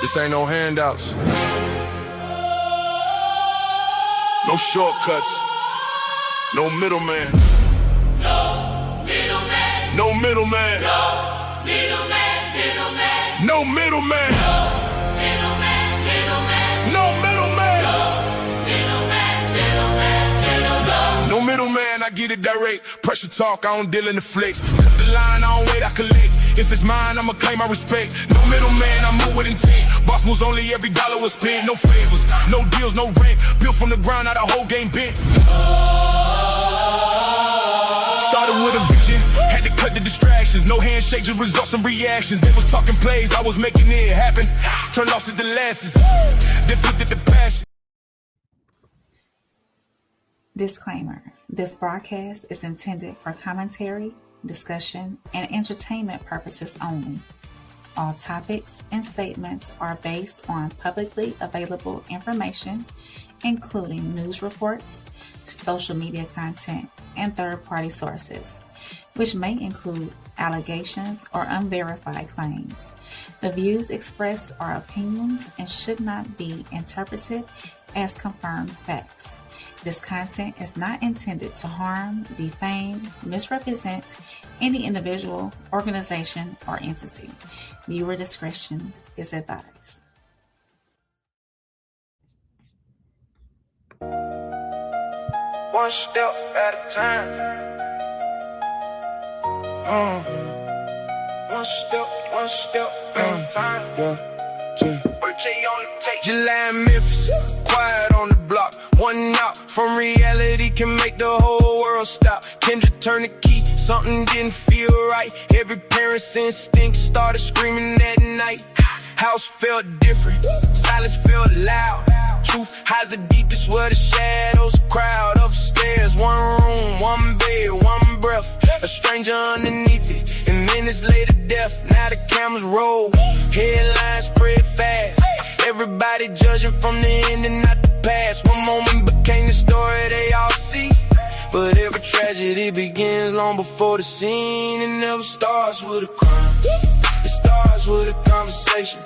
This ain't no handouts. No shortcuts. No middleman. No middleman. No middleman. No middleman. Middleman. No middleman. Middleman. Middleman. No middleman. Middleman. Middleman. No middleman, I get it direct. Pressure talk, I don't deal in the flex. Cut the line, I don't wait, I collect. If it's mine, I'ma claim my respect. No middleman, I move with intent. Boss moves only, every dollar was spent. No favors, no deals, no rent. Built from the ground, now the whole game bent. Started with a vision, had to cut the distractions. No handshake, just results and reactions. They was talking plays, I was making it happen. Turn losses to losses, then flipped it to passion. Disclaimer: this broadcast is intended for commentary, discussion, and entertainment purposes only. All topics and statements are based on publicly available information, including news reports, social media content, and third-party sources, which may include allegations or unverified claims. The views expressed are opinions and should not be interpreted as confirmed facts. This content is not intended to harm, defame, misrepresent any individual, organization, or entity. Viewer discretion is advised. One step at a time. One step at a time. July in Memphis, quiet on the block. One out from reality can make the whole world stop. Kendra turned the key, something didn't feel right. Every parent's instinct started screaming at night. House felt different, silence felt loud. Truth hides the deepest where the shadows crowd. Upstairs, one room, one bed, one breath. A stranger underneath it, and minutes later death. Now the cameras roll, headlines spread fast. Everybody judging from the end and not the past. One moment became the story they all see, but every tragedy begins long before the scene. It never starts with a crime, it starts with a conversation.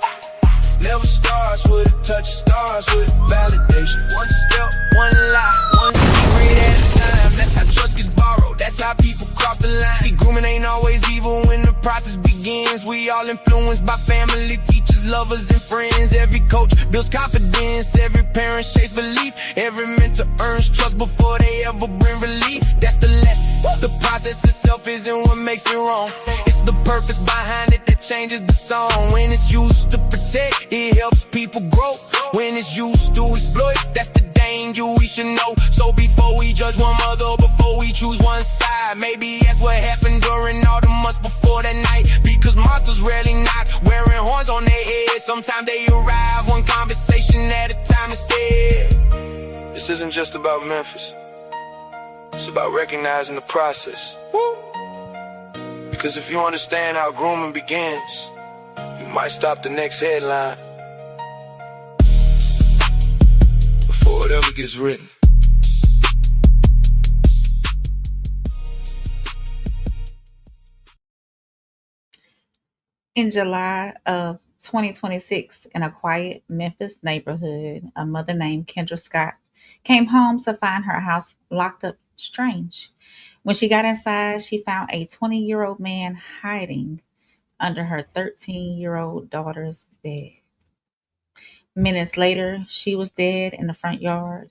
Never starts with a touch, it starts with validation. One step, one lie, one secret at a time. That's how trust gets borrowed, that's how people cross the line. See, grooming ain't always evil when the process begins. We all influenced by family, teachers, lovers, and friends. Every coach builds confidence, every parent shapes belief. Every mentor earns trust before they ever bring relief. That's the lesson. The process itself isn't what makes it wrong. It's the purpose behind it that changes the song. When it's used to protect, it helps people grow. When it's used to exploit, that's the danger we should know. So before we judge one mother, before we choose one side, maybe that's what happened during all the months before that night. Because monsters rarely knock, wearing horns on their heads. Sometimes they arrive one conversation at a time instead. This isn't just about Memphis, it's about recognizing the process. Because if you understand how grooming begins, you might stop the next headline before it ever gets written. In July of 2026, in a quiet Memphis neighborhood, a mother named Kendra Scott came home to find her house locked up strange. When she got inside, she found a 20-year-old man hiding under her 13-year-old daughter's bed. Minutes later, she was dead in the front yard.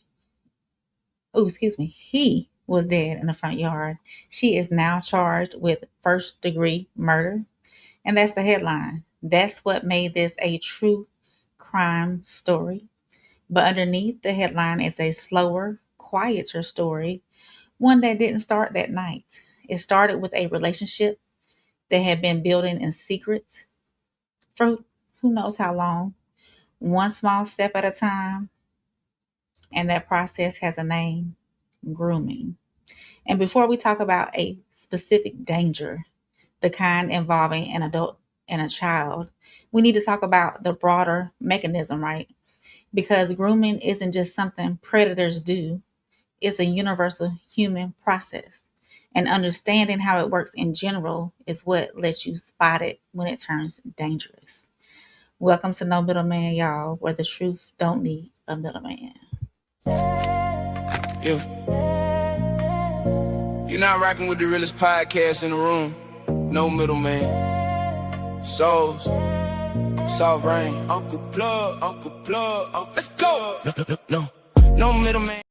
He was dead in the front yard. She is now charged with first-degree murder. And that's the headline. That's what made this a true crime story. But underneath the headline is a slower, quieter story, one that didn't start that night. It started with a relationship that had been building in secret for who knows how long, one small step at a time. And that process has a name: grooming. And before we talk about a specific danger, the kind involving an adult and a child, we need to talk about the broader mechanism, right? Because grooming isn't just something predators do, it's a universal human process. And understanding how it works in general is what lets you spot it when it turns dangerous. Welcome to No Middleman, y'all, where the truth don't need a middleman. Yeah. You're not rocking with the realest podcast in the room. No middleman. Souls. Soft rain. Uncle Plug. Let's go. No middleman.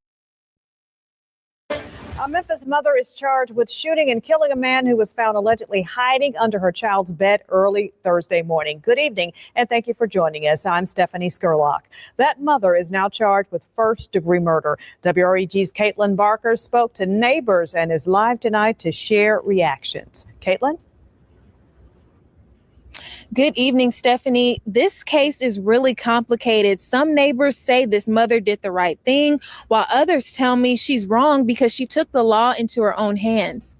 A Memphis mother is charged with shooting and killing a man who was found allegedly hiding under her child's bed early Thursday morning. Good evening, and thank you for joining us. I'm Stephanie Skurlock. That mother is now charged with first-degree murder. WREG's Caitlin Barker spoke to neighbors and is live tonight to share reactions. Caitlin? Good evening, Stephanie. This case is really complicated. Some neighbors say this mother did the right thing, while others tell me she's wrong because she took the law into her own hands.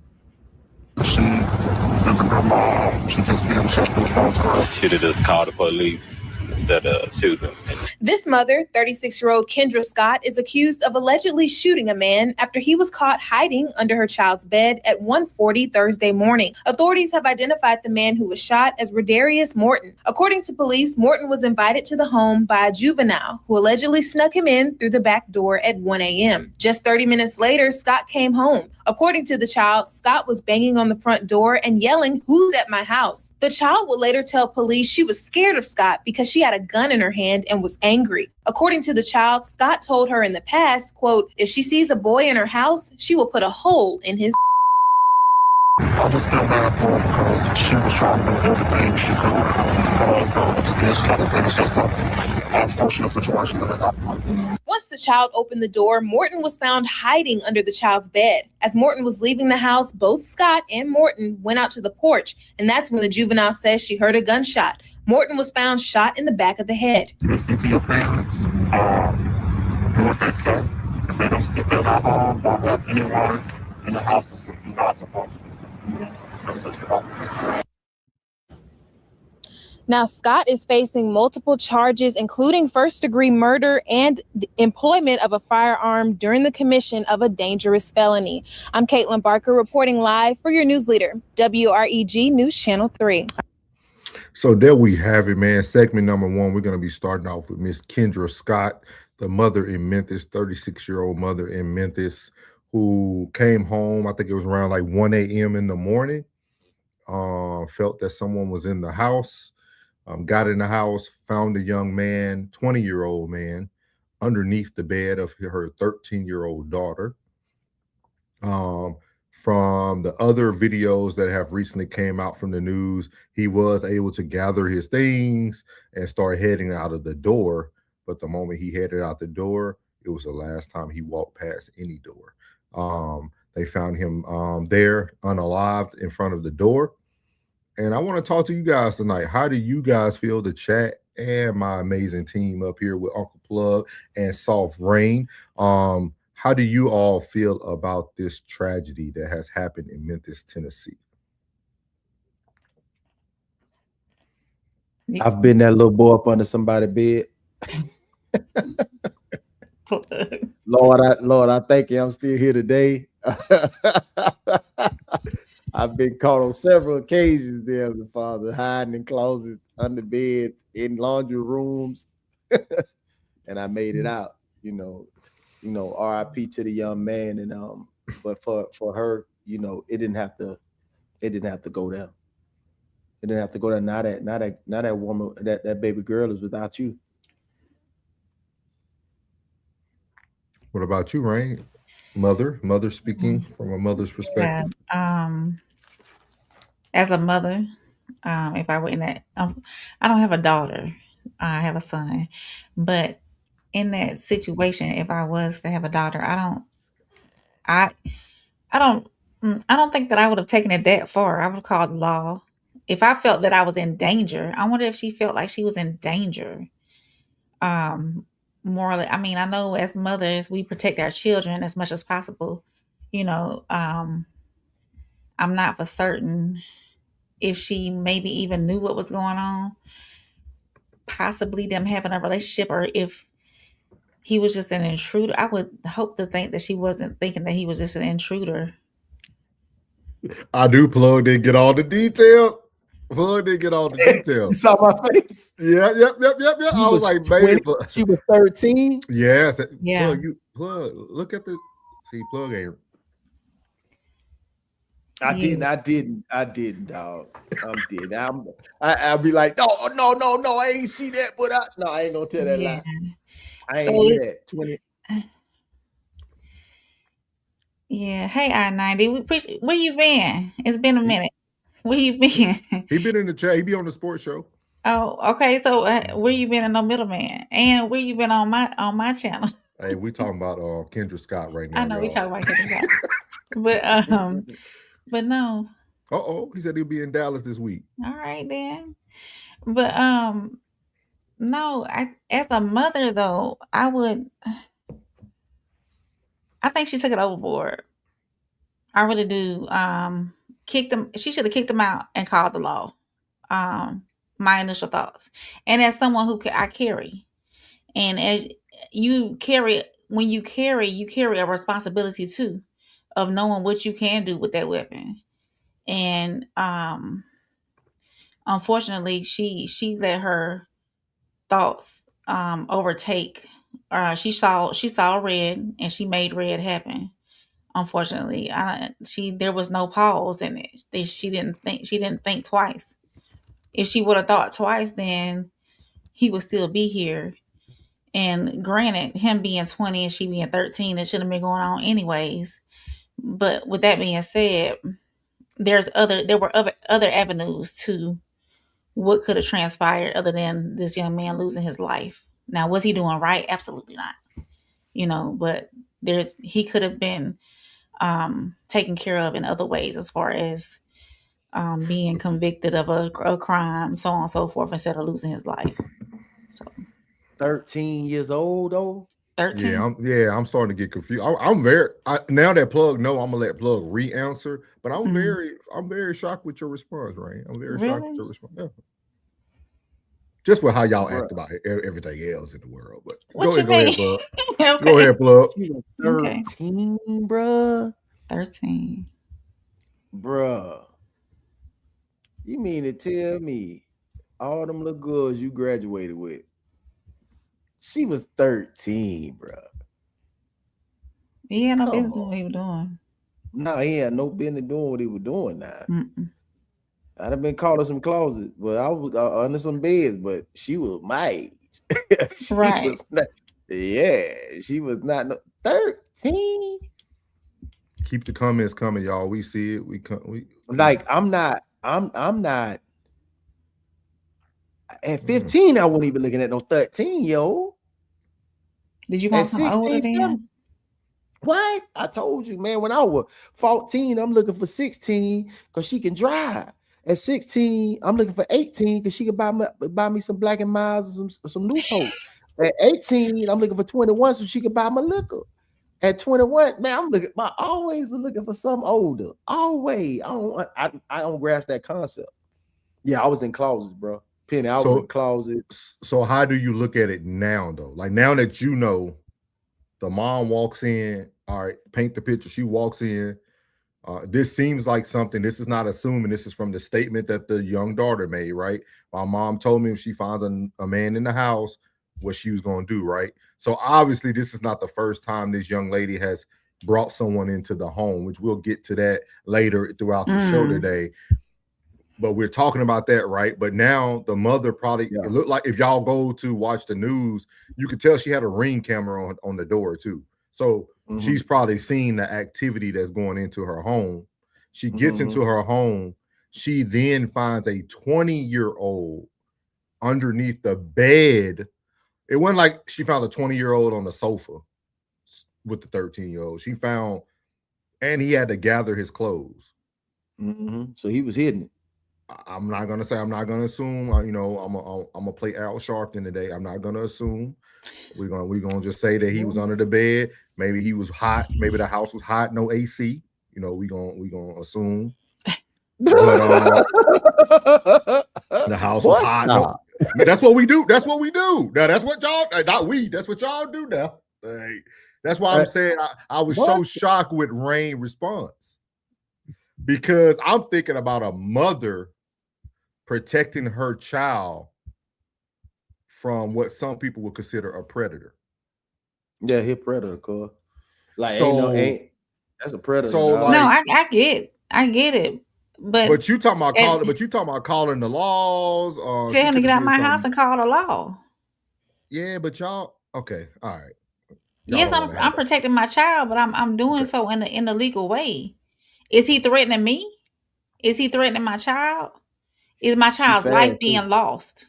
She is a good mom. She just didn't check the phones. Should have just called the police instead of shooting. This mother, 36-year-old Kendra Scott, is accused of allegedly shooting a man after he was caught hiding under her child's bed at 1:40 Thursday morning. Authorities have identified the man who was shot as Rodarius Morton. According to police, Morton was invited to the home by a juvenile who allegedly snuck him in through the back door at 1 a.m. Just 30 minutes later, Scott came home. According to the child, Scott was banging on the front door and yelling, "Who's at my house?" The child would later tell police she was scared of Scott because she had a gun in her hand and was angry. According to the child, Scott told her in the past, quote, if she sees a boy in her house, she will put a hole in his. I just feel bad for her because she was trying to do everything she could but still she had to say it's just an unfortunate situation that happened. Once the child opened the door, Morton was found hiding under the child's bed. As Morton was leaving the house, both Scott and Morton went out to the porch, and that's when the juvenile says she heard a gunshot. Morton was found shot in the back of the head. Listen to your parents. Do what they say. If they don't not home or have anyone in the house, it's not supposed to. That's just about it. Now, Scott is facing multiple charges, including first-degree murder and the employment of a firearm during the commission of a dangerous felony. I'm Caitlin Barker reporting live for your news leader, WREG News Channel 3. So there we have it, man. Segment number one, we're going to be starting off with Miss Kendra Scott, the mother in Memphis, 36-year-old mother in Memphis, who came home, I think it was around like 1 a.m. in the morning, felt that someone was in the house, got in the house, found a young man, 20-year-old man, underneath the bed of her 13-year-old daughter. From the other videos that have recently came out from the news, he was able to gather his things and start heading out of the door. But the moment he headed out the door, it was the last time he walked past any door. They found him there unalived in front of the door. And I want to talk to you guys tonight. How do you guys feel? The chat and my amazing team up here with Uncle Plug and Soft Rain. How do you all feel about this tragedy that has happened in Memphis, Tennessee? I've been that little boy up under somebody's bed. Lord, I thank you. I'm still here today. I've been caught on several occasions, dear Father, hiding in closets, under beds, in laundry rooms, and I made it out. RIP to the young man, and but for her, it didn't have to go there. It didn't have to go there. Now that woman, that baby girl is without you. What about you, Rain? Mother speaking from a mother's perspective. Yeah, as a mother, if I were in that, I don't have a daughter. I have a son, but in that situation, if I was to have a daughter, I don't think that I would have taken it that far. I would have called law. If I felt that I was in danger, I wonder if she felt like she was in danger. Morally, I mean, I know as mothers, we protect our children as much as possible. I'm not for certain if she maybe even knew what was going on, possibly them having a relationship, or if he was just an intruder. I would hope to think that she wasn't thinking that he was just an intruder. I do, Plug, didn't get all the details. Plug didn't get all the details. You saw my face? Yeah. I was like, babe. She was 13. Yes. Yeah. Plug. Look at the. See, Plug ain't. I didn't, dog. I'm dead. I'll be like, no, I ain't see that, but I ain't gonna tell that lie. I ain't do that. 20. Yeah. Hey, I-90. Where you been? It's been a minute. Where you been? He been in the chat. He be on the sports show. Oh, okay. So where you been in No Middleman? And where you been on my channel? Hey, we talking about Kendra Scott right now. I know we y'all. talking about Kendra Scott. but no. He said he'll be in Dallas this week. All right then. But no, as a mother though, I think she took it overboard. I really do. She should have kicked him out and called the law. My initial thoughts. And as someone who I carry, and as you carry, when you carry a responsibility too of knowing what you can do with that weapon. And unfortunately, she let her thoughts overtake. She saw red and she made red happen. Unfortunately, there was no pause in it. She didn't think twice. If she would have thought twice, then he would still be here. And granted, him being 20 and she being 13, it should have been going on anyways. But with that being said, there were other avenues to what could have transpired other than this young man losing his life. Now, was he doing right? Absolutely not. But he could have been taken care of in other ways as far as being convicted of a crime, so on and so forth, instead of losing his life. So 13 years old though. 13. I'm starting to get confused. I'm very now that Plug know, I'm gonna let Plug re-answer, but I'm very shocked with your response, Rain. I'm very shocked with your response. Yeah. Just with how y'all act about everything else in the world. But what go ahead, Plug. Okay. Go ahead, Plug. 13, bruh. 13. Bruh. You mean to tell me all them little girls you graduated with, she was 13, bruh. He had no business doing what he was doing. No, he had no business doing what he was doing now. I'd have been caught in some closets, but I was under some beds, but she was my age. She was not 13. Keep the comments coming, y'all. We see it. I'm not at 15. I wasn't even looking at no 13, yo. Did you want some older than? What? I told you, man, when I was 14, I'm looking for 16 because she can drive. At 16, I'm looking for 18 because she can buy me some Black and Milds or some Newport. At 18, I'm looking for 21 so she can buy my liquor. At 21, man, I always was looking for something older. Always. I don't grasp that concept. Yeah, I was in closets, bro. Penny, I was in closets. So how do you look at it now, though? Like now that you know the mom walks in, all right, paint the picture. She walks in. This seems like something. This is not assuming. This is from the statement that the young daughter made, right? My mom told me if she finds a man in the house, what she was going to do, right? So obviously this is not the first time this young lady has brought someone into the home, which we'll get to that later throughout the show today. But we're talking about that, right? But now the mother probably, it looked like if y'all go to watch the news, you could tell she had a Ring camera on the door too. So she's probably seen the activity that's going into her home. She gets into her home. She then finds a 20-year-old underneath the bed. It wasn't like she found a 20-year-old on the sofa with the 13-year-old. She found, and he had to gather his clothes. So he was hidden. I'm not gonna say. I'm not gonna assume. I'm gonna play Al Sharpton today. I'm not gonna assume. We're gonna just say that he was under the bed. Maybe he was hot. Maybe the house was hot. No AC. We gonna assume. But, the house was hot. No, that's what we do. That's what we do. Now that's what y'all. Not we. That's what y'all do now. That's why I'm saying I was so shocked with Rain's response, because I'm thinking about a mother protecting her child from what some people would consider a predator. Yeah, he a predator, cuz. Like So- ain't that's a predator. so, dog. like- No, I get it. But you talking about and- calling the laws. tell him to get out my house and call the law. Yeah, but y'all okay, all right. Y'all Yes, don't wanna have I'm that. protecting my child, but I'm doing Okay. so in the legal way. Is he threatening me? Is he threatening my child? Is my child's life fast, being too. lost?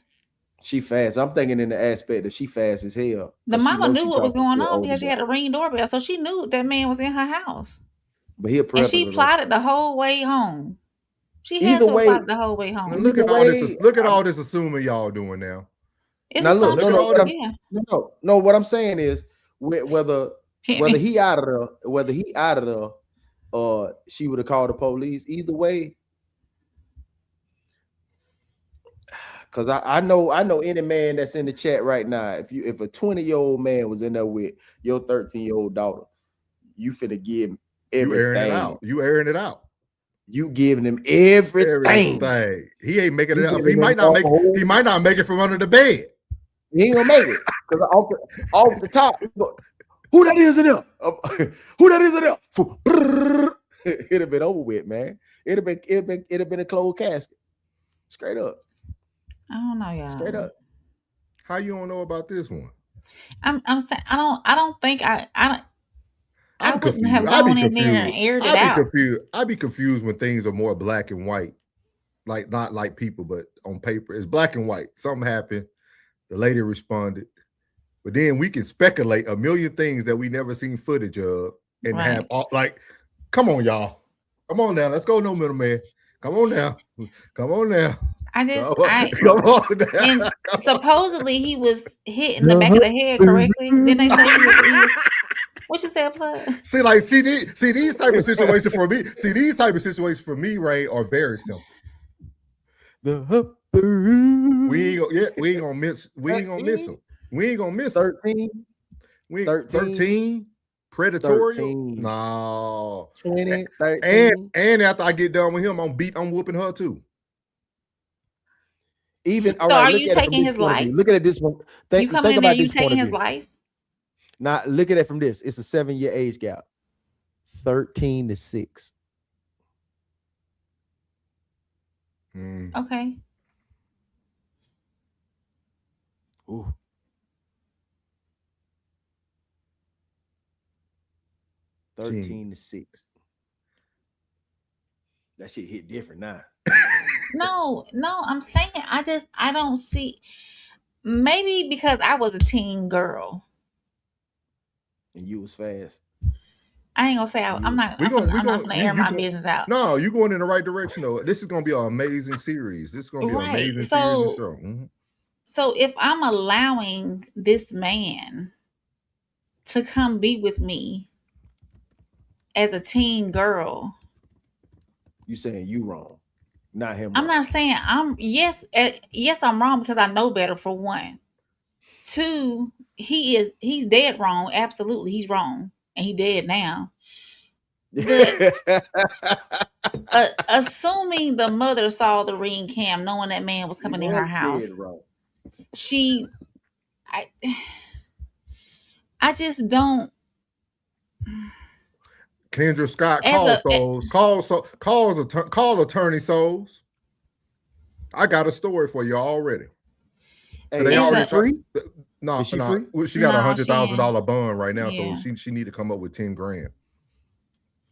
She fast. I'm thinking in the aspect that she fast as hell. The 'cause she mama know knew she what was talking to going an on older because she boy. had a Ring doorbell, so she knew that man was in her house, But he a and predator. she though. plotted the whole way home. She had Either to have way- plotted the whole way Now, home. look at Either all way, this. Look at all this assuming y'all doing now. It's Now look, assumption. look at all this- Yeah. No. What I'm saying is whether he out of there, she would have called the police. Either way, because I know any man that's in the chat right now. If a 20-year-old man was in there with your 13-year-old daughter, you finna give him You airing it everything. out. You airing it out. You giving him everything. Everything. He ain't making it You up. giving He might him not make. all- He might not make it from under the bed. He ain't gonna make it because off the top, who that is in there? Who that is in there? It'd have been over with, man. It'd have been a closed casket. Straight up. I don't know, y'all. Straight up. How you don't know about this one? I'm saying I don't think I I'm wouldn't confused. have I'd be gone in there and confused. aired it I'd be out. confused. I'd be confused when things are more black and white, like not like people, but on paper it's black and white. Something happened. The lady responded, but then we can speculate a million things that we never seen footage of, and Right. have all like, come on, y'all, come on now, let's go, no middleman. Come on now, come on now. I just Come on now. and supposedly he was hit in the back of the head correctly. Didn't they say he was what you said, Plug? See these type of situations for me. See these type of situations for me, Ray, are very simple. We ain't gonna miss. We ain't gonna miss them. We ain't gonna miss 13, 13 predatory. 13. No. 20, 13. And after I get done with him, I'm whooping her too. Even all So right, are look you at it from taking this his point of view. life? Look at it this one. You Think coming in there, about you this point taking of his view. life? Now look at it from this. It's a 7-year age gap. 13 to 6. Okay. Ooh. Gee. 13 to 6. That shit hit different now. No, I'm saying I don't see, maybe because I was a teen girl. And you was fast. I ain't gonna say I'm not gonna air my business out. No, you're going in the right direction though. This is gonna be an amazing series. This is gonna be an Right. amazing So- series and show. Mhm. So if I'm allowing this man to come be with me as a teen girl, You saying you wrong, not him. I'm wrong. not saying yes, I'm wrong because I know better, for one. Two, he's dead wrong. Absolutely, he's wrong. And he dead now. Assuming the mother saw the ring cam, knowing that man was coming in her house, I just don't. Kendra Scott As call attorney souls. I got a story for you already. Hey, They is already she free? No, Is she no. free? Well, she got No, $100,000 bond right now, Yeah. so she need to come up with 10 grand.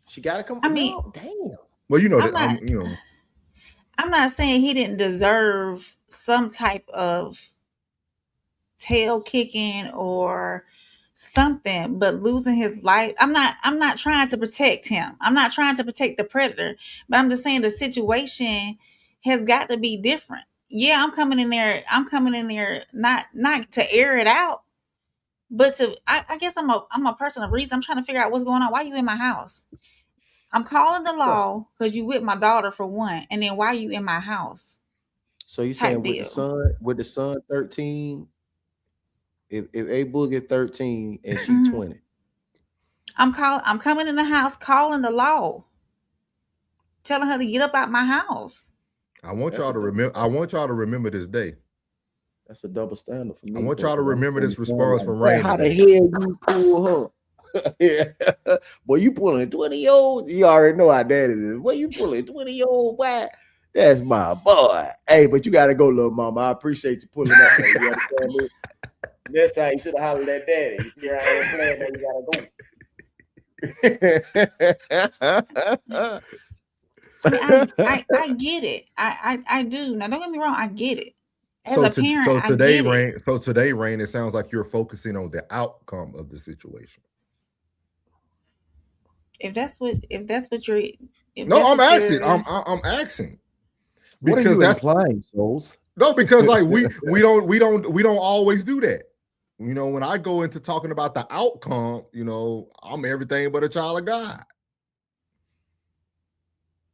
She got to come. I mean, no, damn. Well, you know I'm that not- I'm not saying he didn't deserve some type of tail kicking or something, but losing his life. I'm not trying to protect him. I'm not trying to protect the predator, but I'm just saying the situation has got to be different. Yeah, I'm coming in there not to air it out, but I guess I'm a person of reason. I'm trying to figure out what's going on. Why you in my house? I'm calling the law because you with my daughter, for one, and then why you in my house? So you Type saying deal. with the son 13? If A Boog get 13 and she Mhm. 20, I'm coming in the house, calling the law, telling her to get up out my house. I want y'all to remember. I want y'all to remember this day. That's a double standard for me. I want y'all to remember this response from Ray. Rain. How the hell you pull her? Yeah. Boy, you pulling 20-year-old. You already know how that is. Boy, you pulling 20-year-old. Boy, that's my boy. Hey, but you gotta go, little mama. I appreciate you pulling up. Man. You understand me? Next time you should have hollered at daddy. You see how I'm playing, now you gotta go. I get it. I do. Now, don't get me wrong. I get it. As a parent, today, I get Rain. it. So today, Rain. It sounds like you're focusing on the outcome of the situation. If that's what you're. No, I'm asking. I'm asking. What are you implying, Souls? No, because like we don't always do that. You know, when I go into talking about the outcome, you know, I'm everything but a child of God.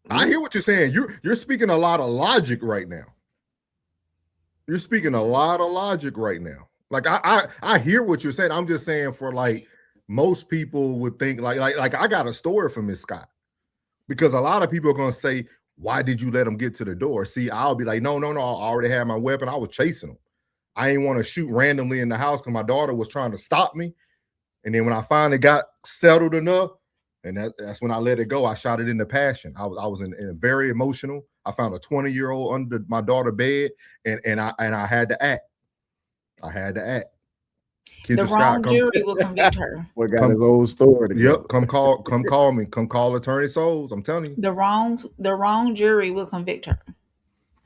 I hear what you're saying. You're speaking a lot of logic right now. You're speaking a lot of logic right now. Like I hear what you're saying. I'm just saying for like most people would think like I got a story from Miss Scott, because a lot of people are gonna say, why did you let him get to the door? See, I'll be like, no, I already had my weapon. I was chasing him. I didn't want to shoot randomly in the house because my daughter was trying to stop me. And then when I finally got settled enough, and that's when I let it go. I shot it into passion. I was in very emotional. I found a 20-year-old under my daughter's bed, and I had to act. I had to act. The wrong jury will convict her. We got his old story together. Yep, come call me. Come call Attorney Souls. I'm telling you. The wrong jury will convict her.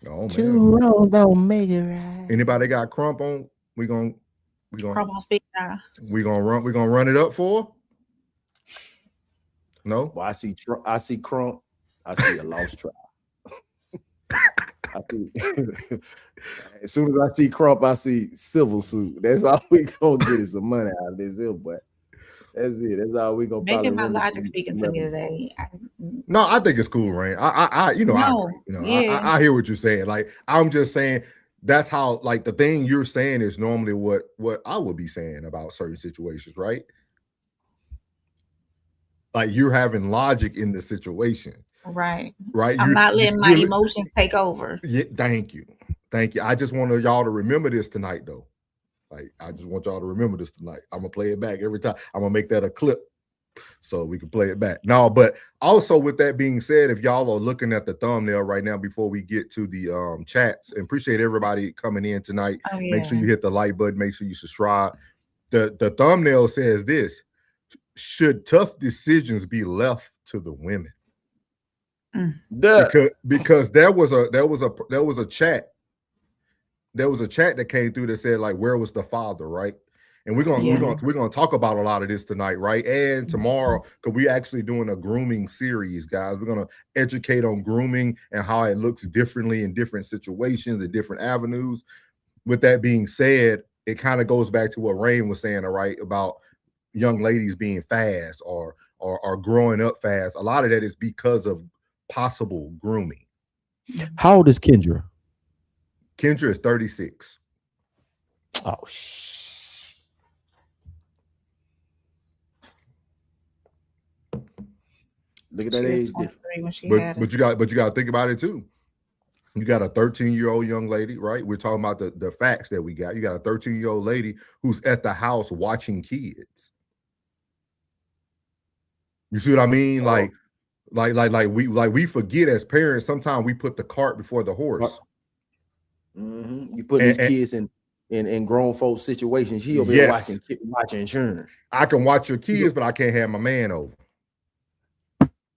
Oh man. Too wrong don't make it right. Anybody got crump on? We gonna crump on speed dial. We gonna run it up for her? No. Well, I see crump. I see a lost trial. As soon as I see crump, I see civil suit. That's all we gonna get is some money out of this deal, but that's it. That's all we gonna. Making my logic speaking to me today. No, I think it's cool, Rain. I hear what you're saying. Like, I'm just saying that's how, like, the thing you're saying is normally what I would be saying about certain situations, right? Like, you're having logic in the situation. Right. I'm not letting my emotions take over. Yeah, thank you. I just want y'all to remember this tonight, though. Like, I just want y'all to remember this tonight. I'm gonna play it back every time. I'm gonna make that a clip so we can play it back. No, but also with that being said, if y'all are looking at the thumbnail right now before we get to the chats, and appreciate everybody coming in tonight. Oh, yeah. Make sure you hit the like button. Make sure you subscribe. The thumbnail says this: should tough decisions be left to the women? Because there was a chat that came through that said, like, where was the father, right? And we're gonna talk about a lot of this tonight, right? And tomorrow, because we actually doing a grooming series, guys. We're gonna educate on grooming and how it looks differently in different situations and different avenues. With that being said, it kind of goes back to what Rain was saying, all right, about young ladies being fast or growing up fast. A lot of that is because of possible grooming. How old is Kendra? Kendra is 36. Oh, look at that age. But you got to think about it too. You got a 13-year-old young lady, right? We're talking about the facts that we got. You got a 13-year-old lady who's at the house watching kids. You see what I mean? Like we forget as parents. Sometimes we put the cart before the horse. You put these kids in grown folks situations. He'll be watching insurance. I can watch your kids, but I can't have my man over.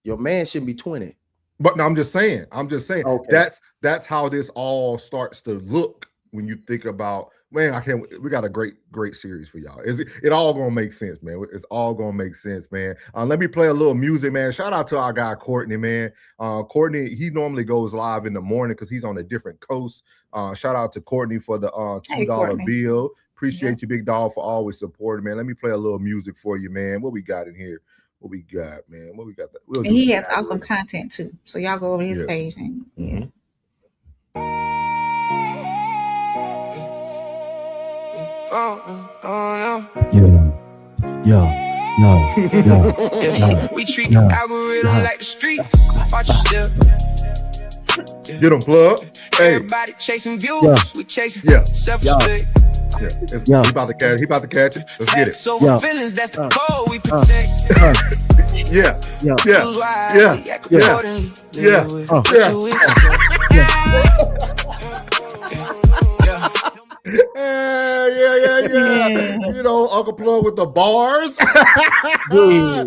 Your man shouldn't be 20. But no, I'm just saying. Okay. That's how this all starts to look when you think about, man, we got a great series for y'all. It all gonna make sense, man. It's all gonna make sense, man. Let me play a little music, man. Shout out to our guy Courtney, man. Courtney, he normally goes live in the morning because he's on a different coast. Shout out to Courtney for the $2 bill. Appreciate you, big dog, for always supporting, man. Let me play a little music for you, man. What we got in here? What we got, man? What we got? And he has awesome content too. So y'all go over his page and We treat the algorithm like the street. Watch your step. Get them plug. Hey. Everybody chasing views, Yeah. we chasing Yeah. self-respect. Yeah. Yeah. He about to catch it. Let's get it. Facts over Yeah. feelings, that's the code we protect. Yeah. Yeah. Yeah. Choose wisely, Yeah. act Yeah. accordingly, live Yeah. with Oh. what Yeah. you accept. Yeah. Yeah. You know, Uncle Plug with the bars. Yeah.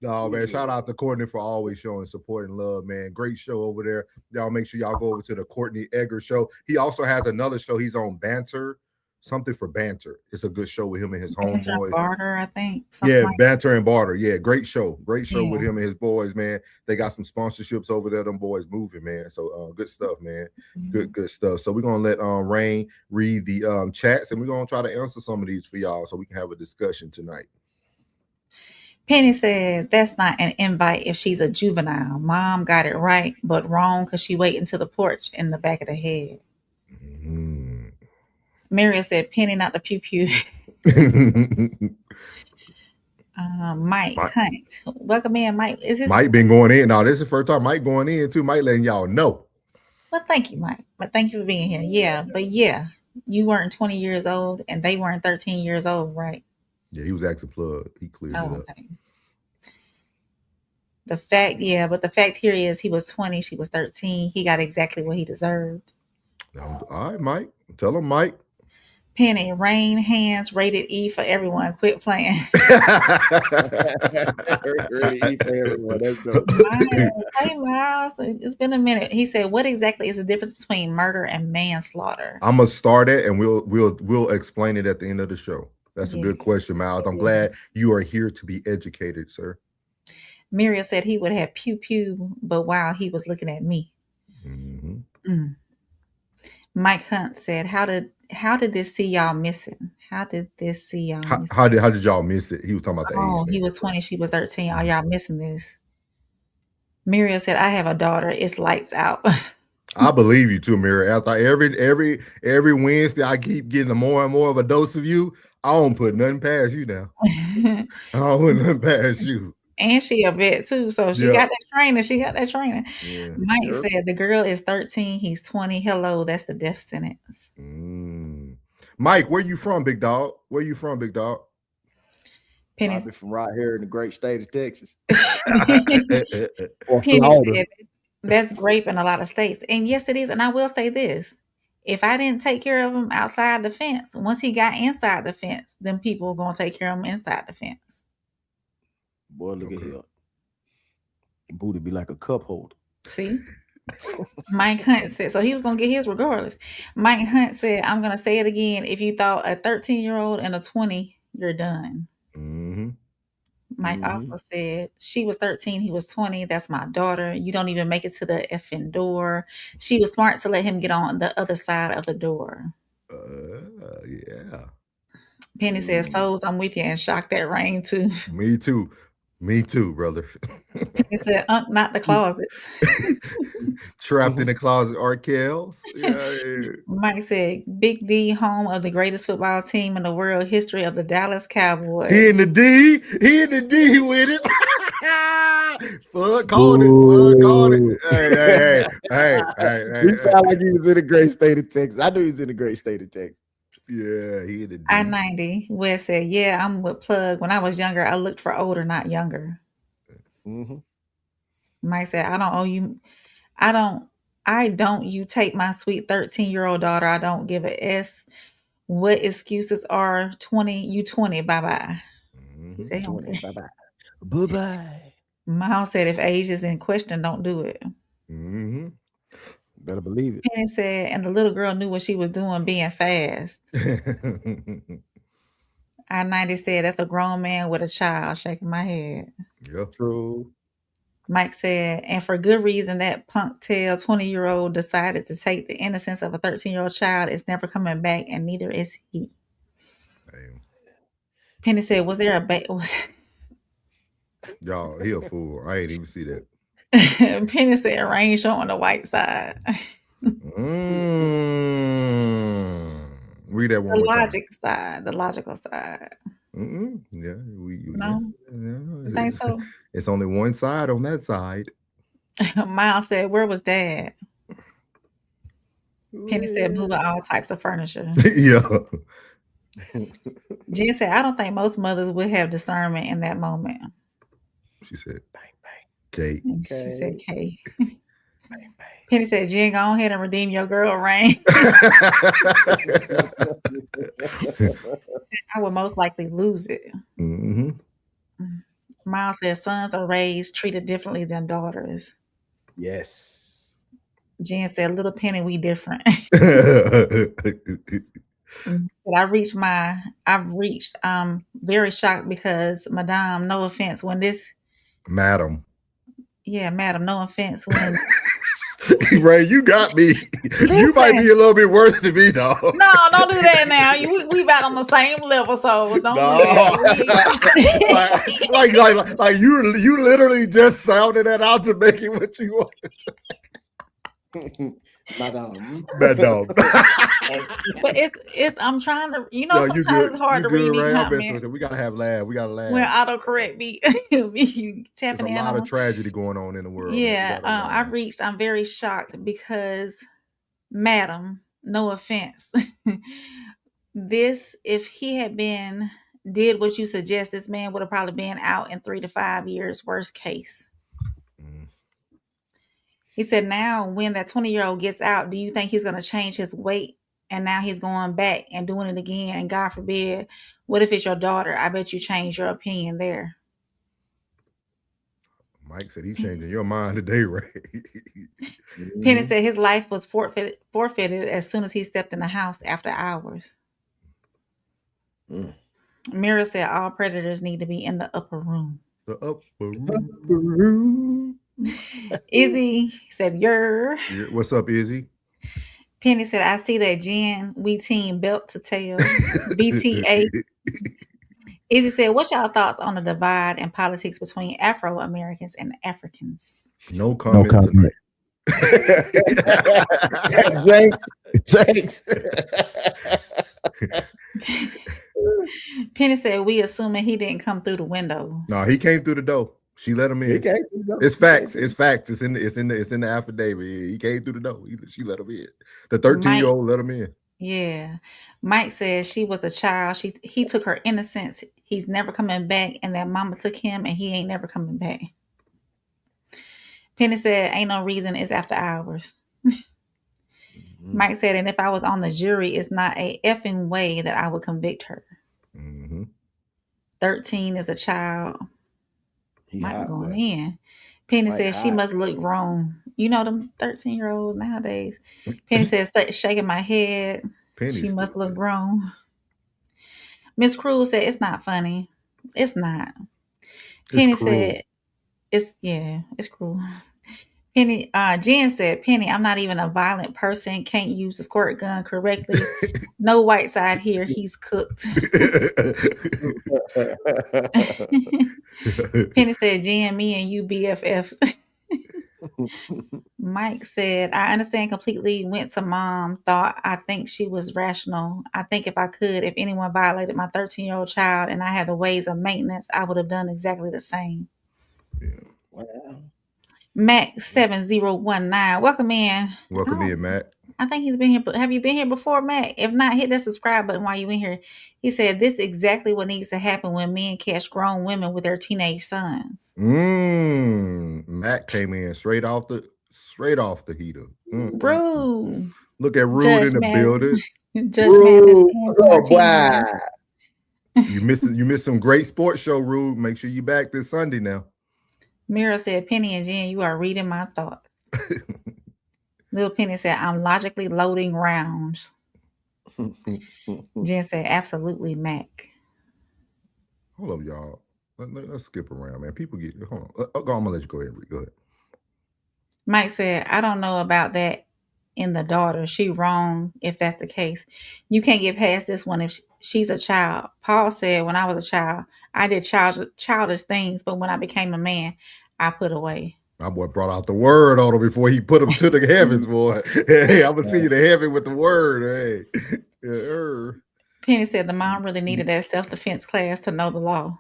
No, man. Shout out to Courtney for always showing support and love, man. Great show over there. Y'all make sure y'all go over to the Courtney Egger show. He also has another show. He's on Banter, something for Banter. It's a good show with him and his Banter and homeboys. barter, I think. Yeah, Like Banter and Barter. Yeah, great show. Great show with Yeah. him and his boys, man. They got some sponsorships over there. Them boys moving, man. So good stuff, man. Good stuff. So we're gonna let Rain read the chats, and we're gonna try to answer some of these for y'all so we can have a discussion tonight. Penny said, that's not an invite if she's a juvenile. Mom got it right, but wrong because she waiting to the porch in the back of the head. Miriam said, Penny, not the pew pew. Mike Hunt. Welcome in, Mike. Is this Mike been going in. Now, this is the first time Mike going in too. Mike letting y'all know. Well, thank you, Mike. But thank you for being here. Yeah, but yeah, you weren't 20 years old and they weren't 13 years old, right? Yeah, he was asking Plug. He cleared it up. Okay. But the fact here is he was 20, she was 13. He got exactly what he deserved. All right, Mike. Tell him, Mike. Penny, rain hands, rated E for everyone. Quit playing. Rated E for everyone. That's dope. Hey, Miles, it's been a minute. He said, what exactly is the difference between murder and manslaughter? I'm gonna start it and we'll explain it at the end of the show. That's a good question, Miles. I'm glad you are here to be educated, sir. Muriel said he would have pew pew, but while he was looking at me. Mike Hunt said, how did this see y'all missing? How did this see y'all missing? How did y'all miss it? He was talking about the age. Oh, he was 20, she was 13. Are y'all missing this? Muriel said, I have a daughter. It's lights out. I believe you too, Miriam. After every Wednesday, I keep getting more and more of a dose of you. I don't put nothing past you now. I don't put nothing past you. And she a vet too, so she got that training. Yeah. Mike said the girl is 13, he's 20. Hello, that's the death sentence. Mike, where you from, big dog? Penny I'll be from right here in the great state of Texas. Penny said that's grape in a lot of states. And yes, it is. And I will say this. If I didn't take care of him outside the fence, once he got inside the fence, then people were going to take care of him inside the fence. Boy, look at him. Your booty be like a cup holder. See? Mike Hunt said, so he was going to get his regardless. Mike Hunt said, I'm going to say it again. If you thought a 13-year-old and a 20, you're done. Mike also said, she was 13, he was 20. That's my daughter. You don't even make it to the effing door. She was smart to let him get on the other side of the door. Yeah. Penny said, Souls, I'm with you, and shocked that rain too. Me too, brother. Penny said, not the closets. Trapped in the closet, Arkels. Yeah. Mike said, Big D, home of the greatest football team in the world history of the Dallas Cowboys. He in the D with it. Fuck, called it. Hey. He sound like he was in a great state of Texas. I knew he was in a great state of Texas. Yeah, he in the D. I-90. Wes said, yeah, I'm with Plug. When I was younger, I looked for older, not younger. Mike said, I don't you take my sweet 13-year-old daughter. I don't give a S. What excuses are 20? You 20. Bye-bye. He said, 20, bye-bye. Bye-bye. Miles said, if age is in question, don't do it. Better believe it. Penny said, and the little girl knew what she was doing being fast. I-90 said, that's a grown man with a child, shaking my head. Yeah, true. Mike said, and for good reason, that punk tail 20-year-old decided to take the innocence of a 13-year-old child. Is never coming back, and neither is he. Damn. Penny said, was there a Y'all, he a fool. I ain't even see that. Penny said, rain showing the white side. Read that one The more logic side, the logical side. Yeah, No? You think so? It's only one side on that side. Miles said, "Where was Dad?" Penny said, "Moving all types of furniture." Yeah. Jen said, "I don't think most mothers would have discernment in that moment." She said, Bang, bang, Kate. And she said, "K." bang, bang. Penny said, "Jen, go ahead and redeem your girl reign." I would most likely lose it. hmm Miles said, "Sons are raised, treated differently than daughters." Yes. Jen said, "Little Penny, we different." Madam. But I've reached very shocked because Madame, no offense, when this Madam, no offense when Ray, you got me. You might be listen. a little bit worse than me, dog. No, don't do that now. We about on the same level, so don't do that. like you literally just sounded that out to make it what you wanted. Madam. Madam. But it's I'm trying to, Yo, sometimes you good? it's hard You to read good, these Ray? I've been through comments it. We gotta have laugh. We gotta when laugh. autocorrect be There's tapping a in lot on. of tragedy going on in the world. Man. We Yeah, gotta laugh. I'm very shocked because, Madam, no offense. If he had did what you suggest, this man would have probably been out in 3 to 5 years, worst case. Mm. He said, now when that 20-year-old gets out, do you think he's going to change his weight? And now he's going back and doing it again. And God forbid, what if it's your daughter? I bet you change your opinion there. Mike said he's changing your mind today, Ray. Penny said his life was forfeited as soon as he stepped in the house after hours. Mm. Mira said all predators need to be in the upper room. The upper room. Izzy said, "Yer." What's up, Izzy? Penny said, "I see that Jen. We team belt to tail. BTA." Izzy said, "What's y'all thoughts on the divide in politics between Afro Americans and Africans?" No comments tonight. Thanks. Penny said, "We assuming he didn't come through the window." No, he came through the door. She let him in. It's facts. It's facts. It's in the affidavit. He came through the door. She let him in. The 13-year-old let him in. Yeah. Mike says she was a child. He took her innocence. He's never coming back, and that mama took him, and he ain't never coming back. Penny said, "Ain't no reason it's after hours." Mike said, "And if I was on the jury, it's not a effing way that I would convict her." 13 is a child. Mike going in. Penny said she must look grown. You know them 13-year-olds nowadays. Penny said, shaking my head. She must look grown. Miss Cruz said, "It's not funny." It's not. Penny said, it's cruel. Penny, Jen said, "Penny, I'm not even a violent person. Can't use a squirt gun correctly. No white side here. He's cooked." Penny said, "Jen, me and you BFFs." Mike said, "I understand completely. Went to mom. I think she was rational. I think if anyone violated my 13-year-old child and I had the ways of maintenance, I would have done exactly the same." Yeah. Wow. Mac 7019, welcome in. Welcome in, Mac. I think he's been here. But have you been here before, Mac? If not, hit that subscribe button while you in here. He said, "This is exactly what needs to happen when men catch grown women with their teenage sons." Mac came in straight off the heater. Rude. Look at Rude in the building. Judge Madness. You missed some great sports show, Rude. Make sure you back this Sunday now. Mira said, "Penny and Jen, you are reading my thoughts." Little Penny said, "I'm logically loading rounds." Jen said, "Absolutely, Mac." Hold up, y'all. Let's skip around, man. People get hold on. I'm gonna let you go ahead. Go ahead. Mike said, "I don't know about that in the daughter. She wrong if that's the case. You can't get past this one if she's a child." Paul said, "When I was a child, I did childish things, but when I became a man, I put away." My boy brought out the word on him before he put him to the heavens, boy. Hey, I'm gonna see you to heaven with the word. Hey. Penny said the mom really needed that self-defense class to know the law.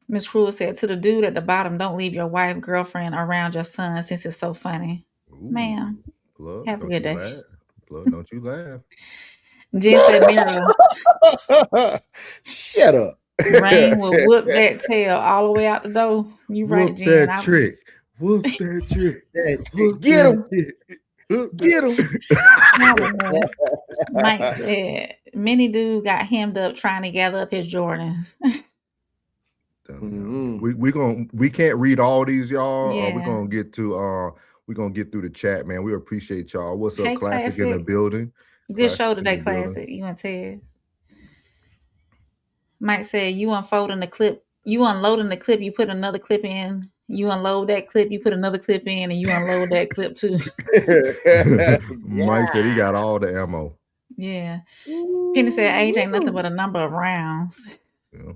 Miss Cruel said to the dude at the bottom, don't leave your wife, girlfriend around your son since it's so funny. Ooh, Ma'am, plug, have a don't good you day. laugh. Plug, don't you laugh. Jen said, Mira, Shut up. Rain will whoop that tail all the way out the door. You right, Whoop Jen. that trick. Whoop that trick. Whoop Get that him. trick. Whoop Get him. Probably. Mike said, many dude got hemmed up trying to gather up his Jordans. We can't read all these, y'all. Yeah. We're gonna get through the chat, man. We appreciate y'all. What's up, Hey, Classic in the Classic. building? Good Classic show in today, the building. Classic. You and Ted. Mike said, you unloading the clip, you put another clip in. You unload that clip, you put another clip in, and you unload that clip too. Mike said he got all the ammo. Yeah. Penny said age ain't nothing but a number of rounds. Yeah.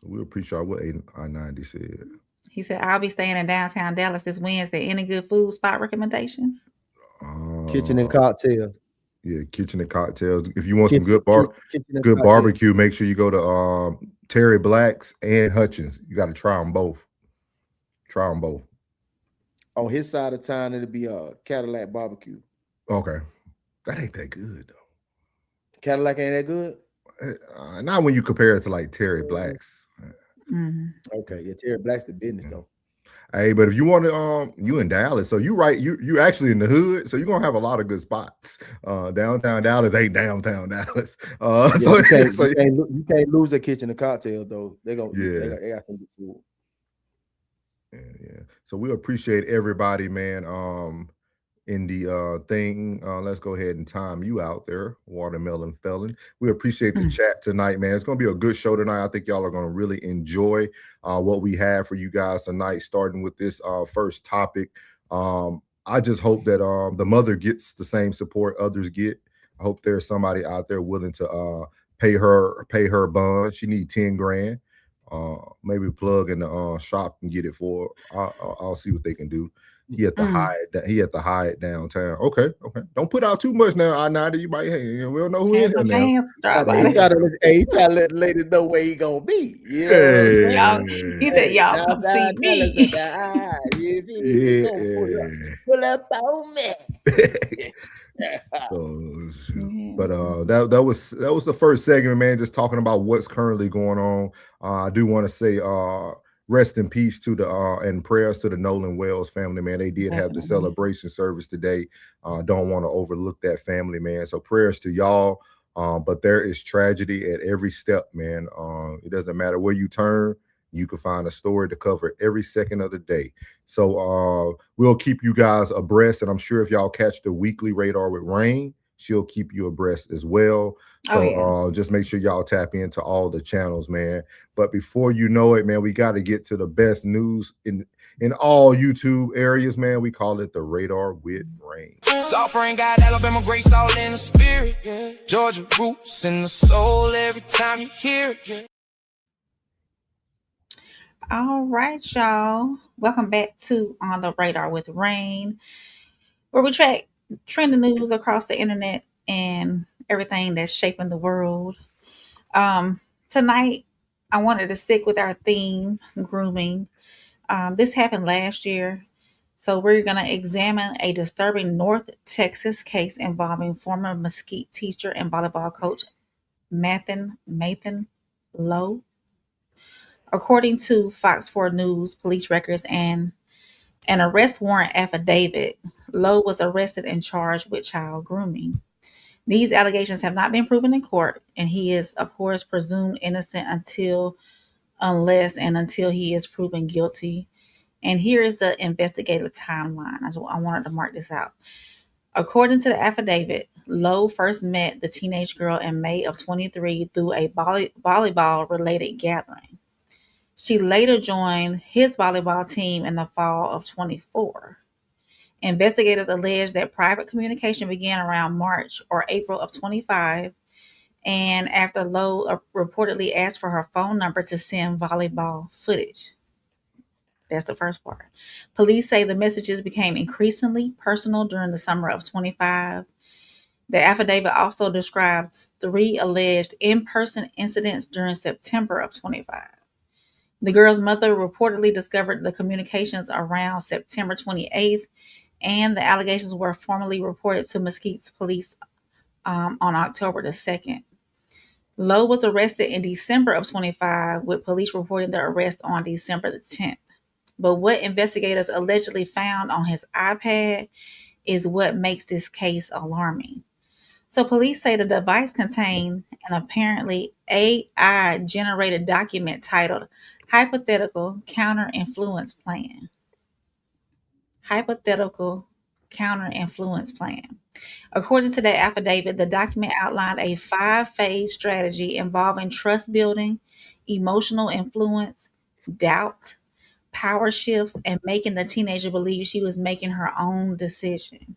So we appreciate what I-90 said. He said, I'll be staying in downtown Dallas this Wednesday. Any good food spot recommendations? Kitchen and cocktail. Yeah, kitchen and cocktails. If you want Kitchen- some good kitchen and cocktail. barbecue, make sure you go to Terry Black's and Hutchins. You got to try them both. On his side of town, it'll be a Cadillac barbecue. Okay. That ain't that good, though. Cadillac ain't that good? Not when you compare it to like Terry Black's. Okay, yeah, Terry Black's the business, though. Hey, but if you want to, you in Dallas, so you actually in the hood, so you're gonna have a lot of good spots. Downtown Dallas ain't downtown Dallas. You can't lose a kitchen and cocktail though. They got some good food. Yeah. So we appreciate everybody, man. In the thing, let's go ahead and time you out there, Watermelon Felon. We appreciate the chat tonight, man. It's gonna be a good show tonight. I think y'all are gonna really enjoy what we have for you guys tonight, starting with this first topic. I just hope that the mother gets the same support others get. I hope there's somebody out there willing to pay her bond. She need 10 grand. Maybe plug in the shop and get it for her. I'll see what they can do. He had to hide it downtown. Okay. Don't put out too much now. I-90, you might, hey, we don't know who is now. He gotta let the ladies know where he gonna be. You know he said, y'all come see me. Pull up on me. But that was the first segment, man. Just talking about what's currently going on. I do want to say rest in peace to the and prayers to the Nolan Wells family, man. They did have the celebration service today. Don't want to overlook that family, man. So prayers to y'all. But there is tragedy at every step, man. It doesn't matter where you turn. You can find a story to cover every second of the day. So we'll keep you guys abreast. And I'm sure if y'all catch the weekly Radar with Rain, she'll keep you abreast as well. So just make sure y'all tap into all the channels, man. But before you know it, man, we got to get to the best news in all YouTube areas, man. We call it the Radar with Rain. Soft rain got Alabama grace all in the spirit. Yeah. Georgia roots in the soul every time you hear it. Yeah. All right, y'all. Welcome back to On the Radar with Rain, where we track trending news across the internet and everything that's shaping the world. Tonight, I wanted to stick with our theme, grooming. This happened last year, so we're going to examine a disturbing North Texas case involving former Mesquite teacher and volleyball coach Mathan Lowe. According to Fox 4 News, police records, and an arrest warrant affidavit, Lowe was arrested and charged with child grooming. These allegations have not been proven in court, and he is, of course, presumed innocent until he is proven guilty. And here is the investigative timeline. I wanted to mark this out. According to the affidavit, Lowe first met the teenage girl in May of 23 through a volleyball-related gathering. She later joined his volleyball team in the fall of 24. Investigators allege that private communication began around March or April of 25, and after Lowe reportedly asked for her phone number to send volleyball footage. That's the first part. Police say the messages became increasingly personal during the summer of 25. The affidavit also describes 3 alleged in-person incidents during September of 25. The girl's mother reportedly discovered the communications around September 28th, and the allegations were formally reported to Mesquite's police on October the 2nd. Lowe was arrested in December of 25, with police reporting the arrest on December the 10th. But what investigators allegedly found on his iPad is what makes this case alarming. So police say the device contained an apparently AI-generated document titled Hypothetical Counter-Influence Plan. Hypothetical Counter-Influence Plan. According to that affidavit, the document outlined a 5-phase strategy involving trust building, emotional influence, doubt, power shifts, and making the teenager believe she was making her own decision.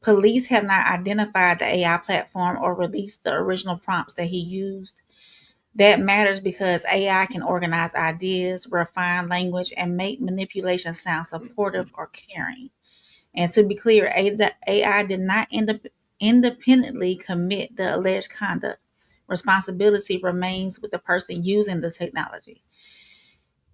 Police have not identified the AI platform or released the original prompts that he used. That matters because AI can organize ideas, refine language, and make manipulation sound supportive or caring. And to be clear, AI did not independently commit the alleged conduct. Responsibility remains with the person using the technology.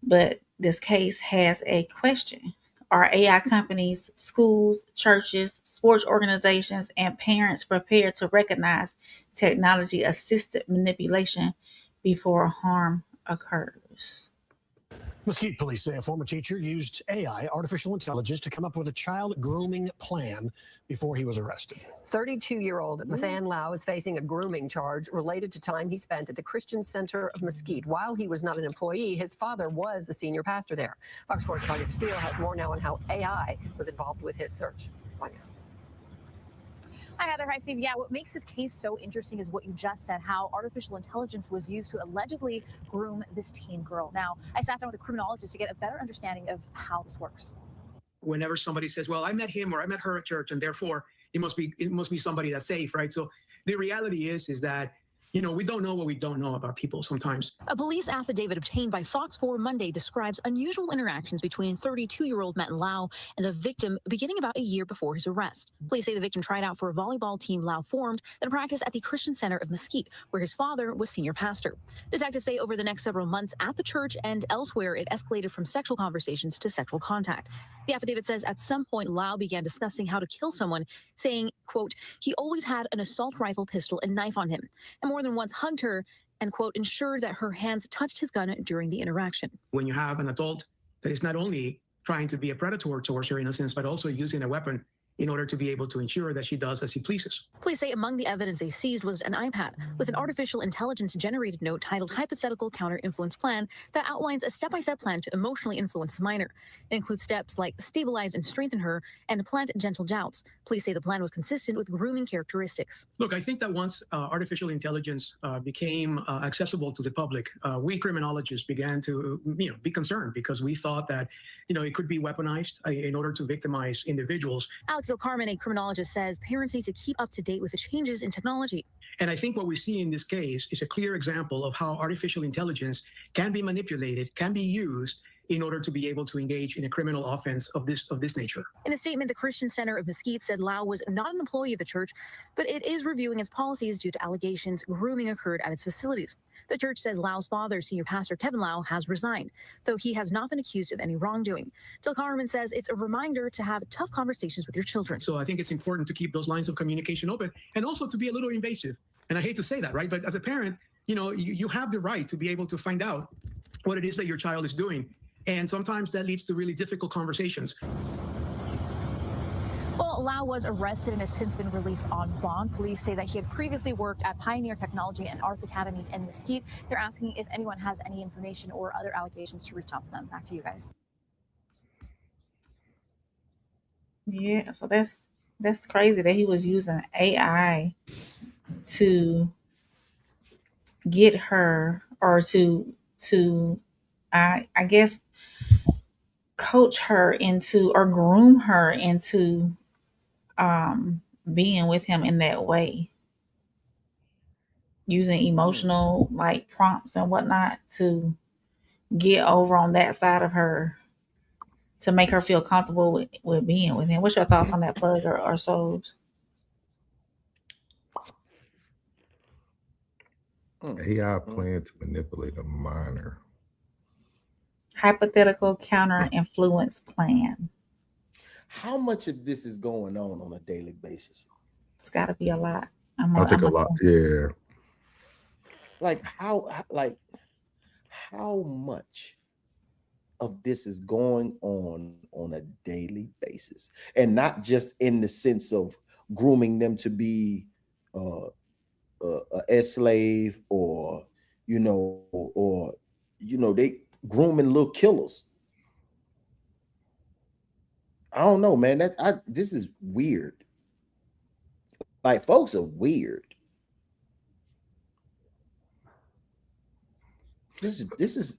But this case has a question. Are AI companies, schools, churches, sports organizations, and parents prepared to recognize technology assisted manipulation before harm occurs? Mesquite police say a former teacher used AI, artificial intelligence, to come up with a child grooming plan before he was arrested. 32-year-old Mathan Lau is facing a grooming charge related to time he spent at the Christian Center of Mesquite. While he was not an employee, his father was the senior pastor there. Fox 4's Claudia Castillo has more now on how AI was involved with his search. Claudia. Hi, Heather. Hi, Steve. Yeah, what makes this case so interesting is what you just said, how artificial intelligence was used to allegedly groom this teen girl. Now, I sat down with a criminologist to get a better understanding of how this works. Whenever somebody says, well, I met him or I met her at church, and therefore it must be somebody that's safe, right? So the reality is that, you know, we don't know what we don't know about people sometimes. A police affidavit obtained by Fox 4 Monday describes unusual interactions between 32-year-old Matt Lau and the victim beginning about a year before his arrest. Police say the victim tried out for a volleyball team Lau formed that practiced at the Christian Center of Mesquite, where his father was senior pastor. Detectives say over the next several months at the church and elsewhere, it escalated from sexual conversations to sexual contact. The affidavit says at some point Lau began discussing how to kill someone, saying, quote, he always had an assault rifle, pistol, and knife on him, and more than once hugged her and, quote, ensured that her hands touched his gun during the interaction. When you have an adult that is not only trying to be a predator towards her innocence, but also using a weapon in order to be able to ensure that she does as he pleases. Police say among the evidence they seized was an iPad with an artificial intelligence-generated note titled Hypothetical Counter-Influence Plan that outlines a step-by-step plan to emotionally influence the minor. It includes steps like stabilize and strengthen her and plant gentle doubts. Police say the plan was consistent with grooming characteristics. Look, I think that once artificial intelligence became accessible to the public, we criminologists began to be concerned because we thought that it could be weaponized in order to victimize individuals. Alex Del Carmen, a criminologist, says parents need to keep up to date with the changes in technology. And I think what we see in this case is a clear example of how artificial intelligence can be manipulated, can be used in order to be able to engage in a criminal offense of this nature. In a statement, the Christian Center of Mesquite said Lau was not an employee of the church, but it is reviewing its policies due to allegations grooming occurred at its facilities. The church says Lau's father, senior pastor Kevin Lau, has resigned, though he has not been accused of any wrongdoing. Del Carmen says it's a reminder to have tough conversations with your children. So I think it's important to keep those lines of communication open and also to be a little invasive. And I hate to say that, right? But as a parent, you have the right to be able to find out what it is that your child is doing. And sometimes that leads to really difficult conversations. Well, Lau was arrested and has since been released on bond. Police say that he had previously worked at Pioneer Technology and Arts Academy in Mesquite. They're asking if anyone has any information or other allegations to reach out to them. Back to you guys. Yeah, so that's crazy that he was using AI to get her or to I guess coach her into or groom her into being with him in that way, using emotional like prompts and whatnot to get over on that side of her to make her feel comfortable with being with him. What's your thoughts on that, Plug or Souls? AI plan to manipulate a minor. hypothetical counter influence plan. How much of this is going on a daily basis? It's got to be a lot. I'm I a, think I'm a a, lot. Yeah. Like how much of this is going on a daily basis, and not just in the sense of grooming them to be uh, a slave, or they grooming little killers. I don't know, man. This is weird. Like, folks are weird. This is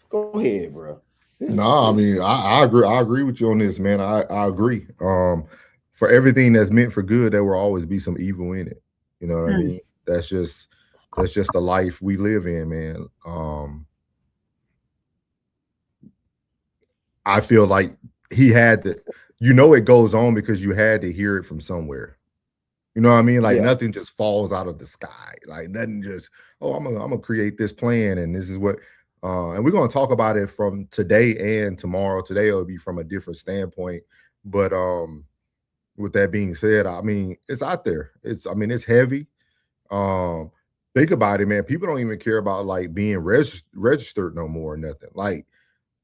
go ahead, bro. No, I mean, I agree. I agree with you on this, man. I agree. For everything that's meant for good, there will always be some evil in it. You know what I mean? That's just the life we live in, man. I feel like he had to, it goes on because you had to hear it from somewhere. You know what I mean? Like, Yeah. nothing just falls out of the sky. Like, nothing just, oh, I'm gonna create this plan, and this is what and we're gonna talk about it from today and tomorrow. Today it'll be from a different standpoint. But with that being said, I mean, it's out there. It's heavy. Um, think about it, man. People don't even care about like being registered no more or nothing. Like,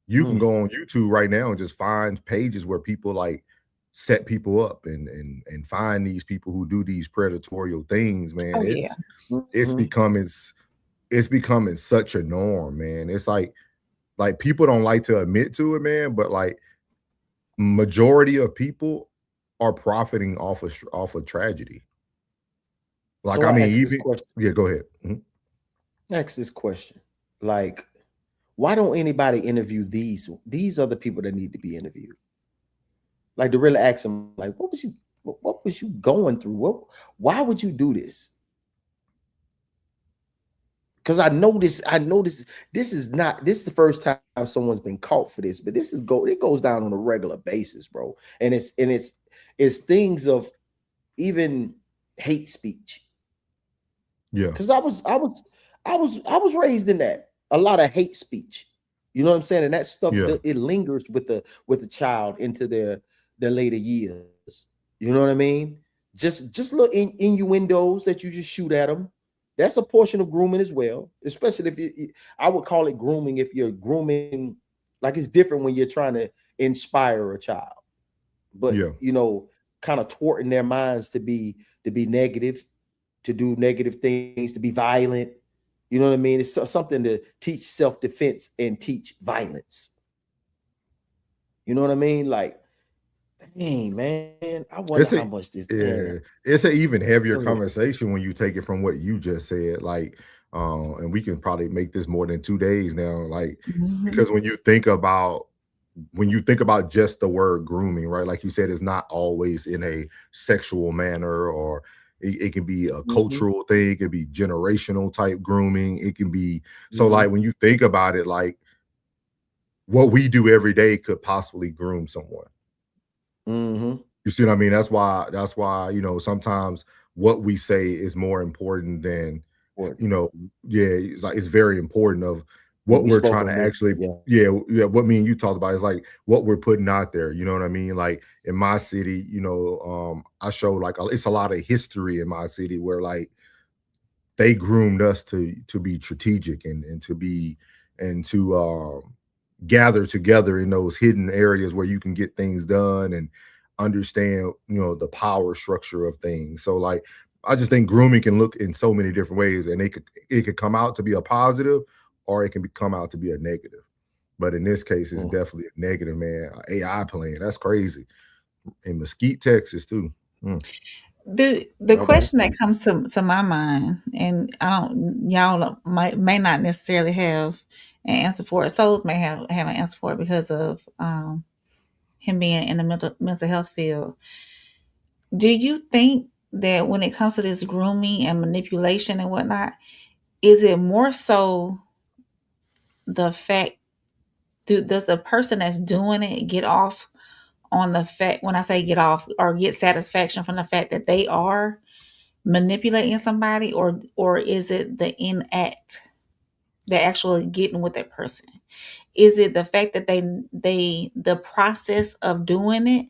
you can go on YouTube right now and just find pages where people like set people up and find these people who do these predatory things, man. Oh, yeah. It's becoming such a norm, man. It's like people don't like to admit to it, man, but like majority of people are profiting off of tragedy. Like, So I mean, ask this even question. yeah, go ahead. Mhm. Ask this question. Like, why don't anybody interview these are the people that need to be interviewed? Like, to really ask them, like, what was you going through? Why would you do this? Because I know this is the first time someone's been caught for this, but it goes down on a regular basis, bro. And it's things of even hate speech. Yeah. Because I was raised in that. A lot of hate speech. You know what I'm saying? And that stuff, Yeah. it lingers with the child into their later years. You know what I mean? Just little innuendos that you just shoot at them. That's a portion of grooming as well. Especially if I would call it grooming if you're grooming, like, it's different when you're trying to inspire a child. But Yeah. kind of thwarting their minds to be negative, to do negative things, to be violent. You know what I mean? It's something to teach self-defense and teach violence. You know what I mean? Like, dang, man, I wonder how much this. It's an even heavier Go ahead. conversation when you take it from what you just said. Like, and we can probably make this more than 2 days now. Like, because when you think about just the word grooming, right? Like you said, it's not always in a sexual manner, or it can be a cultural thing. It can be generational type grooming. It can be like, when you think about it, like, what we do every day could possibly groom someone. You see what I mean? That's why sometimes what we say is more important than it's like, it's very important of what we're trying to actually what me and you talked about is like what we're putting out there. You know what I mean? Like, in my city, I show like it's a lot of history in my city where like they groomed us to be strategic and to gather together in those hidden areas where you can get things done and understand the power structure of things. So like, I just think grooming can look in so many different ways, and it could come out to be a positive, or it can come out to be a negative. But in this case, it's definitely a negative, man. AI playing, that's crazy. In Mesquite, Texas, too. The question that comes to my mind, and y'all may not necessarily have an answer for it. Souls may have an answer for it because of him being in the mental health field. Do you think that when it comes to this grooming and manipulation and whatnot, is it more so the fact, does the person that's doing it get off on the fact, when I say get off, or get satisfaction from the fact that they are manipulating somebody, or is it the inact they're actually getting with that person? Is it the fact that the process of doing it,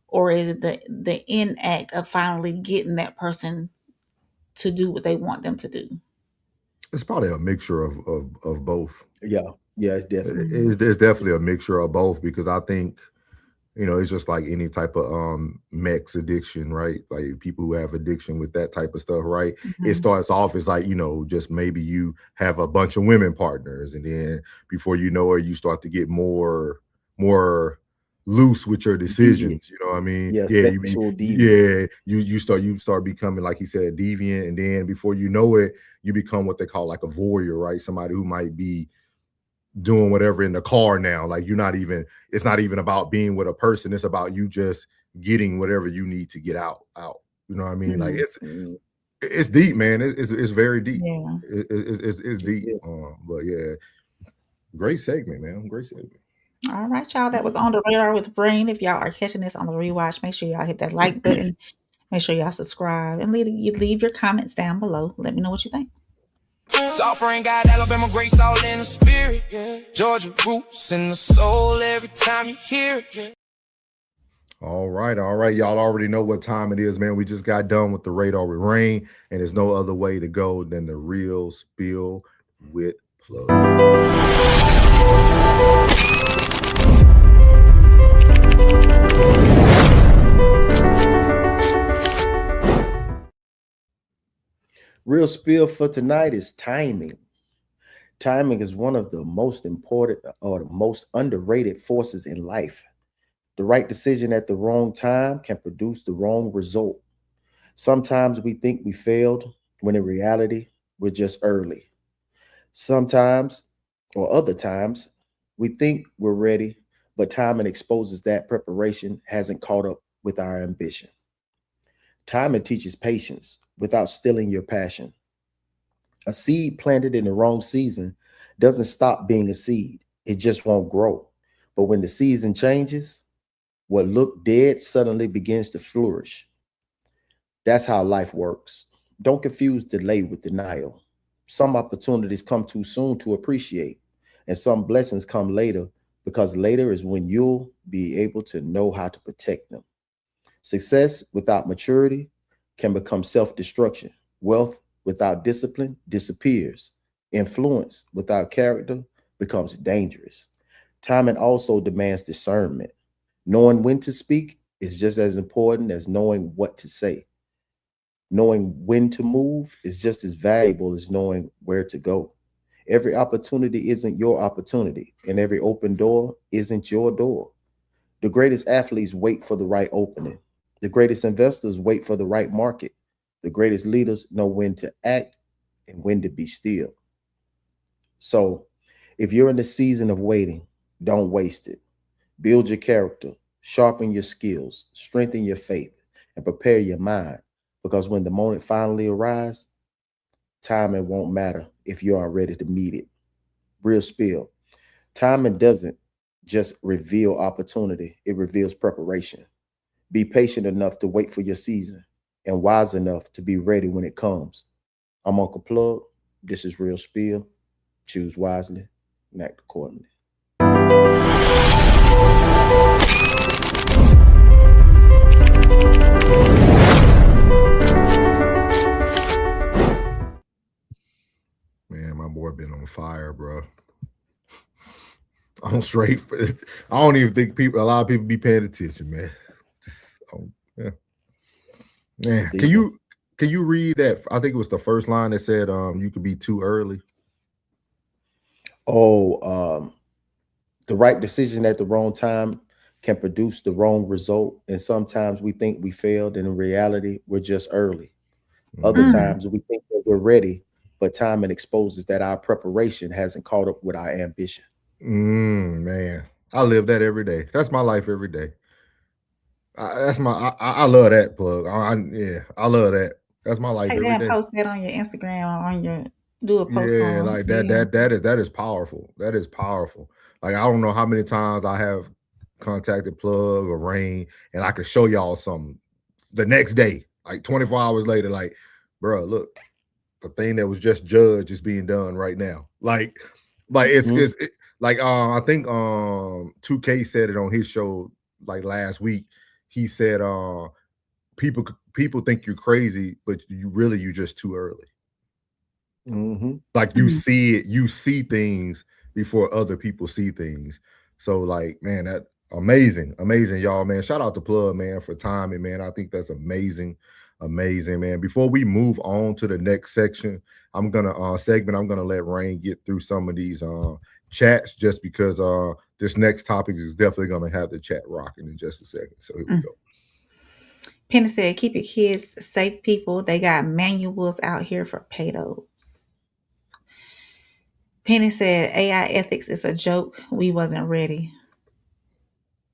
or is it the end act of finally getting that person to do what they want them to do? It's probably a mixture of both. Yeah, it's definitely. It's definitely a mixture of both, because I think, it's just like any type of mix addiction, right? Like people who have addiction with that type of stuff, right? It Mhm. starts off as like, just maybe you have a bunch of women partners, and then before you know it, you start to get more loose with your Deviant. decisions. You know what I mean? Yeah, Yeah, sexual deviant. you start becoming, like you said, deviant, and then before you know it, you become what they call like a voyeur, right? Somebody who might be doing whatever in the car now. Like it's not even about being with a person. It's about you just getting whatever you need to get out. You know what I mean? Like it's deep, man. It's very deep. Yeah. It's deep. But yeah, great segment, man. Great segment. All right, y'all. That was On the Radar with Brain. If y'all are catching this on the rewatch, make sure y'all hit that like button. Make sure y'all subscribe and leave your comments down below. Let me know what you think. Sovereign got Alabama grace all in the spirit. Yeah. Georgia roots in the soul every time you hear it. Yeah. All right. Y'all already know what time it is, man. We just got done with the Radar with Rain, and there's no other way to go than the real spill with Plug. Real spill for tonight is timing. Timing is one of the most important or the most underrated forces in life. The right decision at the wrong time can produce the wrong result. Sometimes we think we failed when in reality, we're just early. Sometimes, or other times, we think we're ready, but timing exposes that preparation hasn't caught up with our ambition. Timing teaches patience without stealing your passion. A seed planted in the wrong season doesn't stop being a seed, it just won't grow. But when the season changes, what looked dead suddenly begins to flourish. That's how life works. Don't confuse delay with denial. Some opportunities come too soon to appreciate, and some blessings come later because later is when you'll be able to know how to protect them. Success without maturity can become self destruction. Wealth without discipline disappears. Influence without character becomes dangerous. Timing also demands discernment. Knowing when to speak is just as important as knowing what to say. Knowing when to move is just as valuable as knowing where to go. Every opportunity isn't your opportunity, and every open door isn't your door. The greatest athletes wait for the right opening. The greatest investors wait for the right market. The greatest leaders know when to act and when to be still. So, if you're in the season of waiting, don't waste it. Build your character, sharpen your skills, strengthen your faith, and prepare your mind. Because when the moment finally arrives, timing won't matter if you aren't ready to meet it. Real spill. Timing doesn't just reveal opportunity, it reveals preparation. Be patient enough to wait for your season and wise enough to be ready when it comes. I'm Uncle Plug. This is Real Spill. Choose wisely and act accordingly. Man, my boy been on fire, bro. I'm straight. I don't even think a lot of people be paying attention, man. Yeah. Man, can you read that? I think it was the first line that said, you could be too early. The right decision at the wrong time can produce the wrong result. And sometimes we think we failed, and in reality, we're just early. Other times we think that we're ready, but timing exposes that our preparation hasn't caught up with our ambition. Man, I live that every day. That's my life every day. I love that, Plug. I love that. That's my life Take every that day. and post that on your Instagram or on your do a post Yeah, on. like Yeah. that is powerful. That is powerful. Like I don't know how many times I have contacted Plug or Rain, and I could show y'all something the next day, like 24 hours later. Like, bro, look, a thing that was just judged is being done right now. Like it's like I think 2K said it on his show like last week. He said people think you're crazy, but you're just too early. Like you see it, you see things before other people see things. So like, man, that amazing, y'all, man. Shout out to Plug, man, for timing, man. I think that's amazing, man. Before we move on to the next section, I'm gonna let Rain get through some of these chats, just because this next topic is definitely gonna have the chat rocking in just a second. So here we go. Penny said, keep your kids safe, people. They got manuals out here for pedos. Penny said, AI ethics is a joke. We wasn't ready.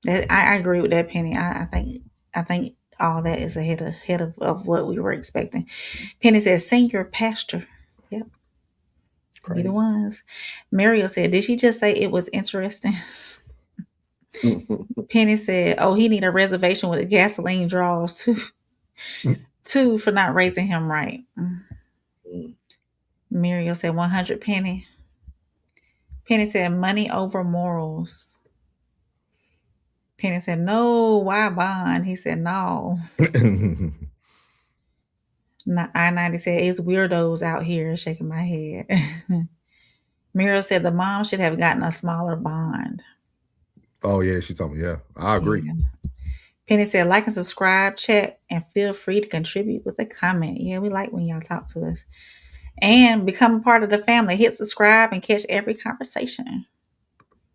I agree with that, Penny. I think all that is ahead of what we were expecting. Penny said, senior pastor. Yep. Be the ones. Mario said, did she just say it was interesting? Penny said, oh, he need a reservation with a gasoline draws too. Two for not raising him right. Mario said 100 Penny. Penny said money over morals. Penny said, no, why bond? He said, no. I-90 said, it's weirdos out here, shaking my head. Mario said the mom should have gotten a smaller bond. Oh, yeah, she told me, yeah. I agree. Yeah. Penny said, like and subscribe, chat, and feel free to contribute with a comment. Yeah, we like when y'all talk to us. And become a part of the family. Hit subscribe and catch every conversation.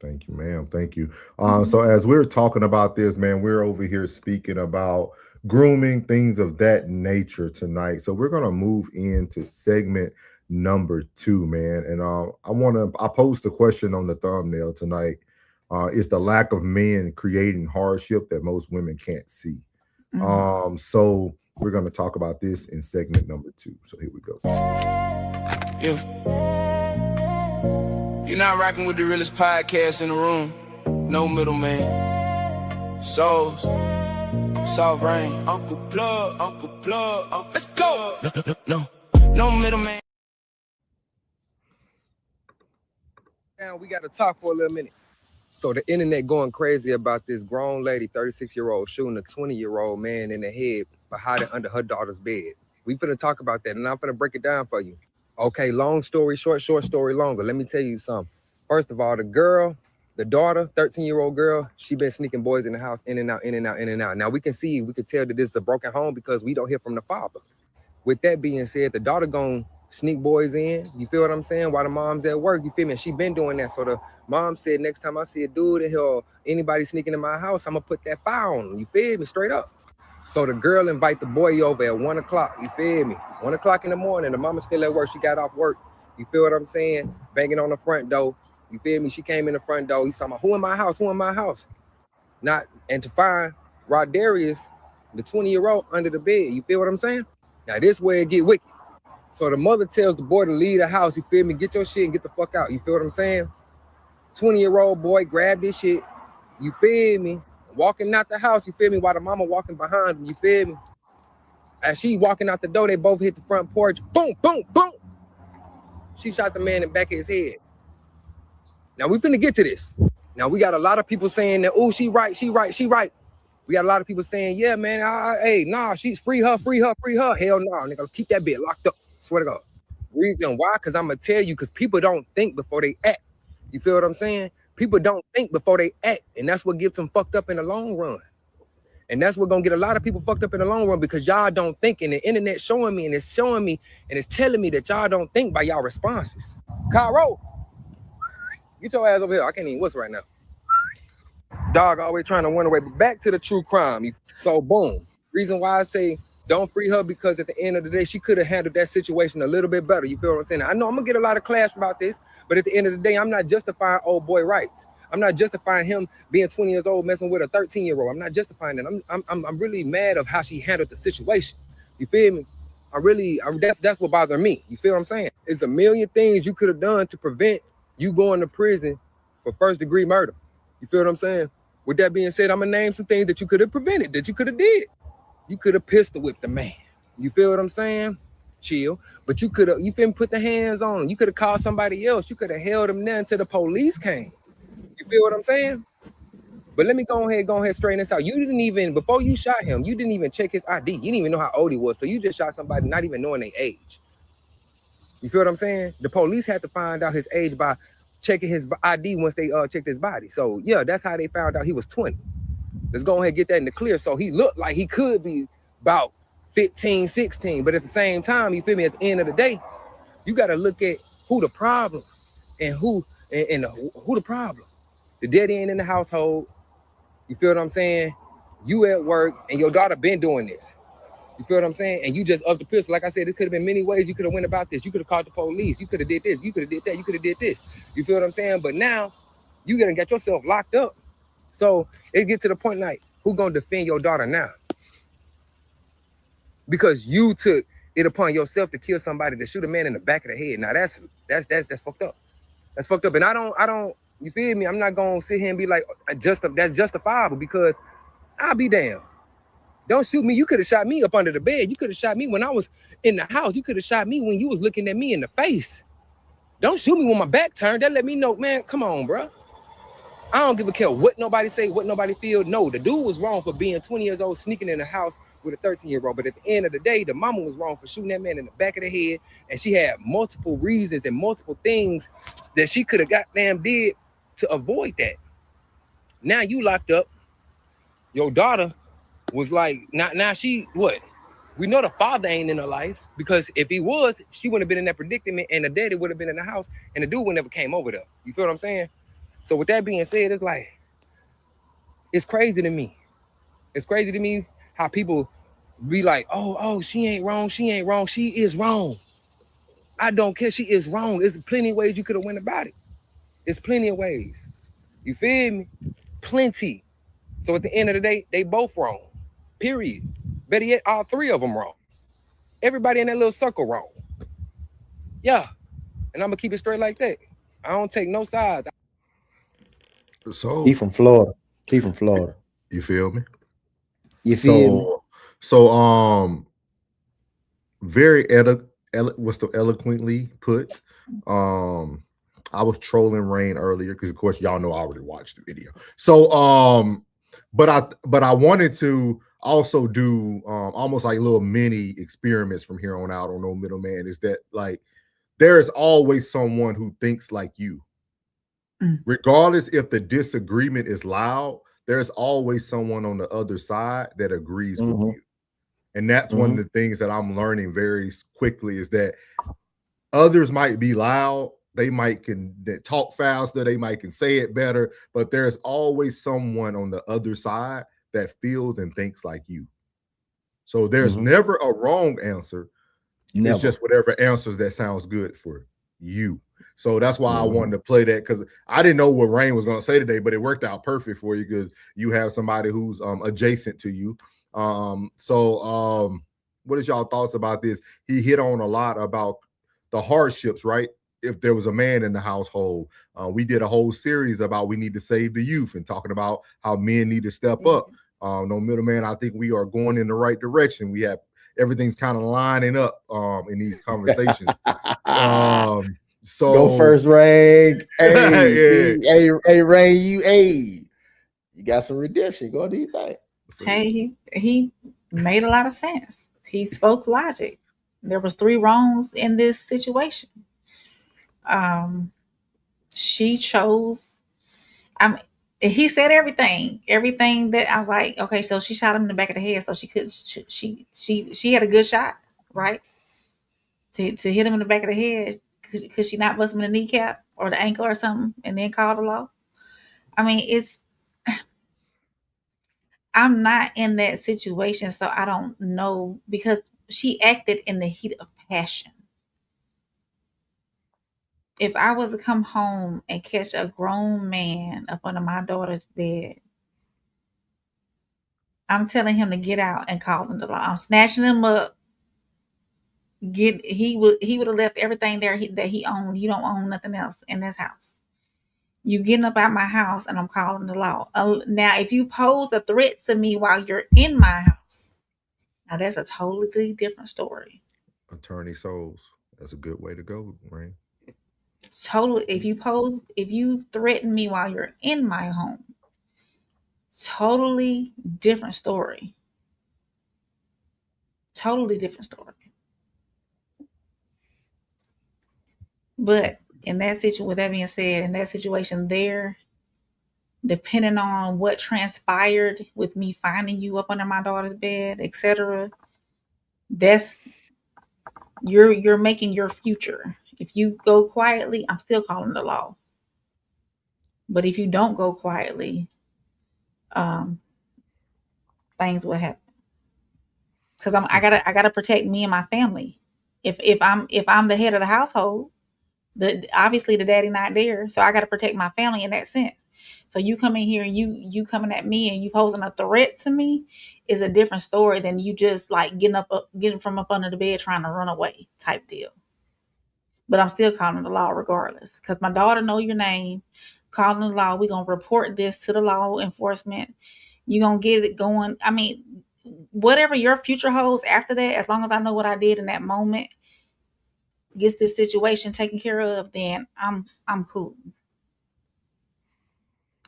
Thank you, ma'am. Thank you. So as we're talking about this, man, we're over here speaking about grooming, things of that nature tonight. So we're going to move into segment number 2, man. And I posed a question on the thumbnail tonight. Is the lack of men creating hardship that most women can't see? So we're going to talk about this in segment number 2. So here we go. Yeah. You're not rocking with the realest podcast in the room. No middleman. Souls. Soft rain. Uncle Plug. Let's go. No middleman. Now we got to talk for a little minute. So the internet going crazy about this grown lady, 36-year-old, shooting a 20-year-old man in the head by hiding under her daughter's bed. We finna talk about that, and I'm finna break it down for you. Okay, long story short, short story longer. Let me tell you something. First of all, the daughter, 13-year-old girl, she been sneaking boys in the house, in and out. Now we can tell that this is a broken home because we don't hear from the father. With that being said, the daughter gonna sneak boys in. You feel what I'm saying? While the mom's at work, you feel me? She been doing that. So the mom said, next time I see a dude in here or anybody sneaking in my house, I'm gonna put that fire on him. You feel me? Straight up. So the girl invite the boy over at 1 o'clock. You feel me? 1 o'clock in the morning. The mama's still at work. She got off work. You feel what I'm saying? Banging on the front door. You feel me? She came in the front door. He's talking about, who in my house? Who in my house? And to find Rodarius, the 20-year-old, under the bed. You feel what I'm saying? Now this way it get wicked. So the mother tells the boy to leave the house. You feel me? Get your shit and get the fuck out. You feel what I'm saying? 20-year-old boy grabbed this shit. You feel me? Walking out the house. You feel me? While the mama walking behind him. You feel me? As she walking out the door, they both hit the front porch. Boom, boom, boom. She shot the man in the back of his head. Now we finna get to this. Now we got a lot of people saying that, oh, she right. We got a lot of people saying, yeah, man, hey, nah, she's free her. Hell no, nigga, keep that bitch locked up. Swear to God. Reason why? Because I'm going to tell you, because people don't think before they act. You feel what I'm saying? People don't think before they act. And that's what gets them fucked up in the long run. And that's what's going to get a lot of people fucked up in the long run, because y'all don't think. And the internet showing me, and it's telling me that y'all don't think by y'all responses. Cairo, get your ass over here. I can't even whistle right now. Dog always trying to run away. But back to the true crime. So boom. Reason why I say don't free her, because at the end of the day, she could have handled that situation a little bit better. You feel what I'm saying? I know I'm gonna get a lot of clash about this, but at the end of the day, I'm not justifying old boy rights. I'm not justifying him being 20 years old messing with a 13-year-old. I'm not justifying that. I'm really mad of how she handled the situation. You feel me? That's what bothers me. You feel what I'm saying? It's a million things you could have done to prevent you going to prison for first-degree murder. You feel what I'm saying? With that being said, I'm gonna name some things that you could have prevented, that you could have did. You could have pistol whipped the man. You feel what I'm saying? chill. But you could have, you feel me, put the hands on him. You could have called somebody else. You could have held him there until the police came. You feel what I'm saying? But let me go ahead, straighten this out. You didn't even, before you shot him, you didn't even check his ID. You didn't even know how old he was. So you just shot somebody not even knowing their age. You feel what I'm saying? The police had to find out his age by checking his ID once they checked his body. So yeah, that's how they found out he was 20. Let's go ahead and get that in the clear. So he looked like he could be about 15, 16. But at the same time, you feel me, at the end of the day, you got to look at who the problem and who the problem. The dead end in the household. You feel what I'm saying? You at work and your daughter been doing this. You feel what I'm saying? And you just up the pistol. Like I said, it could have been many ways you could have went about this. You could have called the police. You could have did this. You could have did that. You could have did this. You feel what I'm saying? But now you gonna get yourself locked up. So it get to the point like, who gonna defend your daughter now? Because you took it upon yourself to kill somebody, to shoot a man in the back of the head. Now that's fucked up. That's fucked up. And I don't. You feel me? I'm not gonna sit here and be like, that's justifiable, because I'll be damned. Don't shoot me. You could have shot me up under the bed. You could have shot me when I was in the house. You could have shot me when you was looking at me in the face. Don't shoot me when my back turned. That let me know, man, come on, bro. I don't give a care what nobody say, what nobody feel. No, the dude was wrong for being 20 years old, sneaking in the house with a 13-year-old. But at the end of the day, the mama was wrong for shooting that man in the back of the head. And she had multiple reasons and multiple things that she could have goddamn did to avoid that. Now you locked up. Your daughter was like, now she, what? We know the father ain't in her life, because if he was, she wouldn't have been in that predicament, and the daddy would have been in the house, and the dude would never came over there. You feel what I'm saying? So with that being said, it's like, it's crazy to me. It's crazy to me how people be like, oh, she ain't wrong. She ain't wrong. She is wrong. I don't care. She is wrong. There's plenty of ways you could have went about it. There's plenty of ways. You feel me? Plenty. So at the end of the day, they both wrong. Period. Better yet, all three of them wrong. Everybody in that little circle wrong. Yeah. And I'm gonna keep it straight like that. I don't take no sides. So he from Florida. You feel me? You feel me? So very eloquently put. I was trolling Rain earlier because, of course, y'all know I already watched the video. So but I wanted to also do almost like little mini experiments from here on out on No Middleman. Is that like there is always someone who thinks like you, regardless if the disagreement is loud. There's always someone on the other side that agrees with you, and that's one of the things that I'm learning very quickly, is that others might be loud. They might can talk faster. They might can say it better, but there's always someone on the other side that feels and thinks like you. So there's never a wrong answer. Never. It's just whatever answers that sounds good for you. So that's why I wanted to play that, because I didn't know what Rain was going to say today, but it worked out perfect for you because you have somebody who's adjacent to you. What is y'all thoughts about this? He hit on a lot about the hardships, right? If there was a man in the household. We did a whole series about we need to save the youth and talking about how men need to step up. No Middleman, I think we are going in the right direction. We have everything's kind of lining up in these conversations. So go first, Rain. Hey, Rain, you got some redemption. Go, do you think? Hey, he made a lot of sense. He spoke logic. There was 3 wrongs in this situation. She chose. He said everything that I was like, okay, so she shot him in the back of the head, so she had a good shot, right? To hit him in the back of the head. Could she not bust him in the kneecap or the ankle or something and then call the law? I mean, I'm not in that situation, so I don't know, because she acted in the heat of passion. If I was to come home and catch a grown man up under my daughter's bed, I'm telling him to get out and call him the law. I'm snatching him up. He would have left everything there that he owned. You don't own nothing else in this house. You getting up out my house and I'm calling the law. Now, if you pose a threat to me while you're in my house, now that's a totally different story. Attorney souls. That's a good way to go, Rain. Totally. If you threaten me while you're in my home, totally different story. Totally different story. But in that situation, with that being said, in that situation there, depending on what transpired with me finding you up under my daughter's bed, etc., that's you're making your future. If you go quietly, I'm still calling the law. But if you don't go quietly, um, things will happen. Because I gotta protect me and my family. If I'm the head of the household, obviously the daddy not there, so I gotta protect my family in that sense. So you come in here and you coming at me and you posing a threat to me is a different story than you just like getting from up under the bed trying to run away type deal. But I'm still calling the law regardless because my daughter know your name. Calling the law, we're gonna report this to the law enforcement. You're gonna get it going. I mean, whatever your future holds after that, as long as I know what I did in that moment gets this situation taken care of, then I'm cool.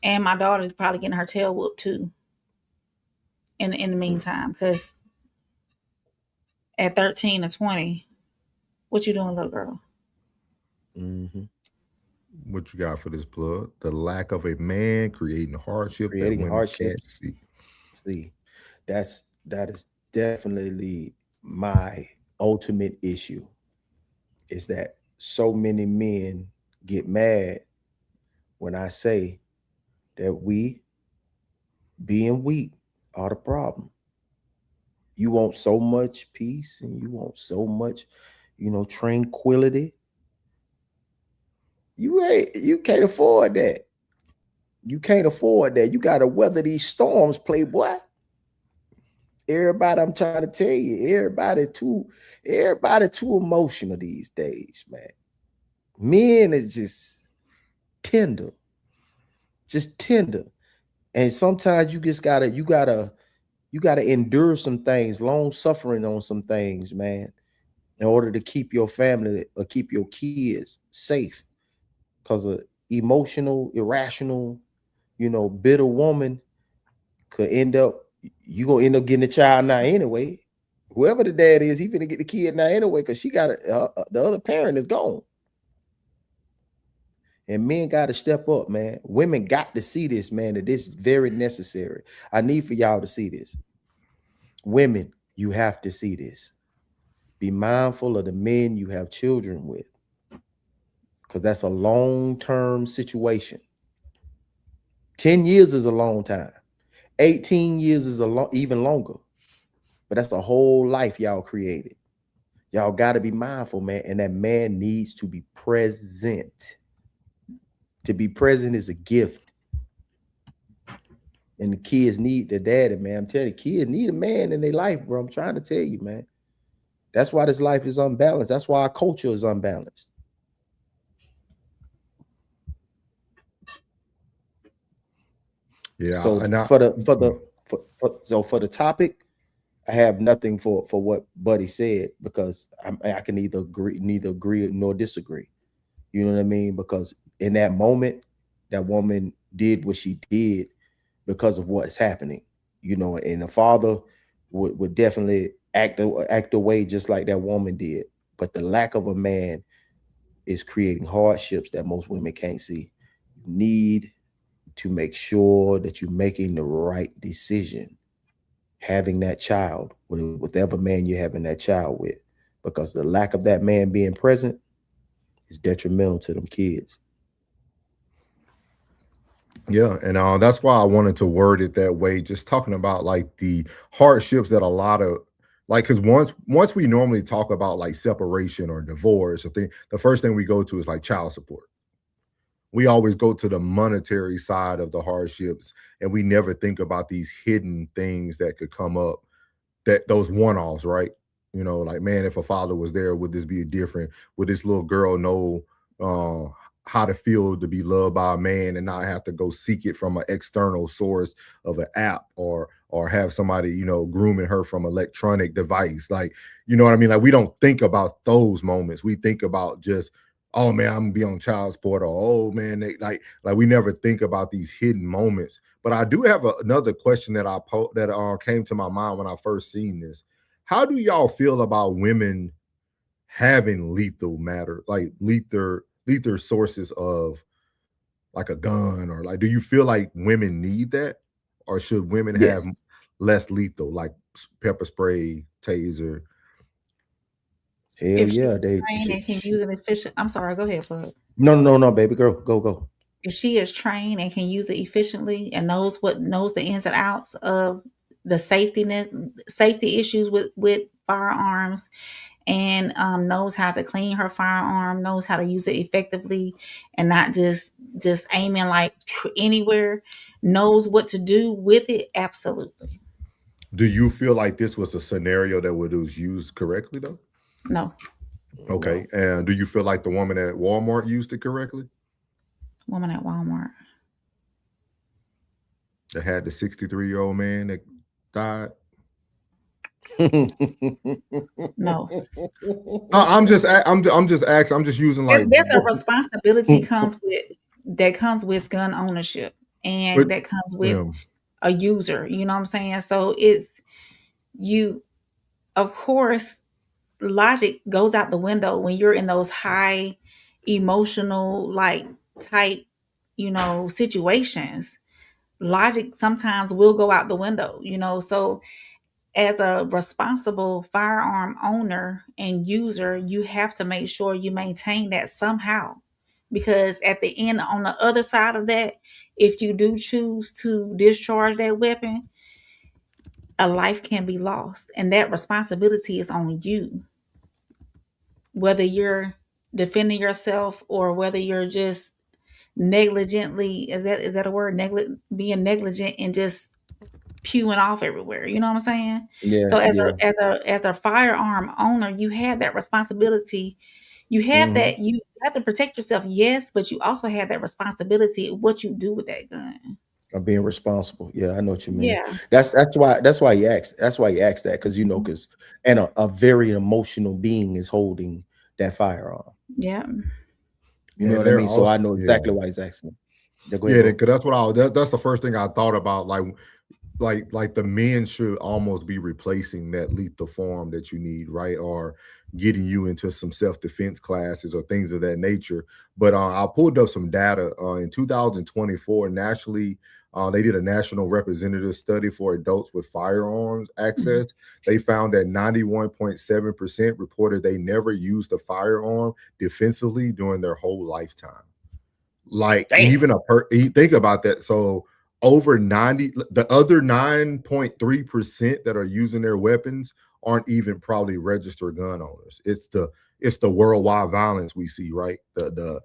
And my daughter's probably getting her tail whooped too in the meantime, because at 13 or 20, what you doing, little girl? Mm-hmm. What you got for this plug? The lack of a man creating hardship that Creating women can't hardships. see. See, that is definitely my ultimate issue. Is that so many men get mad when I say that we being weak are the problem. You want so much peace and you want so much, tranquility. You can't afford that. You can't afford that. You gotta weather these storms, playboy. Everybody, I'm trying to tell you, everybody too emotional these days, man. Men is tender, just tender. And sometimes you gotta endure some things, long suffering on some things, man, in order to keep your family or keep your kids safe. Because a emotional, irrational, bitter woman could end up, you gonna end up getting a child now anyway. Whoever the dad is, he finna get the kid now anyway, because the other parent is gone. And men got to step up, man. Women got to see this, man, that this is very necessary. I need for y'all to see this. Women, you have to see this. Be mindful of the men you have children with, because that's a long-term situation. 10 years is a long time. 18 years is even longer. But that's a whole life y'all created. Y'all got to be mindful, man. And that man needs to be present. To be present is a gift. And the kids need their daddy, man. I'm telling you, kids need a man in their life, bro. I'm trying to tell you, man. That's why this life is unbalanced. That's why our culture is unbalanced. Yeah. So for the topic, I have nothing for what Buddy said, because I can neither agree nor disagree. You know what I mean? Because in that moment, that woman did what she did because of what's happening. And the father would definitely act away just like that woman did. But the lack of a man is creating hardships that most women can't see. You need to make sure that you're making the right decision having that child with whatever man you're having that child with, because the lack of that man being present is detrimental to them kids. Yeah, and that's why I wanted to word it that way, just talking about like the hardships that a lot of like, because once we normally talk about like separation or divorce or thing, the first thing we go to is like child support. We always go to the monetary side of the hardships, and we never think about these hidden things that could come up, that those one-offs, right? Like, man, if a father was there, would this be different? Would this little girl know how to feel to be loved by a man and not have to go seek it from an external source of an app or or have somebody, you know, grooming her from electronic device. Like, you know what I mean? Like, we don't think about those moments. We think about just, oh man, I'm gonna be on child support, or oh man, like we never think about these hidden moments. But I do have another question that came to my mind when I first seen this. How do y'all feel about women having lethal matter, like lethal sources of like a gun, or like, do you feel like women need that, or should women have Yes. less lethal, like pepper spray, taser? Hell If she's yeah, they trained and can use an efficient, I'm sorry, go ahead, bud. no, baby girl, go. If she is trained and can use it efficiently and knows the ins and outs of the safety issues with firearms, and knows how to clean her firearm, knows how to use it effectively, and not just aiming like anywhere, knows what to do with it, absolutely. Do you feel like this was a scenario that was used correctly though? No. Okay. And do you feel like the woman at Walmart used it correctly? Woman at Walmart. That had the 63-year-old man that died? No. I'm just asking. I'm just using like there's a responsibility comes with gun ownership, and that comes with a user. You know what I'm saying? So of course, logic goes out the window when you're in those high emotional like type, situations. Logic sometimes will go out the window, so as a responsible firearm owner and user, you have to make sure you maintain that somehow. Because at the end, on the other side of that, if you do choose to discharge that weapon, a life can be lost. And that responsibility is on you. Whether you're defending yourself or whether you're just negligently, is that a word? Being negligent and just pewing off everywhere. You know what I'm saying? Yeah. So as a firearm owner, you have that responsibility. You have that, you have to protect yourself, yes, but you also have that responsibility of what you do with that gun. Of being responsible. Yeah, I know what you mean. Yeah. That's why you asked. That's why you asked that, because and a very emotional being is holding that firearm. Yeah. You know what I mean? So I know exactly why he's asking. Because that's the first thing I thought about. Like the men should almost be replacing that lethal form that you need, right? Or getting you into some self-defense classes or things of that nature. But I pulled up some data in 2024 nationally. They did a national representative study for adults with firearms access. They found that 91.7% reported they never used a firearm defensively during their whole lifetime. Like, even think about that. So over 90, the other 9.3% that are using their weapons aren't even probably registered gun owners. It's the worldwide violence we see, right? The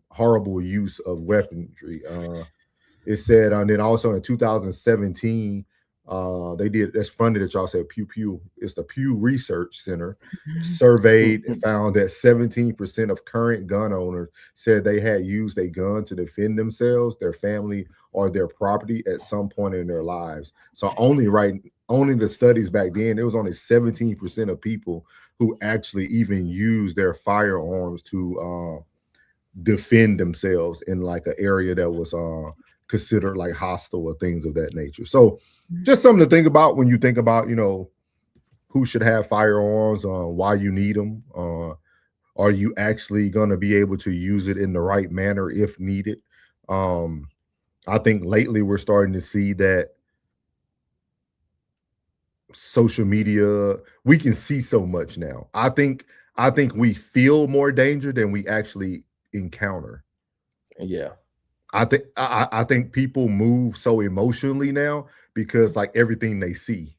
horrible use of weaponry. It said, and then also in 2017, they did, that's funny that y'all said Pew. It's the Pew Research Center surveyed and found that 17% of current gun owners said they had used a gun to defend themselves, their family, or their property at some point in their lives. So only the studies back then, it was only 17% of people who actually even used their firearms to defend themselves in like an area that was considered like hostile or things of that nature. So just something to think about when you think about, who should have firearms, why you need them. Are you actually going to be able to use it in the right manner if needed? I think lately we're starting to see that social media, we can see so much now. I think we feel more danger than we actually encounter. Yeah. I think people move so emotionally now because like everything they see.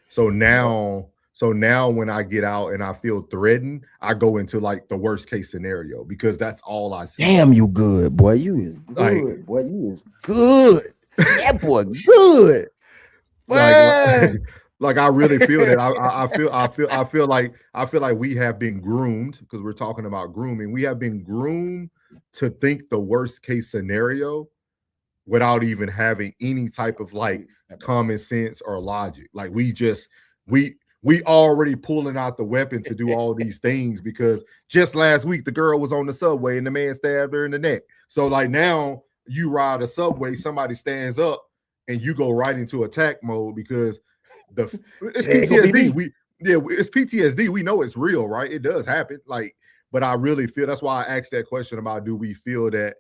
So now when I get out and I feel threatened, I go into like the worst case scenario because that's all I see. Damn, you good, boy. You is good, boy. You is good. That boy good. Like I really feel that. I feel like we have been groomed, because we're talking about grooming. We have been groomed to think the worst case scenario without even having any type of like common sense or logic. Like we already pulling out the weapon to do all these things because just last week the girl was on the subway and the man stabbed her in the neck. So like now you ride a subway, somebody stands up and you go right into attack mode because it's PTSD. It's PTSD. We know it's real, right? It does happen. Like, but I really feel that's why I asked that question about do we feel that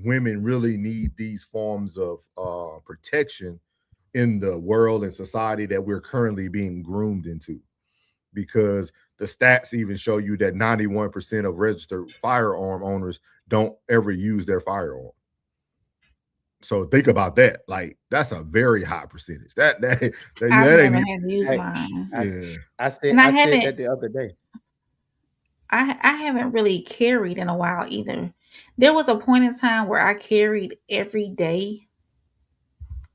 women really need these forms of protection in the world and society that we're currently being groomed into, because the stats even show you that 91% of registered firearm owners don't ever use their firearm. So think about that. Like that's a very high percentage. That I've never had to use mine. I said that the other day. I haven't really carried in a while either. There was a point in time where I carried every day.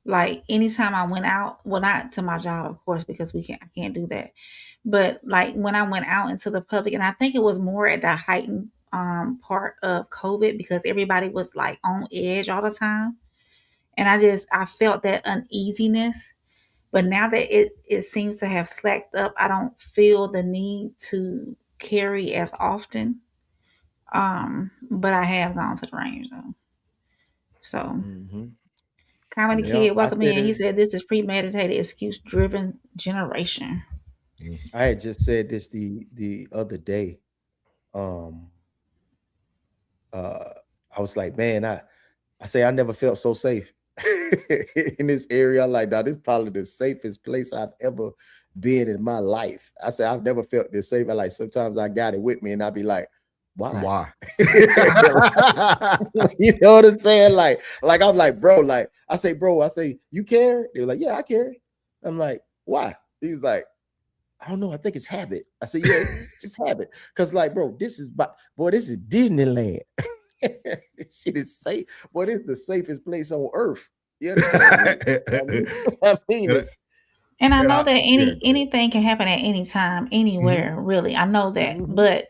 Like anytime I went out, well, not to my job, of course, because I can't do that. But like when I went out into the public, and I think it was more at the heightened part of COVID because everybody was like on edge all the time. And I felt that uneasiness. But now that it seems to have slacked up, I don't feel the need to carry as often. But I have gone to the range though. So Comedy Kid, welcome in. He said this is premeditated, excuse-driven generation. I had just said this the other day. I was like, man, I say I never felt so safe in this area. Like, now this is probably the safest place I've ever been in my life. I say I've never felt this safe. I like sometimes I got it with me and I'd be like, why? You know what I'm saying? Like I'm like, bro, like I say, you care? They were like, yeah, I care. I'm like, why? He was like, I don't know. I think it's habit. I said, yeah, it's just habit. Cause like, bro, this is Disneyland. Shit is safe. Boy, this is the safest place on earth. You know I mean and I know that anything can happen at any time, anywhere, really. I know that. But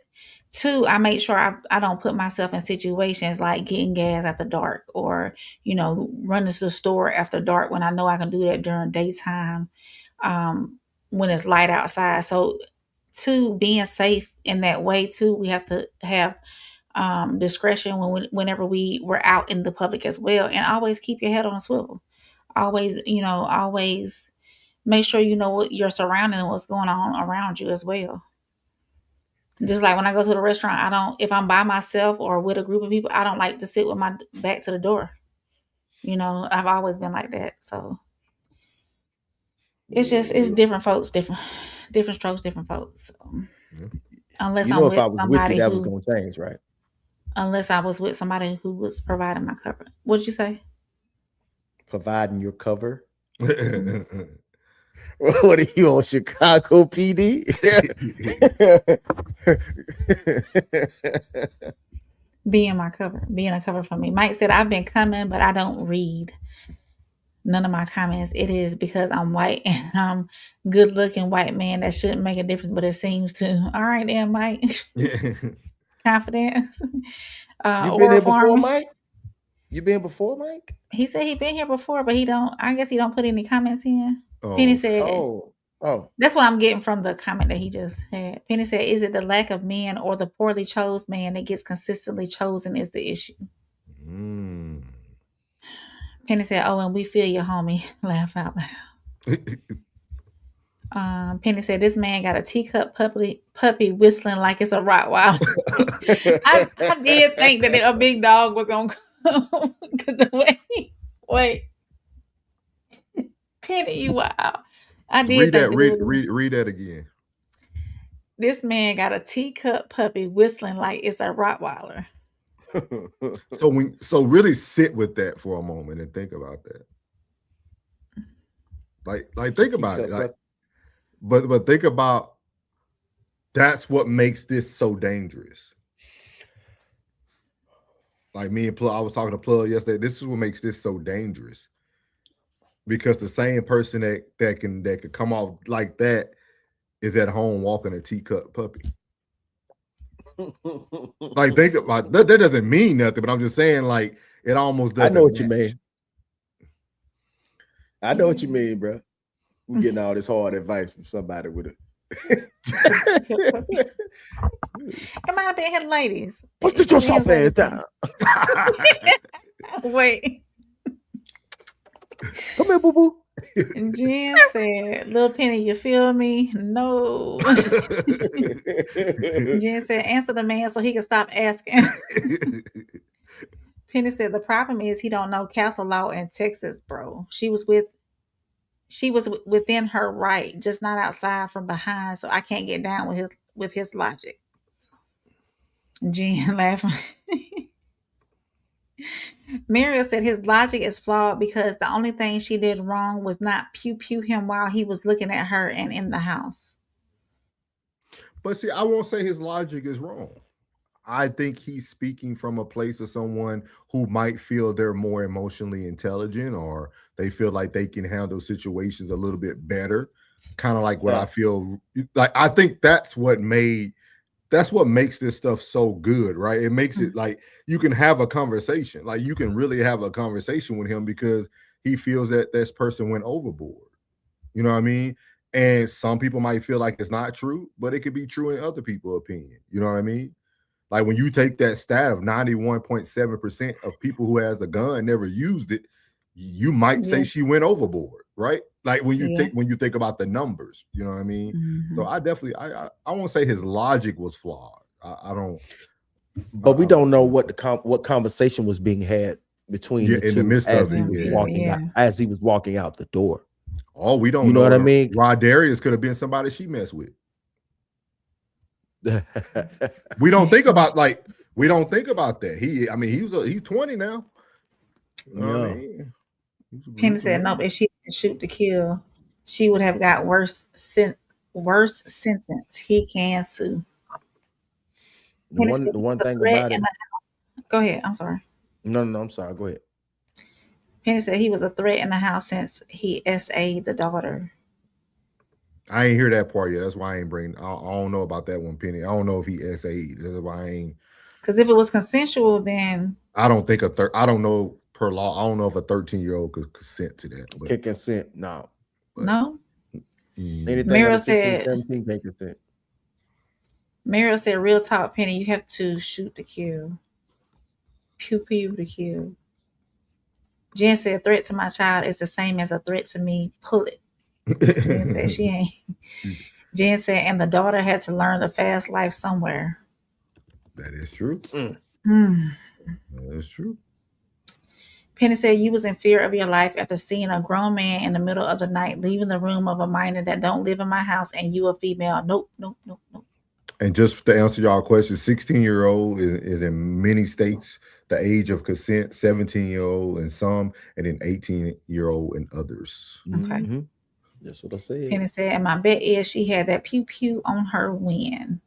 two, I make sure I don't put myself in situations like getting gas after dark or, running to the store after dark when I know I can do that during daytime, when it's light outside. So two, being safe in that way too, we have to have discretion whenever we're out in the public as well. And always keep your head on a swivel. Always make sure you know what your surroundings and what's going on around you as well. Just like when I go to the restaurant, if I'm by myself or with a group of people, I don't like to sit with my back to the door. I've always been like that. So it's different folks, different strokes, different folks. So, unless I'm with somebody that was going to change, right? Unless I was with somebody who was providing my cover. What did you say? Providing your cover. What are you on, Chicago PD? Being a cover for me. Mike said, I've been coming, but I don't read none of my comments. It is because I'm white and I'm good looking white man. That shouldn't make a difference, but it seems to. All right, then, Mike. Confidence. You been here before, Mike? You been before, Mike? He said he been here before, but I guess he don't put any comments in. Penny said, oh. That's what I'm getting from the comment that he just had. Penny said, is it the lack of men or the poorly chose man that gets consistently chosen is the issue? Penny said, oh, and we feel you, homie. Laugh out loud. Penny said, this man got a teacup puppy whistling like it's a Rottweiler. I did think that a big dog was going to come. Wait. Penny, you wow. I did read that again. This man got a teacup puppy whistling like it's a Rottweiler. So really sit with that for a moment and think about that. Like think about it. Like, but think about that's what makes this so dangerous. Like me and Plug, I was talking to Plug yesterday. This is what makes this so dangerous. Because the same person that could come off like that is at home walking a teacup puppy. Like think about that doesn't mean nothing, but I'm just saying like it almost doesn't. I know what you mean. I know what you mean, bro. We getting all this hard advice from somebody with it. Come on, been here, ladies. Put your soft ass down. Wait. Come here, boo boo. Jen said, "Little Penny, you feel me? No." Jen said, "Answer the man so he can stop asking." Penny said, "The problem is he don't know castle law in Texas, bro. She was within her right, just not outside from behind. So I can't get down with his logic." Jen laughing. Muriel said his logic is flawed because the only thing she did wrong was not pew pew him while he was looking at her and in the house. But see, I won't say his logic is wrong. I think he's speaking from a place of someone who might feel they're more emotionally intelligent, or they feel like they can handle situations a little bit better. Kind of like what I feel like. I think that's what makes this stuff so good, right? It makes it like you can have a conversation. Like you can really have a conversation with him because he feels that this person went overboard. You know what I mean? And some people might feel like it's not true, but it could be true in other people's opinion. You know what I mean? Like when you take that stat of 91.7% of people who has a gun never used it, you might say she went overboard, right? Like when you think about the numbers, you know what I mean? Mm-hmm. So I definitely I won't say his logic was flawed. I don't. But we don't know what conversation was being had between the two in the midst as of he it, was walking out, as he was walking out the door. Oh, we don't. You know what I mean? Rodarius could have been somebody she messed with. We don't think about that. He's 20 now. You know what I mean? Penny said, "Nope. If she didn't shoot to kill, she would have got worse sentence. He can sue." The one thing about it. Go ahead. I'm sorry. No, I'm sorry. Go ahead. Penny said he was a threat in the house since he SA'd the daughter. I ain't hear that part yet. That's why I ain't bring. I don't know about that one, Penny. I don't know if he SA'd. That's why I ain't. Because if it was consensual, then I don't think I don't know per law. I don't know if a 13-year-old could consent to that. Can consent? No. No. Anything Muriel 16, said. 17 can consent. Muriel said, "Real talk, Penny. You have to shoot to kill. Pew pew to kill." Jen said, "Threat to my child is the same as a threat to me. Pull it." Jen said she ain't. Jen said, "And the daughter had to learn the fast life somewhere." That is true. That is true. Penny said, "You was in fear of your life after seeing a grown man in the middle of the night leaving the room of a minor that don't live in my house, and you a female. Nope. And just to answer y'all question, 16-year-old is in many states the age of consent, 17-year-old in some, and then 18-year-old in others. Okay. That's what I said. Penny said, "And my bet is she had that pew pew on her win."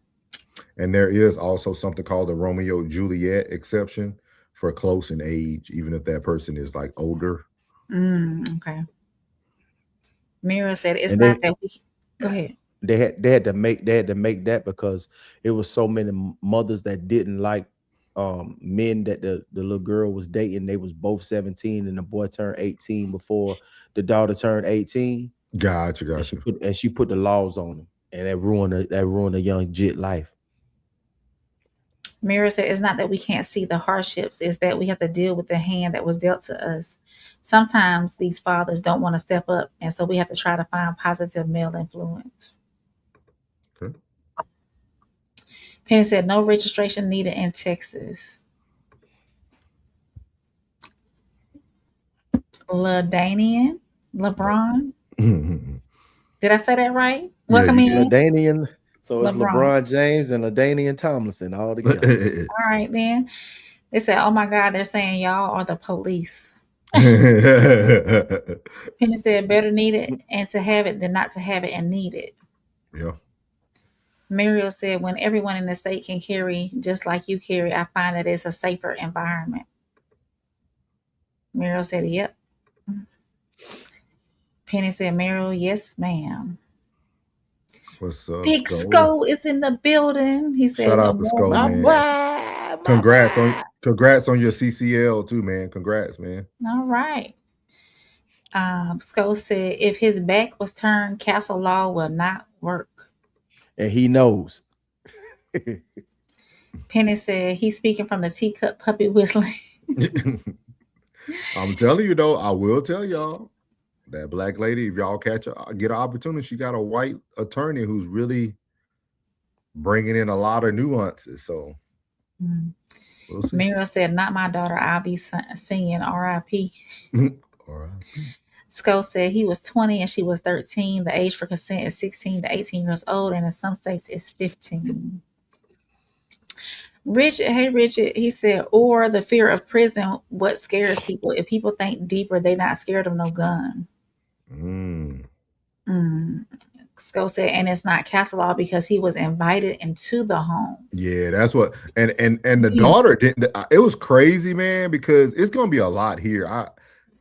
And there is also something called the Romeo Juliet exception for close in age, even if that person is like older. Okay. Mira said, "It's not that we." Go ahead. They had to make that because it was so many mothers that didn't like men that the little girl was dating. They was both 17 and the boy turned 18 before the daughter turned 18. Gotcha. And she put the laws on them, and that ruined a young jit life. Mira said, "It's not that we can't see the hardships, it's that we have to deal with the hand that was dealt to us. Sometimes these fathers don't want to step up, and so we have to try to find positive male influence." Okay. Penny said, "No registration needed in Texas." LeBron. Did I say that right? Welcome in. LaDainian. So it's LeBron. LeBron James and LaDainian Tomlinson all together. All right, then. They said, "Oh my God, they're saying y'all are the police." Penny said, "Better need it and to have it than not to have it and need it." Yeah. Muriel said, "When everyone in the state can carry just like you carry, I find that it's a safer environment." Muriel said, "Yep." Penny said, "Muriel, yes, ma'am." What's up? Big Sko is in the building. He said, Shout out to Sko, man. Congrats on your CCL too, man. Congrats, man. All right. Sko said if his back was turned, castle law will not work. And he knows. Penny said he's speaking from the teacup puppy whistling. I'm telling you though, I will tell y'all that black lady, if y'all get an opportunity, she got a white attorney who's really bringing in a lot of nuances. So we'll see. Mira said, "Not my daughter. I'll be singing R.I.P." Sko said he was 20 and she was 13. The age for consent is 16 to 18 years old, and in some states it's 15. Richard, he said, or the fear of prison, what scares people? If people think deeper, they're not scared of no gun. Sko said, and it's not castle law because he was invited into the home. Yeah, that's what, and the daughter didn't. It was crazy, man, because it's gonna be a lot here.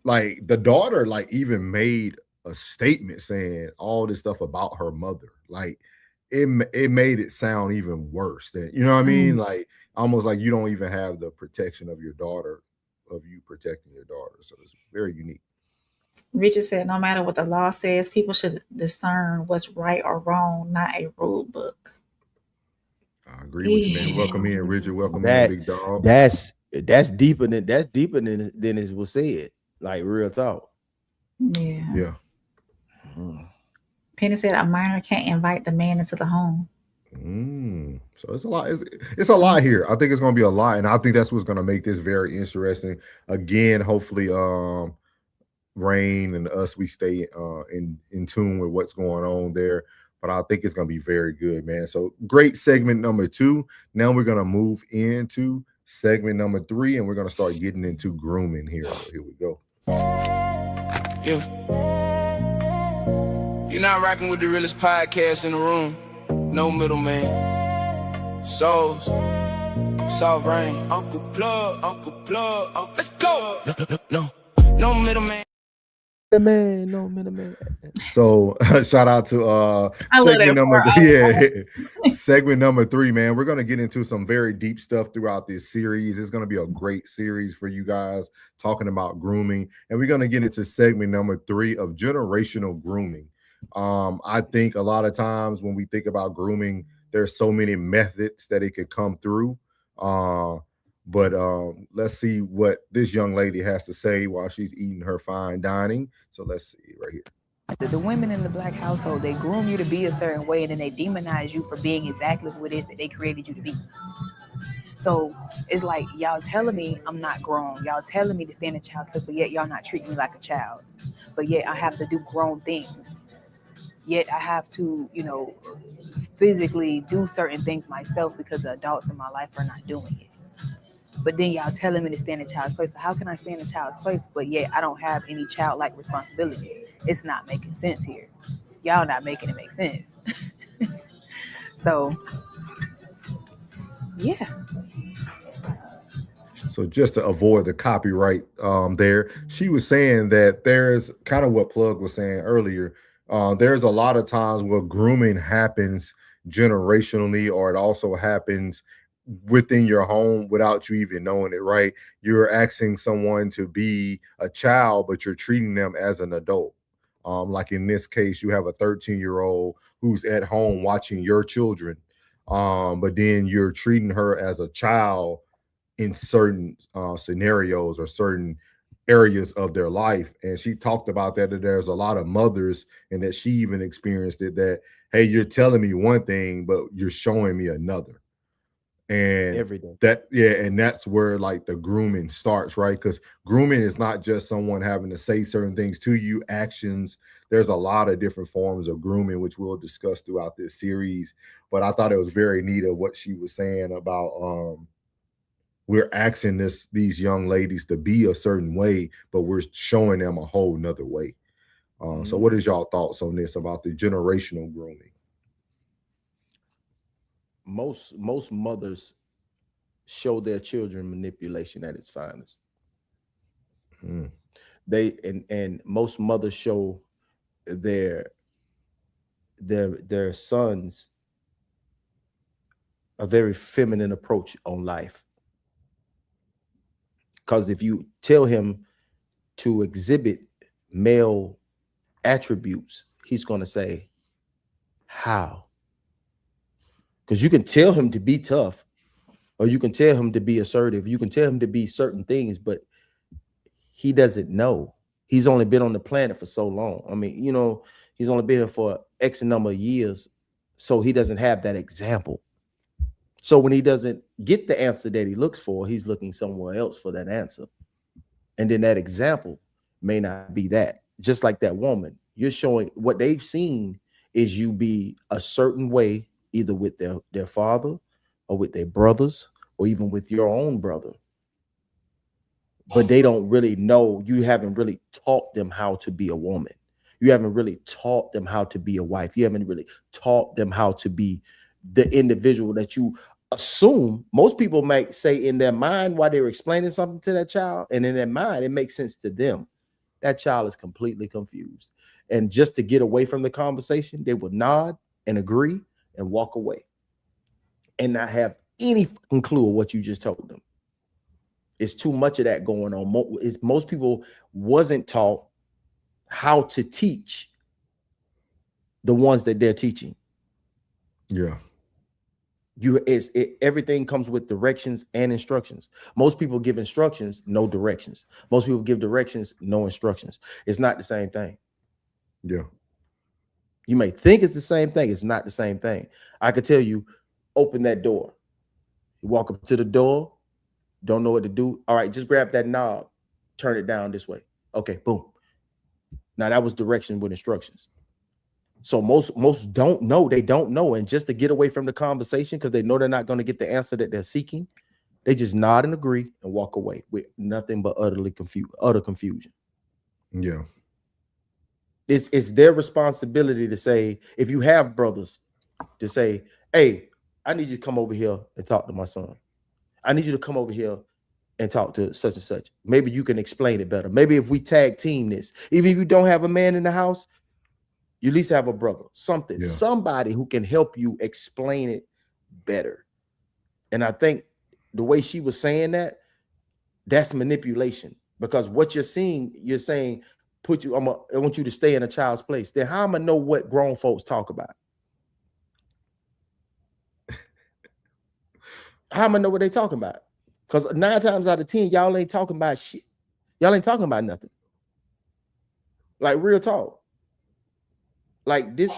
Like the daughter, like even made a statement saying all this stuff about her mother. Like it made it sound even worse than, you know what I mean? Like almost like you don't even have the protection of your daughter, of you protecting your daughter. So it's very unique. Richard said, no matter what the law says, people should discern what's right or wrong, not a rule book. I agree with you, man. Welcome in, Richard. Welcome That, in, big dog. That's deeper than it was said. Like real talk. Yeah. Penny said a minor can't invite the man into the home. So it's a lot. It's a lot here. I think it's going to be a lot, and I think that's what's going to make this very interesting. Again, hopefully, Rain and us, we stay in tune with what's going on there. But I think it's going to be very good, man. So great segment number 2. Now we're going to move into segment number 3, and we're going to start getting into grooming here. So here we go. You're not rocking with the realest podcast in the room. No middleman. Souls. Soft Rain. Uncle Plug. Let's go. No middleman. No middleman. So shout out to segment number segment number 3, man. We're gonna get into some very deep stuff throughout this series. It's gonna be a great series for you guys talking about grooming, and we're gonna get into segment number 3 of generational grooming. I think a lot of times when we think about grooming, there's so many methods that it could come through. But let's see what this young lady has to say while she's eating her fine dining. So let's see right here. The women in the black household, they groom you to be a certain way, and then they demonize you for being exactly who it is that they created you to be. So it's like, y'all telling me I'm not grown. Y'all telling me to stand in child's place, but yet y'all not treating me like a child. But yet I have to do grown things. Yet I have to, physically do certain things myself because the adults in my life are not doing it. But then y'all telling me to stand in child's place. So how can I stand in child's place, but yet I don't have any childlike responsibility? It's not making sense here. Y'all not making it make sense. So, yeah. So just to avoid the copyright there, she was saying that there's kind of what Plug was saying earlier. There's a lot of times where grooming happens generationally, or it also happens within your home without you even knowing it, right? You're asking someone to be a child, but you're treating them as an adult. Like in this case, you have a 13-year-old who's at home watching your children, but then you're treating her as a child in certain scenarios or certain areas of their life. And she talked about that there's a lot of mothers, and that she even experienced it, that, hey, you're telling me one thing, but you're showing me another. And every day. And that's where like the grooming starts, right? Because grooming is not just someone having to say certain things to you, actions. There's a lot of different forms of grooming, which we'll discuss throughout this series. But I thought it was very neat of what she was saying about we're asking these young ladies to be a certain way, but we're showing them a whole nother way. So what is y'all thoughts on this about the generational grooming? Most mothers show their children manipulation at its finest. They and most mothers show their sons a very feminine approach on life. Because if you tell him to exhibit male attributes, he's going to say, how? Because you can tell him to be tough, or you can tell him to be assertive. You can tell him to be certain things, but he doesn't know. He's only been on the planet for so long. I mean, you know, he's only been here for X number of years, so he doesn't have that example. So when he doesn't get the answer that he looks for, he's looking somewhere else for that answer. And then that example may not be that. Just like that woman, you're showing what they've seen is you be a certain way, either with their father or with their brothers or even with your own brother. But they don't really know. You haven't really taught them how to be a woman. You haven't really taught them how to be a wife. You haven't really taught them how to be the individual that you assume. Most people might say in their mind while they're explaining something to that child, and in their mind, it makes sense to them. That child is completely confused. And just to get away from the conversation, they would nod and agree and walk away and not have any clue of what you just told them. It's too much of that going on. Most people wasn't taught how to teach the ones that they're teaching. Yeah. Everything comes with directions and instructions. Most people give instructions, no directions. Most people give directions, no instructions. It's not the same thing. Yeah. You may think it's the same thing. It's not the same thing. I could tell you, open that door. You walk up to the door, don't know what to do. All right, just grab that knob, turn it down this way. Okay, boom. Now that was direction with instructions. So most don't know. They don't know. And just to get away from the conversation, because they know they're not going to get the answer that they're seeking, they just nod and agree and walk away with nothing but utter confusion. Yeah. It's their responsibility to say, if you have brothers, to say, hey, I need you to come over here and talk to my son. I need you to come over here and talk to such and such. Maybe you can explain it better. Maybe if we tag team this, even if you don't have a man in the house, you at least have a brother, somebody who can help you explain it better. And I think the way she was saying that, that's manipulation, because what you're seeing, you're saying, I want you to stay in a child's place. Then how am I know what grown folks talk about? How am I know what they talking about? Because 9 times out of 10, y'all ain't talking about shit. Y'all ain't talking about nothing. Like real talk. Like this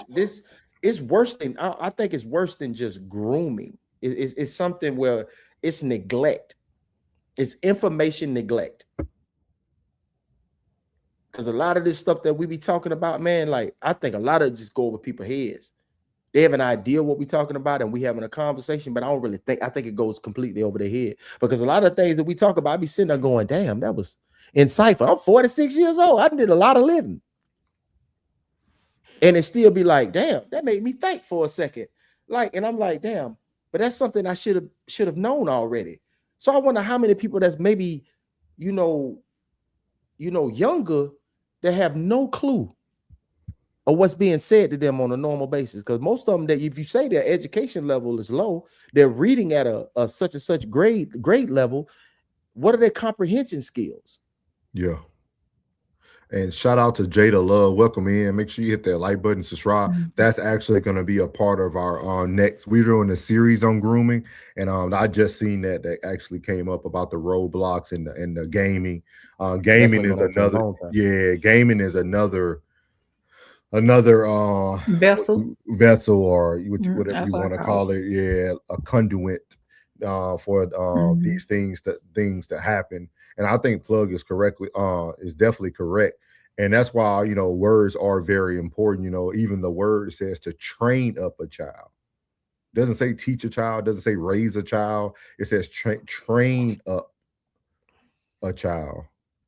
is worse than, I think it's worse than just grooming. It's something where it's neglect. It's information neglect. Because a lot of this stuff that we be talking about, man, like I think a lot of it just go over people's heads. They have an idea what we're talking about and we having a conversation, but I don't really think, I think it goes completely over their head, because a lot of things that we talk about, I be sitting there going, damn, that was insightful. I'm 46 years old. I did a lot of living. And it still be like, damn, that made me think for a second. Like, and I'm like, damn, but that's something I should have known already. So I wonder how many people that's maybe, younger, that have no clue of what's being said to them on a normal basis. Because most of them, that if you say their education level is low, they're reading at a such and such grade level. What are their comprehension skills? Yeah. And shout out to Jada Love. Welcome in. Make sure you hit that like button, subscribe. Mm-hmm. That's actually going to be a part of our next. We're doing a series on grooming, and I just seen that actually came up about the roadblocks and the gaming. Gaming is another. Yeah, gaming is another vessel, or whatever you want to call it. Yeah, a conduit for these things that happen. And I think Plug is definitely correct. And that's why, words are very important. Even the word says to train up a child. It doesn't say teach a child, doesn't say raise a child. It says train up a child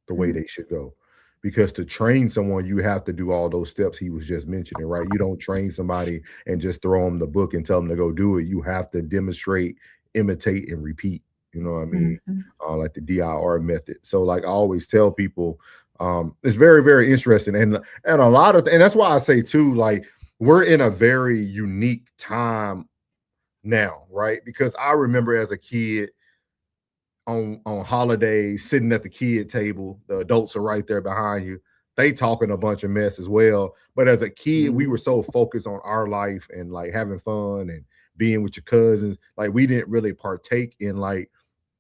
the way they should go. Because to train someone, you have to do all those steps he was just mentioning, right? You don't train somebody and just throw them the book and tell them to go do it. You have to demonstrate, imitate, and repeat. You know what I mean? Like the DIR method. So like I always tell people, it's very, very interesting. And a lot of, and that's why I say too, like we're in a very unique time now, right? Because I remember as a kid on holidays, sitting at the kid table, the adults are right there behind you. they talking a bunch of mess as well. But as a kid, we were so focused on our life and like having fun and being with your cousins. Like we didn't really partake in like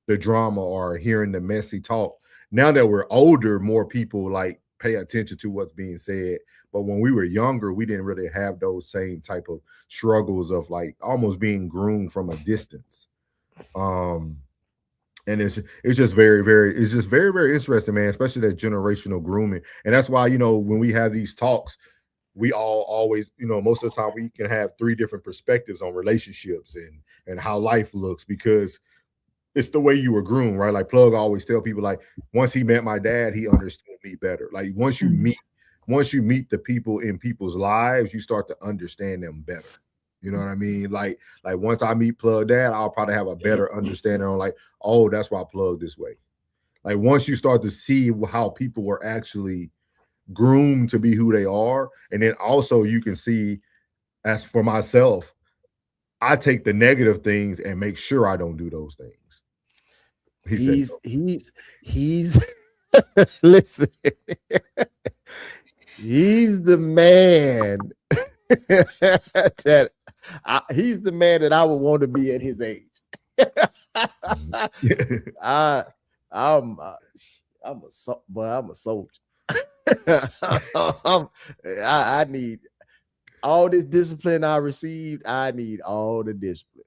the drama or hearing the messy talk. Now that we're older, more people like pay attention to what's being said. But when we were younger, we didn't really have those same type of struggles of like almost being groomed from a distance. And it's just very, very, it's just very, very interesting, man, especially that generational grooming. And that's why, you know, when we have these talks, we all always, you know, most of the time we can have 3 different perspectives on relationships and how life looks, because it's the way you were groomed, right? Like Plug always tell people, like, once he met my dad, he understood me better. Like once you meet the people in people's lives, you start to understand them better. You know what I mean? Like once I meet Plug Dad, I'll probably have a better understanding on like, oh, that's why Plug this way. Like once you start to see how people were actually groomed to be who they are, and then also you can see, as for myself, I take the negative things and make sure I don't do those things. He's listen. He's the man he's the man that I would want to be at his age. I'm a soldier. I need all this discipline I received. I need all the discipline.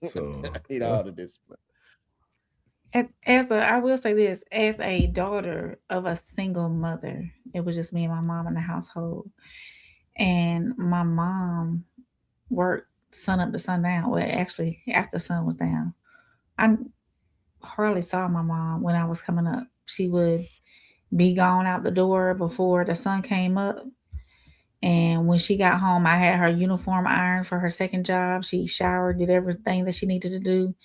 So I need all the discipline. I will say this, as a daughter of a single mother, it was just me and my mom in the household. And my mom worked sun up to sundown. Well, actually, after the sun was down. I hardly saw my mom when I was coming up. She would be gone out the door before the sun came up. And when she got home, I had her uniform ironed for her second job. She showered, did everything that she needed to do.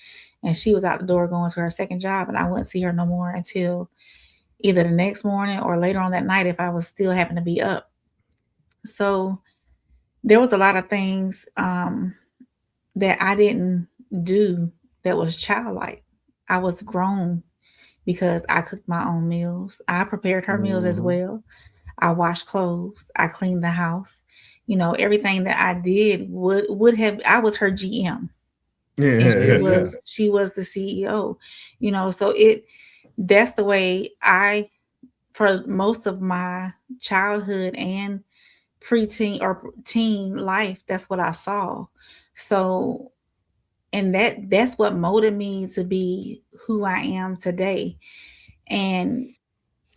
And she was out the door going to her second job. And I wouldn't see her no more until either the next morning or later on that night if I was still having to be up. So there was a lot of things that I didn't do that was childlike. I was grown because I cooked my own meals. I prepared her meals as well. I washed clothes. I cleaned the house. You know, everything that I did would have. I was her GM, and she was the CEO. You know, so that's the way for most of my childhood and preteen or teen life, that's what I saw. So, and that's what molded me to be who I am today. And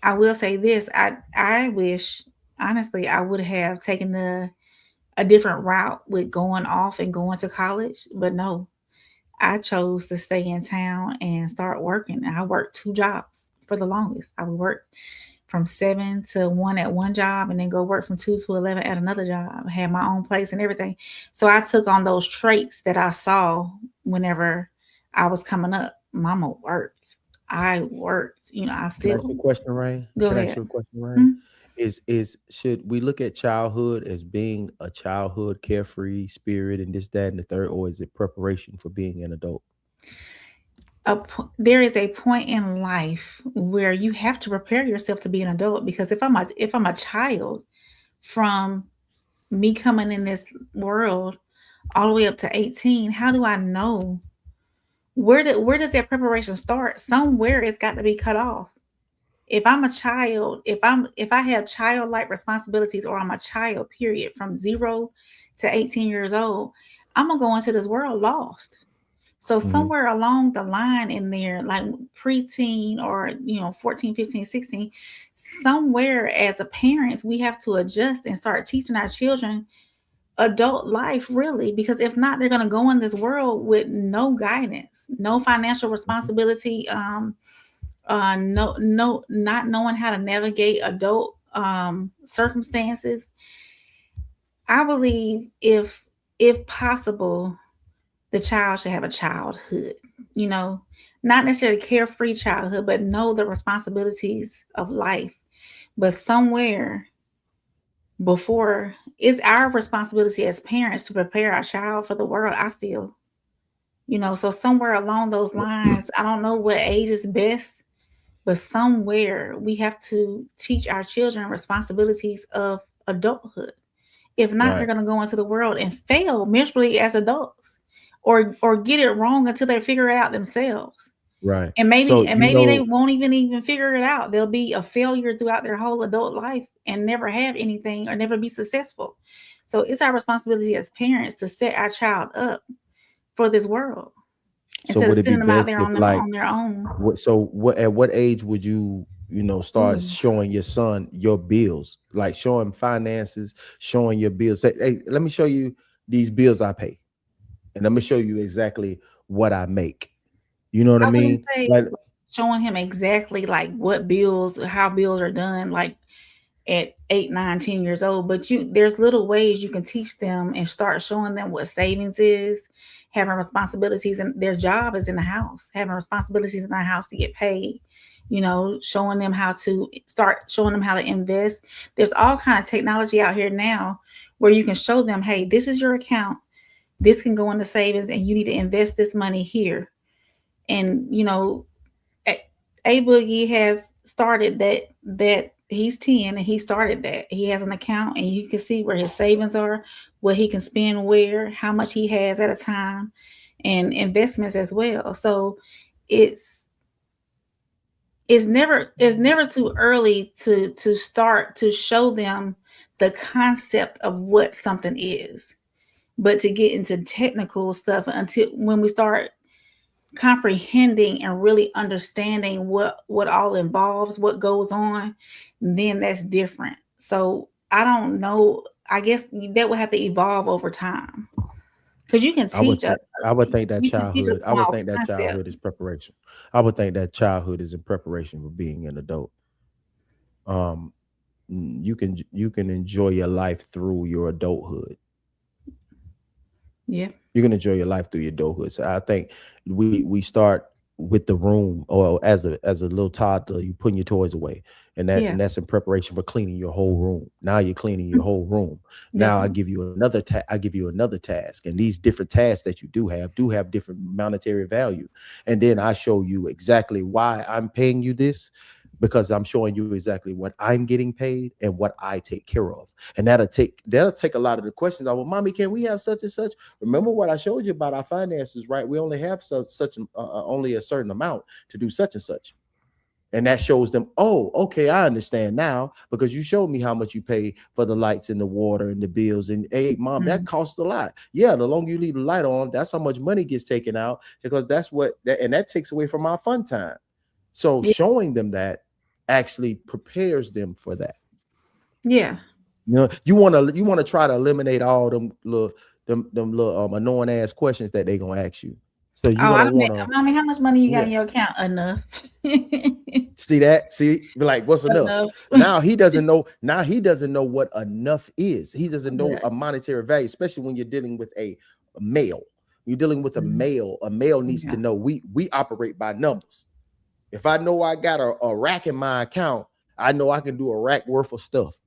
I will say this, I wish, honestly, I would have taken a different route with going off and going to college, but no, I chose to stay in town and start working. I worked 2 jobs for the longest. I would work from 7 to 1 at one job and then go work from 2 to 11 at another job. I had my own place and everything. So I took on those traits that I saw whenever I was coming up. Mama worked. I worked. You know, I still. Can I ask you a question, Ray? Go Can I ahead. ask you a question, Ray? Mhm. Should we look at childhood as being a childhood carefree spirit and this, that, and the third, or is it preparation for being an adult? There is a point in life where you have to prepare yourself to be an adult, because if I'm a child, from me coming in this world all the way up to 18, how do I know where does that preparation start? Somewhere it's got to be cut off. If I'm a child, if I have childlike responsibilities, or I'm a child, period, from 0 to 18 years old, I'm gonna go into this world lost. So somewhere along the line in there, like preteen or, 14, 15, 16, somewhere as a parents, we have to adjust and start teaching our children adult life, really, because if not, they're going to go in this world with no guidance, no financial responsibility, not knowing how to navigate adult circumstances. I believe if possible, the child should have a childhood, not necessarily carefree childhood, but know the responsibilities of life. But somewhere before, it's our responsibility as parents to prepare our child for the world, I feel. So somewhere along those lines, I don't know what age is best, but somewhere we have to teach our children responsibilities of adulthood. If not, they're Right. going to go into the world and fail miserably as adults, or get it wrong until they figure it out themselves. Right. And So maybe they won't even figure it out. They'll be a failure throughout their whole adult life and never have anything or never be successful. So it's our responsibility as parents to set our child up for this world so instead of would it be sending them out best there if on like their own. what at what age would you start Ooh. showing your son your bills, like showing finances, showing your bills? Say, hey, let me show you these bills I pay, and let me show you exactly what I make. You know what I I wouldn't mean? say Like, showing him exactly like what bills, how bills are done, like at 8, 9, 10 years old. But there's little ways you can teach them and start showing them what savings is, having responsibilities, and their job is in the house, having responsibilities in the house to get paid. Showing them how to invest. There's all kind of technology out here now where you can show them, hey, this is your account. This can go into savings, and you need to invest this money here. And A Boogie has started that he's 10 and he started that. He has an account and you can see where his savings are, what he can spend where, how much he has at a time, and investments as well. So it's never too early to start to show them the concept of what something is. But to get into technical stuff until when we start comprehending and really understanding what all involves, what goes on, then that's different. So I don't know. I guess that would have to evolve over time because you can I would teach think I would think that a childhood. I would small think that concept. childhood is preparation. I would think that childhood is in preparation for being an adult. Um, you can enjoy your life through your adulthood. Yeah. You can enjoy your life through your adulthood. So I think we start with the room, or as a little toddler, you putting your toys away, and Yeah. that's in preparation for cleaning your whole room. Now you're cleaning your whole room. Now I Definitely. give you another I give you another task, and these different tasks that you do have different monetary value, and then I show you exactly why I'm paying you this, because I'm showing you exactly what I'm getting paid and what I take care of. And that'll take a lot of the questions. Well, mommy, can we have such and such? Remember what I showed you about our finances, right? We only have only a certain amount to do such and such. And that shows them, oh, okay, I understand now, because you showed me how much you pay for the lights and the water and the bills. And hey, mom, that costs a lot. Yeah, the longer you leave the light on, that's how much money gets taken out, because that takes away from our fun time. So Yeah. showing them that actually prepares them for that. Yeah. You want to try to eliminate all them little annoying ass questions that they gonna ask you. So you're Oh, I gonna don't. want to, Mommy, how much money you got yeah, in your account? Enough. see that, be like, what's enough? Enough. Now he doesn't know. Now he doesn't know what enough is. He doesn't know Yeah. a monetary value, especially when you're dealing with a male. You're dealing with a Mhm. male. A male needs Yeah. to know. We operate by numbers. If I know I got a rack in my account, I know I can do a rack worth of stuff.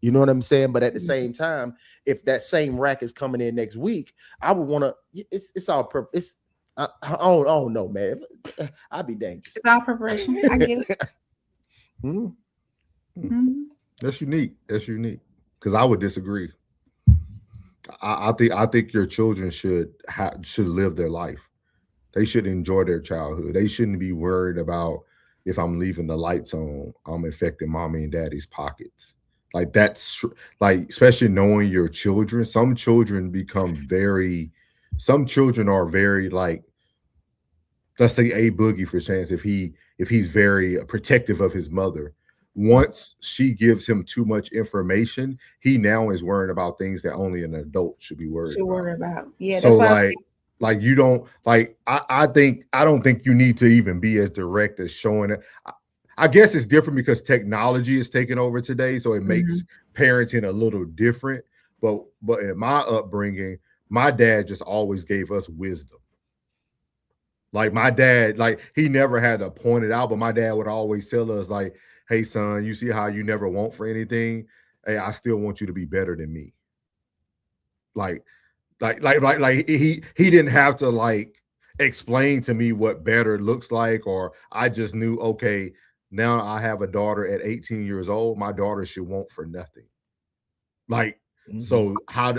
You know what I'm saying? But at the same time, if that same rack is coming in next week, I would want to. It's all purpose. I don't know, man. I'd be dangerous. It's all preparation. I get it. Mhm. Mhm. That's unique. That's unique. Because I would disagree. I think your children should live their life. They should enjoy their childhood. They shouldn't be worried about if I'm leaving the lights on, I'm affecting mommy and daddy's pockets. Like like, especially knowing your children. Some children are very like, let's say A Boogie for chance, if he's very protective of his mother. Once she gives him too much information, he now is worrying about things that only an adult should be worried Should about. worry about. Yeah, So that's why I like you don't like I don't think you need to even be as direct as showing it. I guess it's different because technology is taking over today, so it makes Mhm. parenting a little different. But in my upbringing, my dad just always gave us wisdom. Like my dad, like he never had to point it out, but my dad would always tell us, like, "Hey, son, you see how you never want for anything? Hey, I still want you to be better than me." Like, he didn't have to like explain to me what better looks like, or I just knew, okay, Now I have a daughter at 18 years old. My daughter should want for nothing. Like, so how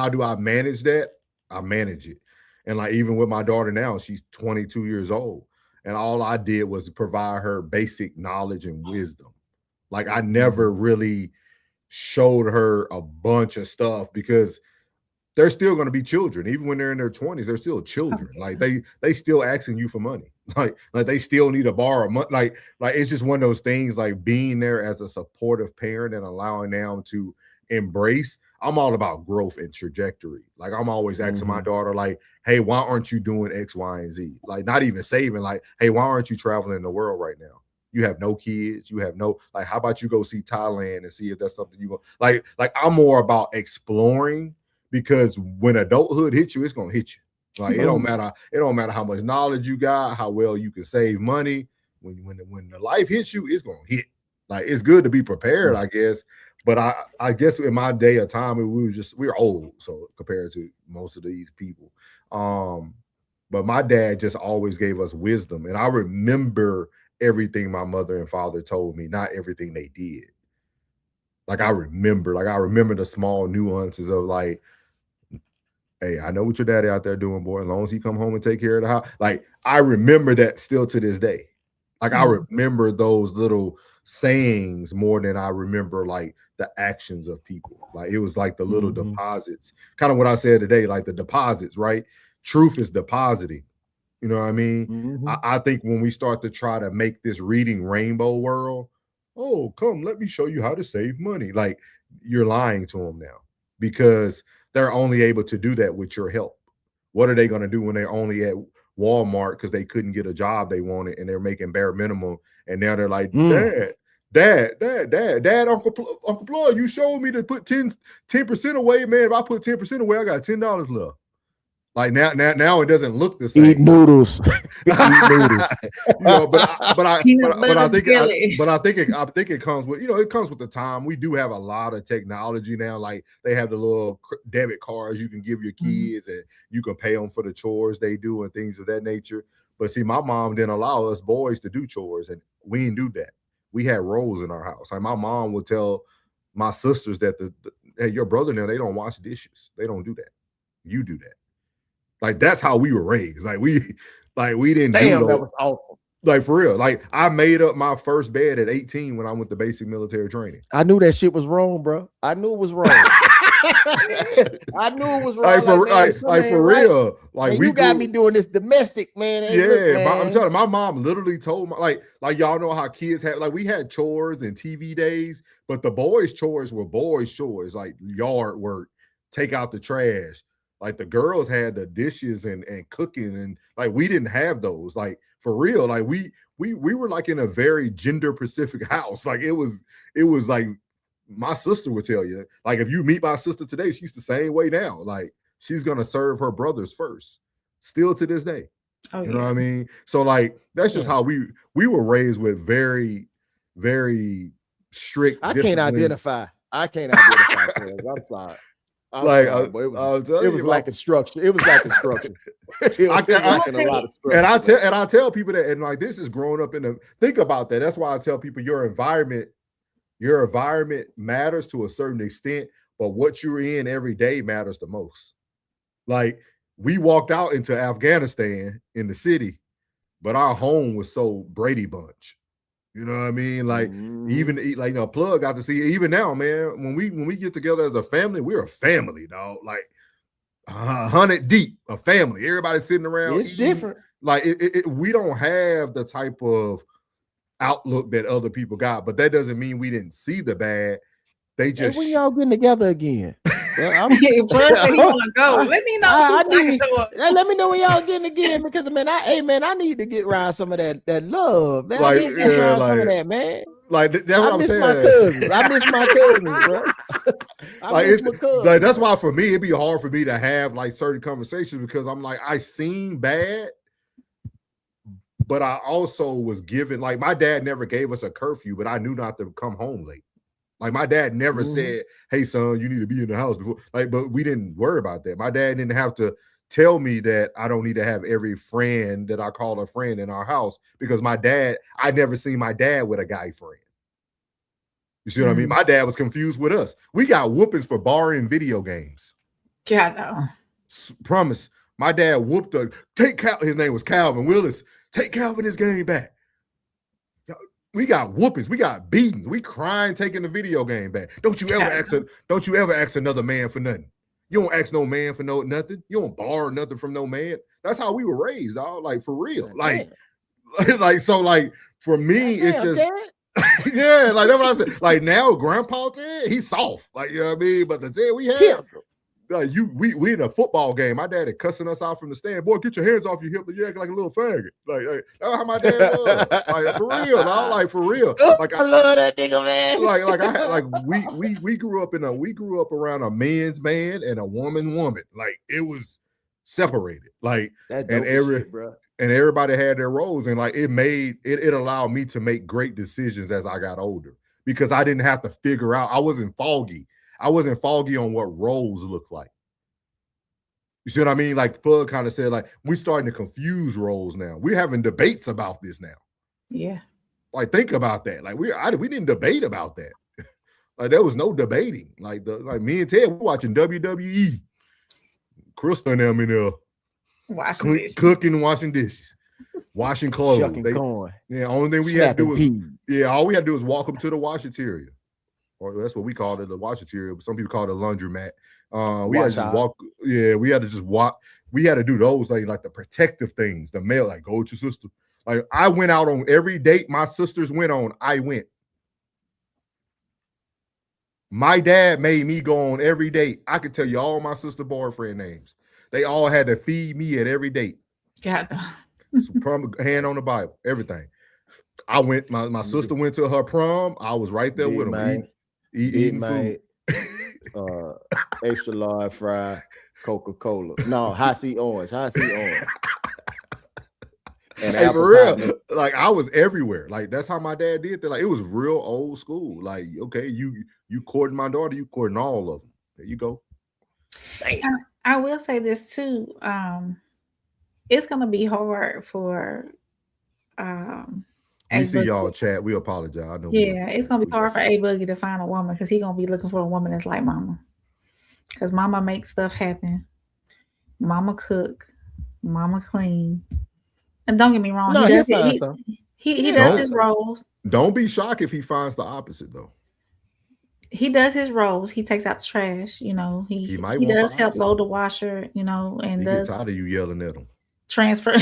do I manage that? I manage it. And like, even with my daughter now, she's 22 years old. And all I did was provide her basic knowledge and wisdom. Like, I never really showed her a bunch of stuff because they're still going to be children. Even when they're in their 20s, they're still children. Like, they still asking you for money. Like they still need to borrow money. Like it's just one of those things, like being there as a supportive parent and allowing them to embrace. I'm all about growth and trajectory. Like, I'm always asking my daughter, like, hey, why aren't you doing X, Y, and Z? Like, not even saving, like, hey, why aren't you traveling the world right now? You have no kids, you have no, like, how about you go see Thailand and see if that's something you go like I'm more about exploring, because when adulthood hits you, it's gonna hit you. Like, it don't matter how much knowledge you got, how well you can save money. When the life hits you, it's gonna hit. Like, it's good to be prepared, I guess. But I guess in my day of time, we were old, so compared to most of these people. But my dad just always gave us wisdom, and I remember everything my mother and father told me, not everything they did. Like, I remember the small nuances of, like, hey, I know what your daddy out there doing, boy. As long as he come home and take care of the house. Like, I remember that still to this day. Like, I remember those little sayings more than I remember, like, the actions of people. Like, it was like the little deposits, kind of what I said today, like the deposits, right? Truth is depositing. You know what I mean? I think when we start to try to make this reading rainbow world, oh, come, let me show you how to save money. Like, you're lying to them now, because they're only able to do that with your help. What are they going to do when they're only at Walmart because they couldn't get a job they wanted and they're making bare minimum? And now they're like, Dad, Uncle Floyd, you showed me to put 10% away, man. If I put 10% away, I got $10 left. Like, now it doesn't look the same. Eat noodles. Eat noodles. You know, but I think it comes with, it comes with the time. We do have a lot of technology now. Like, they have the little debit cards you can give your kids, and you can pay them for the chores they do and things of that nature. But see, my mom didn't allow us boys to do chores, and we didn't do that. We had roles in our house. Like, my mom would tell my sisters that hey, your brother now, they don't wash dishes. They don't do that. You do that. Like, that's how we were raised. Like, we didn't Damn, do that was awful. Like, for real. Like, I made up my first bed at 18 when I went to basic military training. I knew that shit was wrong, bro. I knew it was wrong. I knew it was wrong. For real. Like, man, you got me doing this domestic, man. Hey, yeah, look, I'm telling you, my mom literally told me, like y'all know how kids have, like, we had chores and TV days, but the boys' chores were boys' chores, like yard work, take out the trash. Like, the girls had the dishes and cooking, and like, we didn't have those. Like, for real, like, we were like in a very gender specific house. Like, it was like, my sister would tell you, like, if you meet my sister today, she's the same way now. Like, she's gonna serve her brothers first, still to this day. You know what I mean? So, like, that's just how we were raised, with very, very strict. I can't identify. I'm sorry. It was like structure. It was like a structure. And I tell people that, and like, this is growing up think about that. That's why I tell people your environment matters to a certain extent, but what you're in every day matters the most. Like, we walked out into Afghanistan in the city, but our home was so Brady Bunch. You know what I mean? Like, even like, Plug got to see it. Even now, man, when we get together as a family, we're a family, dog. Like, 100 deep, a family. Everybody sitting around. It's different. Like, we don't have the type of outlook that other people got, but that doesn't mean we didn't see the bad. They just, when y'all getting together again? Want to go? Let me know. Let me know when y'all getting again, because I need to get around some of that love, man. Like, I need to get around some of that, man. Like, that's what I'm saying. I miss my cousins, bro. I miss my cousins. Like, that's why for me it'd be hard for me to have like certain conversations, because I'm like, I seen bad, but I also was given, like, my dad never gave us a curfew, but I knew not to come home late. Like, my dad never said, hey, son, you need to be in the house before. Like, but we didn't worry about that. My dad didn't have to tell me that I don't need to have every friend that I call a friend in our house because I never seen my dad with a guy friend. You see what I mean? My dad was confused with us. We got whoopings for borrowing video games. Yeah, no. Promise. My dad whooped his name was Calvin Willis. Take Calvin his game back. We got whoopings. We got beatings. We crying taking the video game back. Don't you ever ask another man for nothing. You don't ask no man for nothing. You don't borrow nothing from no man. That's how we were raised, dog. Like for real. Like for me, it's just yeah, like that's what I said. Like now, Grandpa Ted, he's soft. Like you know what I mean? But the Ted we had, we in a football game. My dad had cussing us out from the stand. Boy, get your hands off your hip. You acting like a little faggot. Like that's how my dad was. Like for real, dog. Like for real. Like I love that nigga, man. We grew up around a man's man and a woman. Like it was separated. Like and everybody had their roles, and like it allowed me to make great decisions as I got older because I didn't have to figure out. I wasn't foggy on what roles look like. You see what I mean? Like Pug kind of said, like we're starting to confuse roles now. We're having debates about this now. Yeah. Like think about that. Like we didn't debate about that. Like there was no debating. Like me and Ted were watching WWE. Crystal and them in there. Cooking, washing dishes, washing clothes, shucking corn. Yeah, only thing we had to do was all we had to do was walk them to the washateria, or that's what we called it, the washateria. But some people call it a laundromat. We had to just walk. Yeah, we had to just walk. We had to do those things, like the protective things. The male, like go with your sister. Like I went out on every date my sisters went on. I went. My dad made me go on every date. I could tell you all my sister boyfriend names. They all had to feed me at every date. God. Hand on the Bible, everything. I went, my sister went to her prom. I was right there with them eating food. Extra large fry, Coca-Cola. No, high C orange. And hey, for real, like I was everywhere. Like that's how my dad did that. Like it was real old school. Like, okay, you courting my daughter, you courting all of them. There you go. I will say this too. It's gonna be hard for we see y'all chat. We apologize. I know. Yeah, it's gonna be hard for A Boogie to find a woman because he's gonna be looking for a woman that's like Mama. Because Mama makes stuff happen. Mama cook. Mama clean. And don't get me wrong, he does his roles. Don't be shocked if he finds the opposite though. He does his roles. He takes out the trash. You know, he does help load the washer. You know, and does tired of you yelling at him. Transfer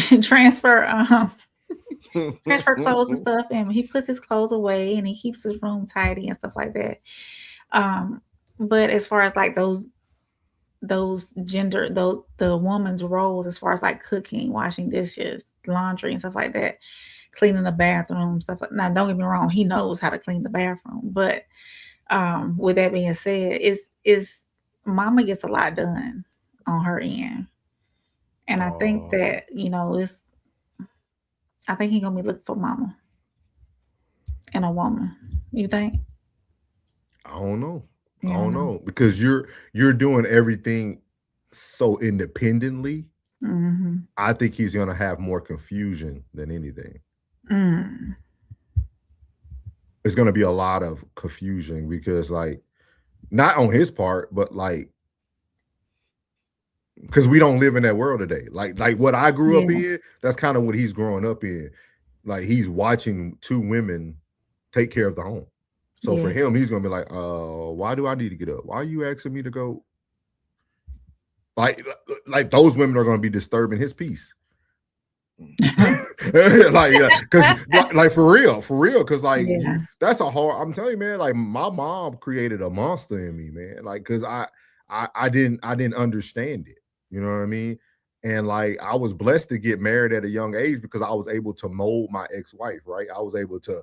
clothes and stuff, and he puts his clothes away and he keeps his room tidy and stuff like that. But as far as like the woman's roles, as far as like cooking, washing dishes, laundry, and stuff like that, cleaning the bathroom, stuff like. Now, don't get me wrong, he knows how to clean the bathroom, but. With that being said, is Mama gets a lot done on her end, and I think that I think he's gonna be looking for Mama and a woman. You think? I don't know. I don't know because you're doing everything so independently. Mm-hmm. I think he's gonna have more confusion than anything. It's going to be a lot of confusion because like not on his part, but like because we don't live in that world today. Like what I grew up in, that's kind of what he's growing up in. Like he's watching two women take care of the home. So for him, he's going to be like, why do I need to get up? Why are you asking me to go? Like those women are going to be disturbing his peace. Like for real because like that's a hard. I'm telling you, man, like my mom created a monster in me, man, like because I didn't understand it, you know what I mean? And like I was blessed to get married at a young age because I was able to mold my ex-wife, right? I was able to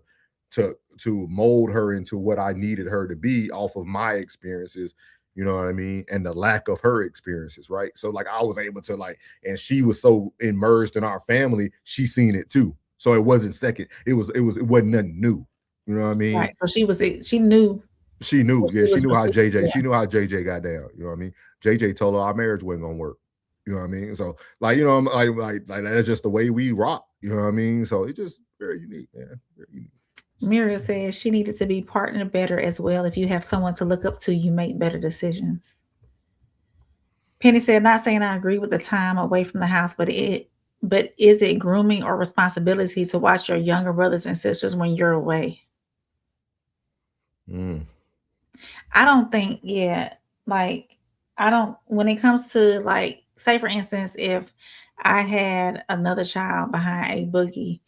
mold her into what I needed her to be off of my experiences. You know what I mean? And the lack of her experiences, right? So like I was able to like, and she was so immersed in our family, she seen it too. So it wasn't second. It wasn't nothing new. You know what I mean? Right. So she knew. She knew. Yeah, she knew how JJ. She knew how JJ got down. You know what I mean? JJ told her our marriage wasn't gonna work. You know what I mean? So like, you know, I'm like that's just the way we rock. You know what I mean? So it's just very unique, man. Very unique. Muriel says she needed to be partnered better as well. If you have someone to look up to, you make better decisions. Penny said, not saying I agree with the time away from the house, but is it grooming or responsibility to watch your younger brothers and sisters when you're away? I don't think, like, I don't, when it comes to, like, say for instance, if I had another child behind a boogie,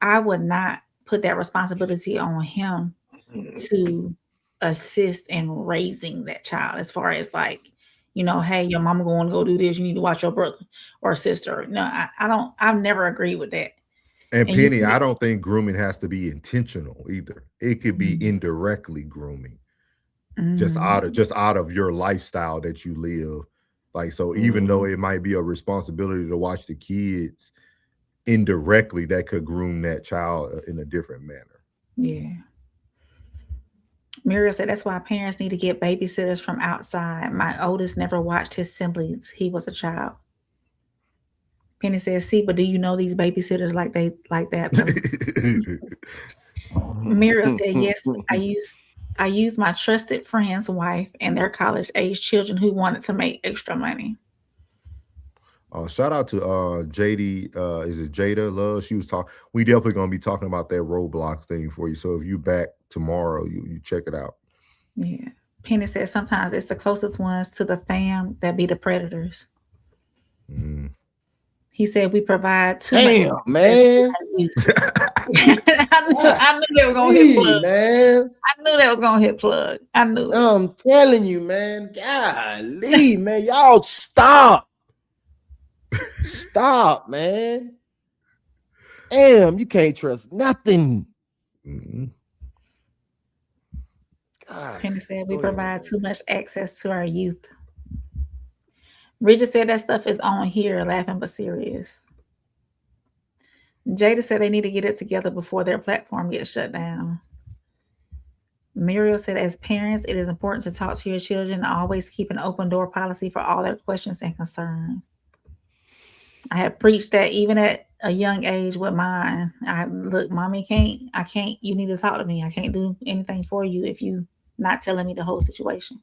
I would not put that responsibility on him to assist in raising that child, as far as like, you know, hey, your mama going to go do this, you need to watch your brother or sister. No, I've never agreed with that. And And you Penny, see, I don't think grooming has to be intentional either. It could be indirectly grooming, just out of your lifestyle that you live. Like, so even though it might be a responsibility to watch the kids, indirectly that could groom that child in a different manner. Yeah. Muriel said that's why parents need to get babysitters from outside. My oldest never watched his siblings. He was a child. Penny says, see, but do you know these babysitters like that? Muriel said, yes, I used my trusted friend's wife and their college age children who wanted to make extra money. Shout out to JD, is it Jada Love? She was talking. We definitely gonna be talking about that Roblox thing for you. So if you back tomorrow, you check it out. Yeah. Penny says sometimes it's the closest ones to the fam that be the predators. He said we provide too Damn, much. Man. I knew they were gonna hit plug. Man. I knew they was gonna hit plug. I knew it. I'm telling you, man. Golly, man. Y'all stop. Stop, man. Damn, you can't trust nothing. God. Penny said we provide too much access to our youth. Bridget said that stuff is on here, laughing but serious. Jada said they need to get it together before their platform gets shut down. Muriel said, as parents, it is important to talk to your children and always keep an open door policy for all their questions and concerns. I have preached that even at a young age with mine. Look, mommy, you need to talk to me. I can't do anything for you if you not telling me the whole situation.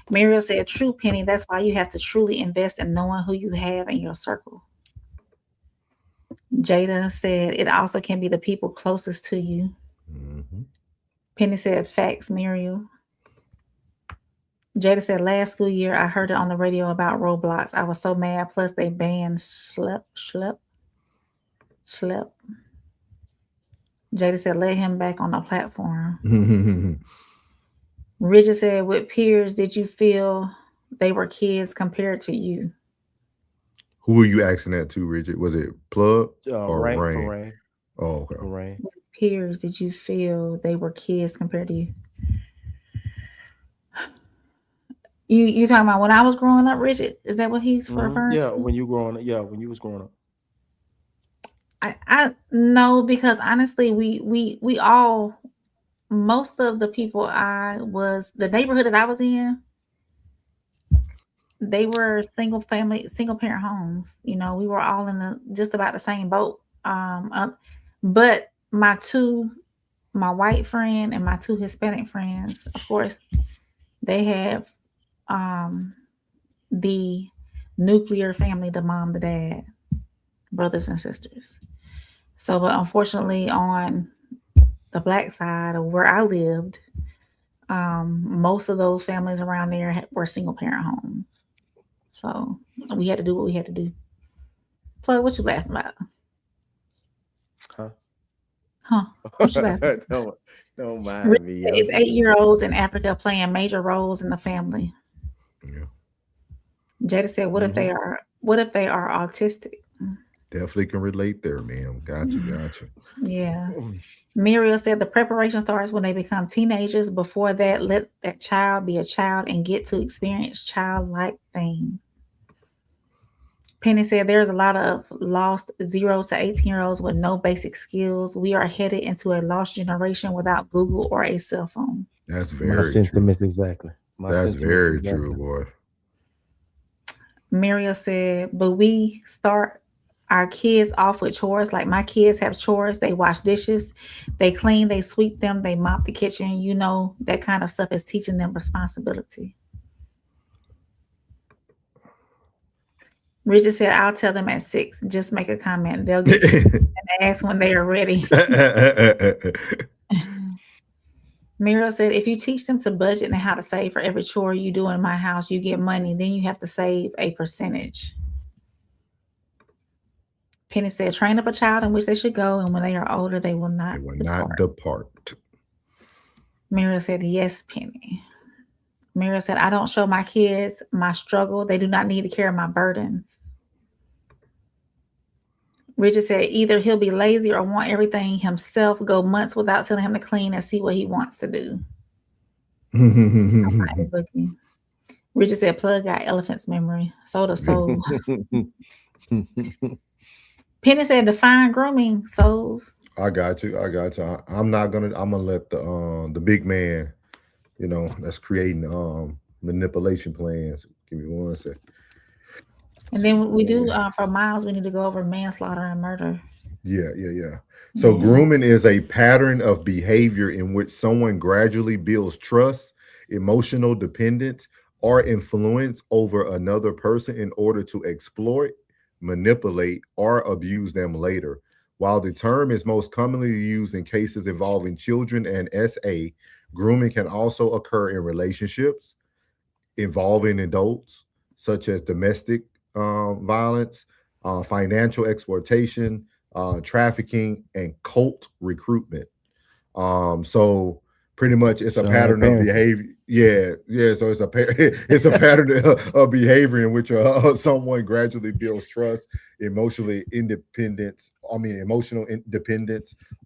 Muriel said, true, Penny, that's why you have to truly invest in knowing who you have in your circle. Jada said, it also can be the people closest to you. Penny said, facts, Muriel. Jada said, last school year, I heard it on the radio about Roblox. I was so mad. Plus, they banned Schlep. Jada said, let him back on the platform. Richard said, with peers, did you feel they were kids compared to you? Who are you asking that to, Richard? Was it Plug or Rain? Rain? For Rain. Oh, okay. For Rain. With peers, did you feel they were kids compared to you? You talking about when I was growing up, Richard? Is that what he's referring to? Yeah, when you growing up. Yeah, when you was growing up. I no, because honestly, we all, most of the people the neighborhood that I was in, they were single parent homes. You know, we were all in just about the same boat. But my white friend and my two Hispanic friends, of course, they have the nuclear family, the mom, the dad, brothers and sisters. So, but unfortunately, on the black side of where I lived, most of those families around there were single parent homes. So we had to do what we had to do. Plug, what you laughing about? Huh? What you laughing about? Don't mind me. It's 8-year-olds in Africa playing major roles in the family. Yeah. Jada said, what if they are autistic? Definitely can relate there, ma'am. Gotcha. Yeah. Muriel said the preparation starts when they become teenagers. Before that, let that child be a child and get to experience childlike things. Penny said there's a lot of lost 0 to 18-year-olds with no basic skills. We are headed into a lost generation without Google or a cell phone. That's very My sentiments true. exactly. That's very true, boy. Muriel said, but we start our kids off with chores. Like my kids have chores. They wash dishes, they clean, they sweep them, they mop the kitchen. You know, that kind of stuff is teaching them responsibility. Richard said, I'll tell them at 6. Just make a comment. They'll get to and ask when they are ready. Muriel said, if you teach them to budget and how to save for every chore you do in my house, you get money. Then you have to save a percentage. Penny said, train up a child in which they should go, and when they are older, they will not depart. Muriel said, yes, Penny. Muriel said, I don't show my kids my struggle. They do not need to carry my burdens. Richard said, either he'll be lazy or want everything himself, go months without telling him to clean and see what he wants to do. Richard said, plug got elephant's memory. So does soul. Penny said, define grooming, souls. I got you. I'm gonna let the big man, that's creating manipulation plans. Give me 1 second. And then we do for Miles, we need to go over manslaughter and murder. Yeah. So grooming is a pattern of behavior in which someone gradually builds trust, emotional dependence, or influence over another person in order to exploit, manipulate, or abuse them later. While the term is most commonly used in cases involving children and SA, grooming can also occur in relationships involving adults, such as domestic violence, financial exploitation, trafficking, and cult recruitment. So pretty much it's a pattern of behavior. Yeah. So it's a pattern of behavior in which someone gradually builds trust, emotional independence,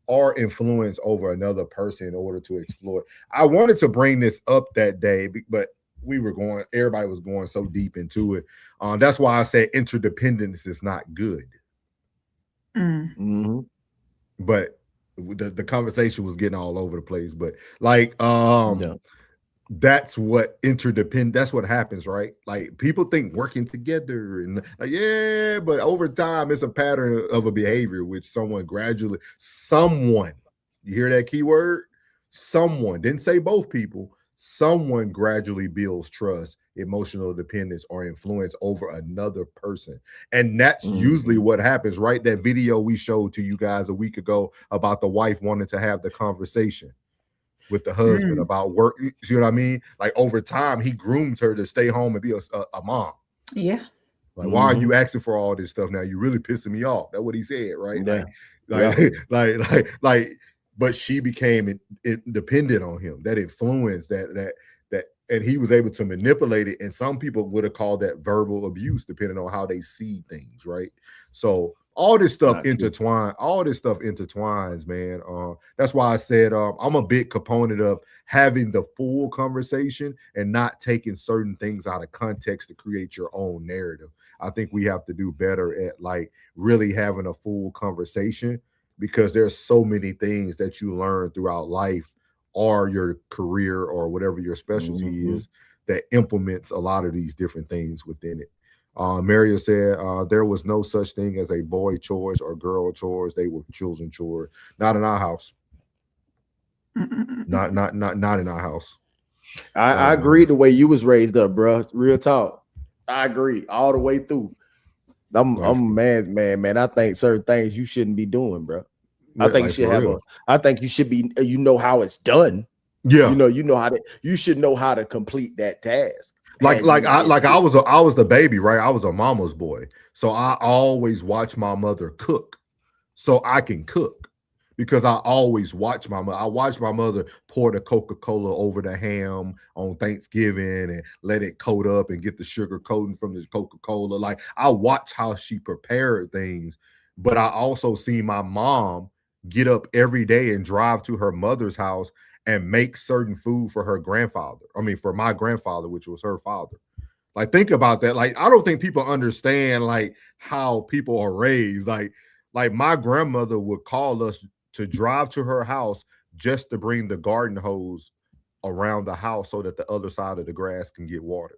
or influence over another person in order to exploit. I wanted to bring this up that day, but everybody was going so deep into it. That's why I said interdependence is not good. Mm-hmm. But the conversation was getting all over the place. But that's what that's what happens, right? Like people think working together and but over time it's a pattern of a behavior which someone, you hear that key word? Someone, didn't say both people. Someone gradually builds trust, emotional dependence, or influence over another person. And that's usually what happens, right? That video we showed to you guys a week ago about the wife wanting to have the conversation with the husband about work. You see what I mean? Like over time, he groomed her to stay home and be a mom. Yeah. Like, why are you asking for all this stuff now? You're really pissing me off. That's what he said, right? Yeah. But she became dependent on him. That influence, that, and he was able to manipulate it. And some people would have called that verbal abuse, depending on how they see things, right? So all this stuff intertwines. All this stuff intertwines, man. That's why I said I'm a big component of having the full conversation and not taking certain things out of context to create your own narrative. I think we have to do better at really having a full conversation, because there's so many things that you learn throughout life or your career or whatever your specialty is that implements a lot of these different things within it. Mario said there was no such thing as a boy chores or girl chores. They were children chores. Not in our house. Not in our house. I agree the way you was raised up, bro. Real talk. I agree all the way through. I'm man. I think certain things you shouldn't be doing, bro. I think you should I think you should be. You know how it's done. Yeah. You know how to. You should know how to complete that task. I was the baby, right? I was a mama's boy, so I always watch my mother cook, so I can cook. Because I always watch my mother. I watch my mother pour the Coca-Cola over the ham on Thanksgiving and let it coat up and get the sugar coating from the Coca-Cola. Like, I watch how she prepared things, but I also see my mom get up every day and drive to her mother's house and make certain food for her grandfather. I mean, for my grandfather, which was her father. Like, think about that. Like, I don't think people understand how people are raised. Like my grandmother would call us to drive to her house just to bring the garden hose around the house so that the other side of the grass can get watered.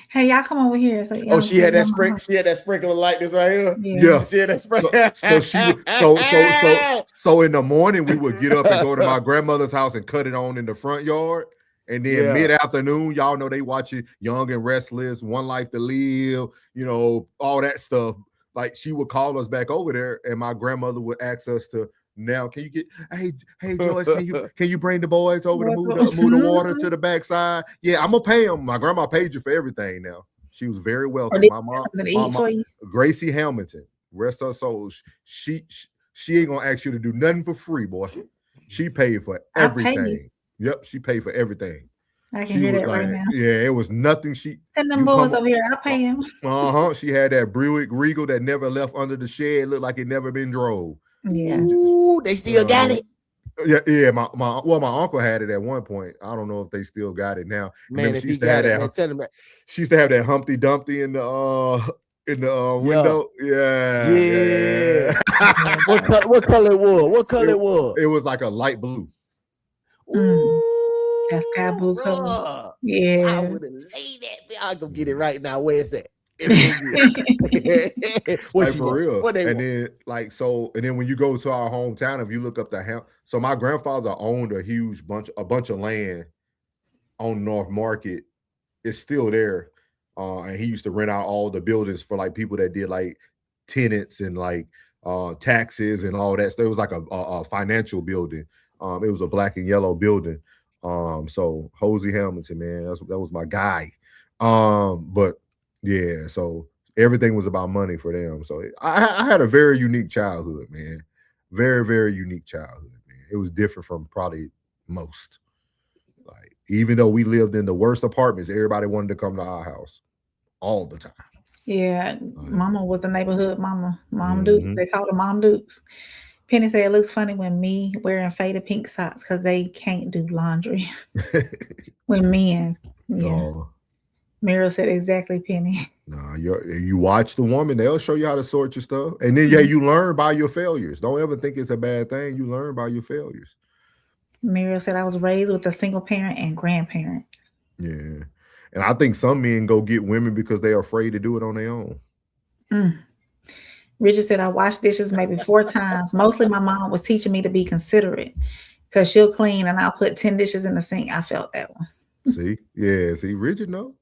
Hey, y'all come over here. So Oh, y'all she had see that my sprinkle. house. She had that sprinkler like this right here. Yeah. She had that sprinkle. So she would so in the morning we would get up and go to my grandmother's house and cut it on in the front yard. And then Yeah. mid-afternoon, y'all know they watching Young and Restless, One Life to Live, you know, all that stuff. Like she would call us back over there, and my grandmother would ask us to, now can you get, hey Joyce, can you bring the boys over to move the water to the backside? Yeah, I'm gonna pay them. My grandma paid you for everything now. She was very welcome. My mom, Gracie Hamilton, rest her soul. She ain't gonna ask you to do nothing for free, boy. She paid for everything. Yep, she paid for everything. I can hear that right now. Yeah, it was nothing. Send them boys over here. I'll pay him. She had that Buick Regal that never left under the shed. Looked like it never been drove. Yeah. Ooh, they still got it. Yeah. My uncle had it at one point. I don't know if they still got it now. Man, if he got it, man, tell him that. She used to have that Humpty Dumpty in the window. Yeah. What color it was? What color it was? It was like a light blue. Ooh, that sky blue color. Yeah. I would have laid that. I'll go get it right now. Where is that? Like for real. And then when you go to our hometown, if you look up so my grandfather owned a bunch of land on North Market. It's still there. And he used to rent out all the buildings for like people that did like tenants and like taxes and all that. So it was like a financial building. It was a black and yellow building. So Hosey Hamilton, man, that was my guy. But yeah, so everything was about money for them. So I had a very unique childhood, man. Very, very unique childhood, man. It was different from probably most. Like, even though we lived in the worst apartments, everybody wanted to come to our house all the time. Yeah, Mama was the neighborhood mama. Mom Dukes. They called her Mom Dukes. Penny said it looks funny when me wearing faded pink socks because they can't do laundry. When men, Mira said exactly, Penny. Nah, you watch the woman, they'll show you how to sort your stuff. And then you learn by your failures. Don't ever think it's a bad thing. You learn by your failures. Mira said I was raised with a single parent and grandparent. Yeah. And I think some men go get women because they're afraid to do it on their own. Richard said I washed dishes maybe 4 times. Mostly my mom was teaching me to be considerate because she'll clean and I'll put 10 dishes in the sink. I felt that one. See? Richard know.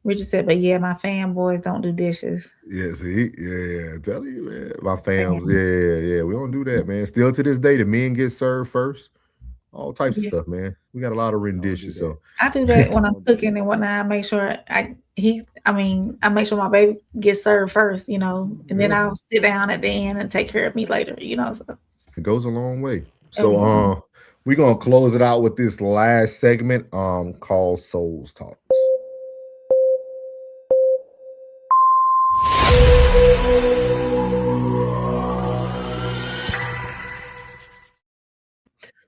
Richard said, but yeah, my fanboys don't do dishes. Yeah, see? Yeah, tell you, man. My fams, yeah, we don't do that, man. Still to this day, the men get served first. All types of stuff, man. We got a lot of written dishes, so I do that when I'm cooking and whatnot. I make sure I make sure my baby gets served first, you know, and then I'll sit down at the end and take care of me later, you know. So. It goes a long way. So we're gonna close it out with this last segment called Souls Talks.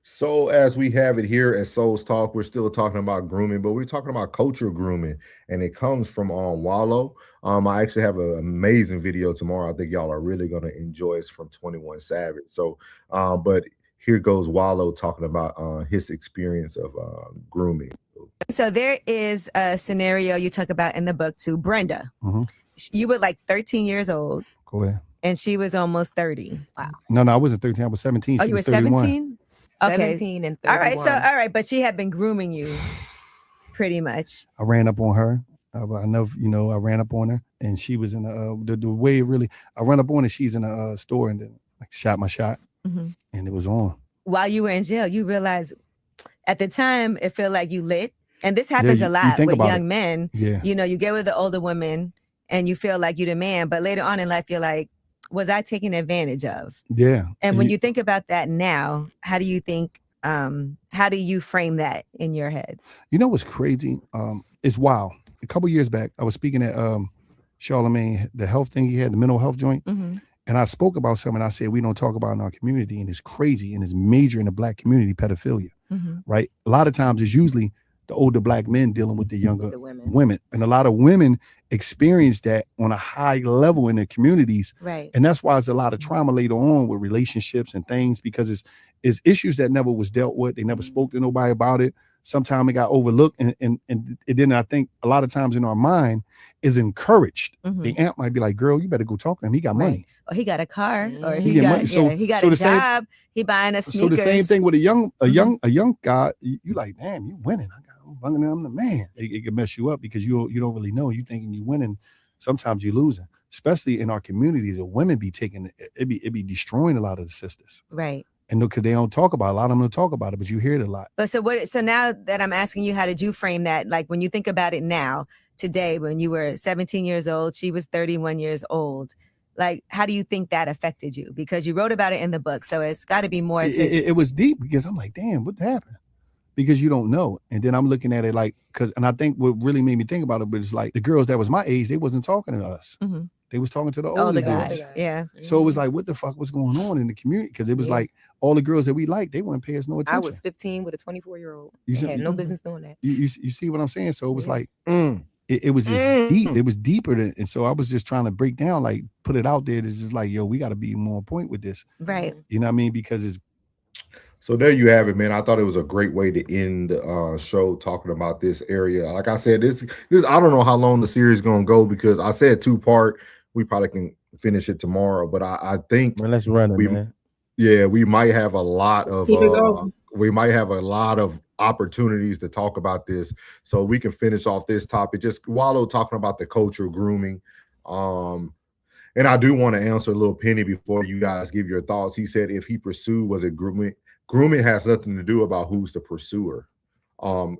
So as we have it here at Souls Talk, we're still talking about grooming, but we're talking about cultural grooming, and it comes from Wallow. I actually have an amazing video tomorrow. I think y'all are really going to enjoy. It's from 21 Savage. So, but here goes Wallow talking about his experience of grooming. So there is a scenario you talk about in the book too, Brenda. You were like 13 years old. Go ahead. And she was almost 30. Wow. No, I wasn't 13. I was 17. Oh, She you were was 31. 17? Okay. 17 and 31. All right, but she had been grooming you pretty much. I ran up on her. I know, I ran up on her, and she was in the way it really. I ran up on her. She's in a store, and then shot my shot, and it was on. While you were in jail, you realized at the time it felt like you lit, and this happens a lot with young men. Yeah, you know, you get with the older women, and you feel like you're the man, but later on in life, you're like, was I taken advantage of? Yeah. And when you think about that now, how do you think? How do you frame that in your head? You know what's crazy? It's wild. A couple years back, I was speaking at Charlemagne, the health thing he had, the mental health joint. And I spoke about something. I said, we don't talk about in our community. And it's crazy. And it's major in the Black community, pedophilia, right? A lot of times it's usually the older Black men dealing with the younger women. And a lot of women experience that on a high level in their communities. Right. And that's why there's a lot of trauma later on with relationships and things, because it's issues that never was dealt with. They never spoke to nobody about it. sometimes it got overlooked, and then I think a lot of times in our mind is encouraged. The aunt might be like, girl, you better go talk to him. He got money. Or he got a car, or He he get got money. So- he got so a the same- job. He buying a So sneakers. the same thing with a young guy. You like, damn, you winning. I'm the man. It can mess you up because you don't really know. You thinking you winning. Sometimes you losing. Especially in our community, the women be taking it be destroying a lot of the sisters. Right. And because they don't talk about it. A lot of them don't talk about it, but you hear it a lot. But so now that I'm asking you, how did you frame that? Like when you think about it now, today, when you were 17 years old, she was 31 years old. Like, how do you think that affected you? Because you wrote about it in the book, so it's got to be more. It was deep because I'm like, damn, what happened? Because you don't know. And then I'm looking at it like, and I think what really made me think about it, but it's like the girls that was my age, they wasn't talking to us. They was talking to the older guys. Yeah. So it was like, what the fuck was going on in the community? Because it was like all the girls that we liked, they wouldn't pay us no attention. I was 15 with a 24-year-old. You They had no business doing that. You see what I'm saying? So it was like, it was just deep. It was deeper than, and so I was just trying to break down, like put it out there. It's just like, yo, we got to be more on point with this. Right. You know what I mean? Because it's. So there you have it, man. I thought it was a great way to end the show talking about this area. Like I said, this I don't know how long the series is gonna go because I said 2-part. We probably can finish it tomorrow, but I think let's run it, man. Yeah, we might have a lot of Keep it going. opportunities to talk about this, so we can finish off this topic. Just Wallow talking about the culture of grooming. And I do want to answer a little Penny before you guys give your thoughts. He said if he pursued, was it grooming? Grooming has nothing to do about who's the pursuer.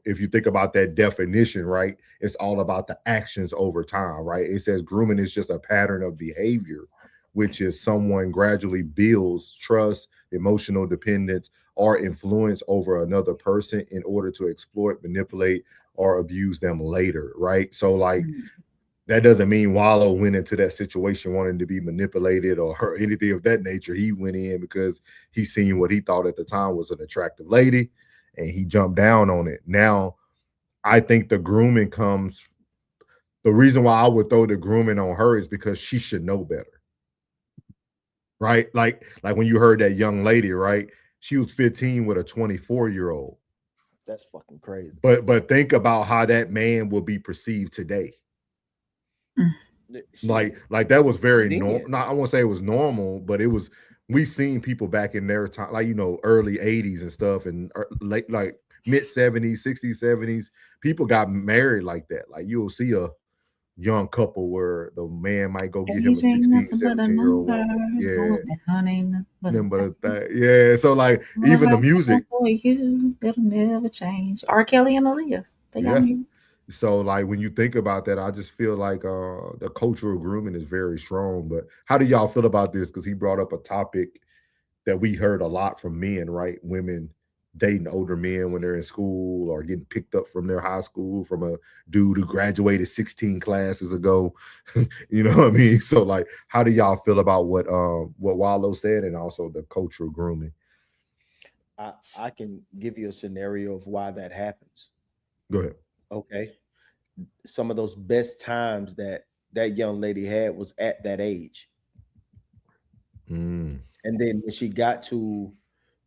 If you think about that definition, right, it's all about the actions over time, right? It says grooming is just a pattern of behavior, which is someone gradually builds trust, emotional dependence, or influence over another person in order to exploit, manipulate, or abuse them later, right? So like, that doesn't mean Wallow went into that situation wanting to be manipulated or anything of that nature. He went in because he seen what he thought at the time was an attractive lady, and he jumped down on it. Now, I think the grooming comes. The reason why I would throw the grooming on her is because she should know better, right? Like when you heard that young lady, right? She was 15 with a 24-year-old. That's fucking crazy. But think about how that man will be perceived today. Like that was very normal. I won't say it was normal, but it was. We seen people back in their time, like early 80s and stuff, and late like mid 70s, 60s, 70s. People got married like that. Like you'll see a young couple where the man might go get him a 16, 17-year-old woman. Yeah. So like even the music. For you, it'll never change. R. Kelly and Aaliyah. They got me. So like when you think about that, I just feel like the cultural grooming is very strong. But how do y'all feel about this? Because he brought up a topic that we heard a lot from men, right? Women dating older men when they're in school or getting picked up from their high school from a dude who graduated 16 classes ago. You know what I mean? So like, how do y'all feel about what Wallow said and also the cultural grooming? I can give you a scenario of why that happens. Go ahead. Okay. Some of those best times that young lady had was at that age. And then when she got to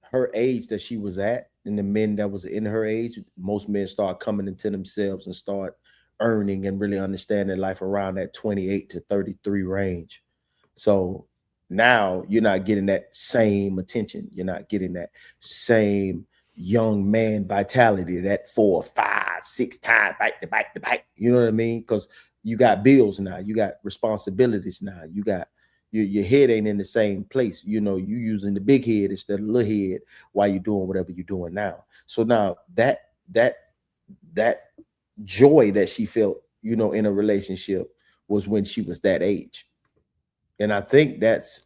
her age that she was at, and the men that was in her age, most men start coming into themselves and start earning and really understanding life around that 28 to 33 range. So now you're not getting that same attention. You're not getting that same young man vitality, that 4, 5, 6 times bite. You know what I mean? Because you got bills now, you got responsibilities now, you got your head ain't in the same place. You using the big head instead of the little head while you're doing whatever you're doing now. So now that joy that she felt, in a relationship was when she was that age. And I think that's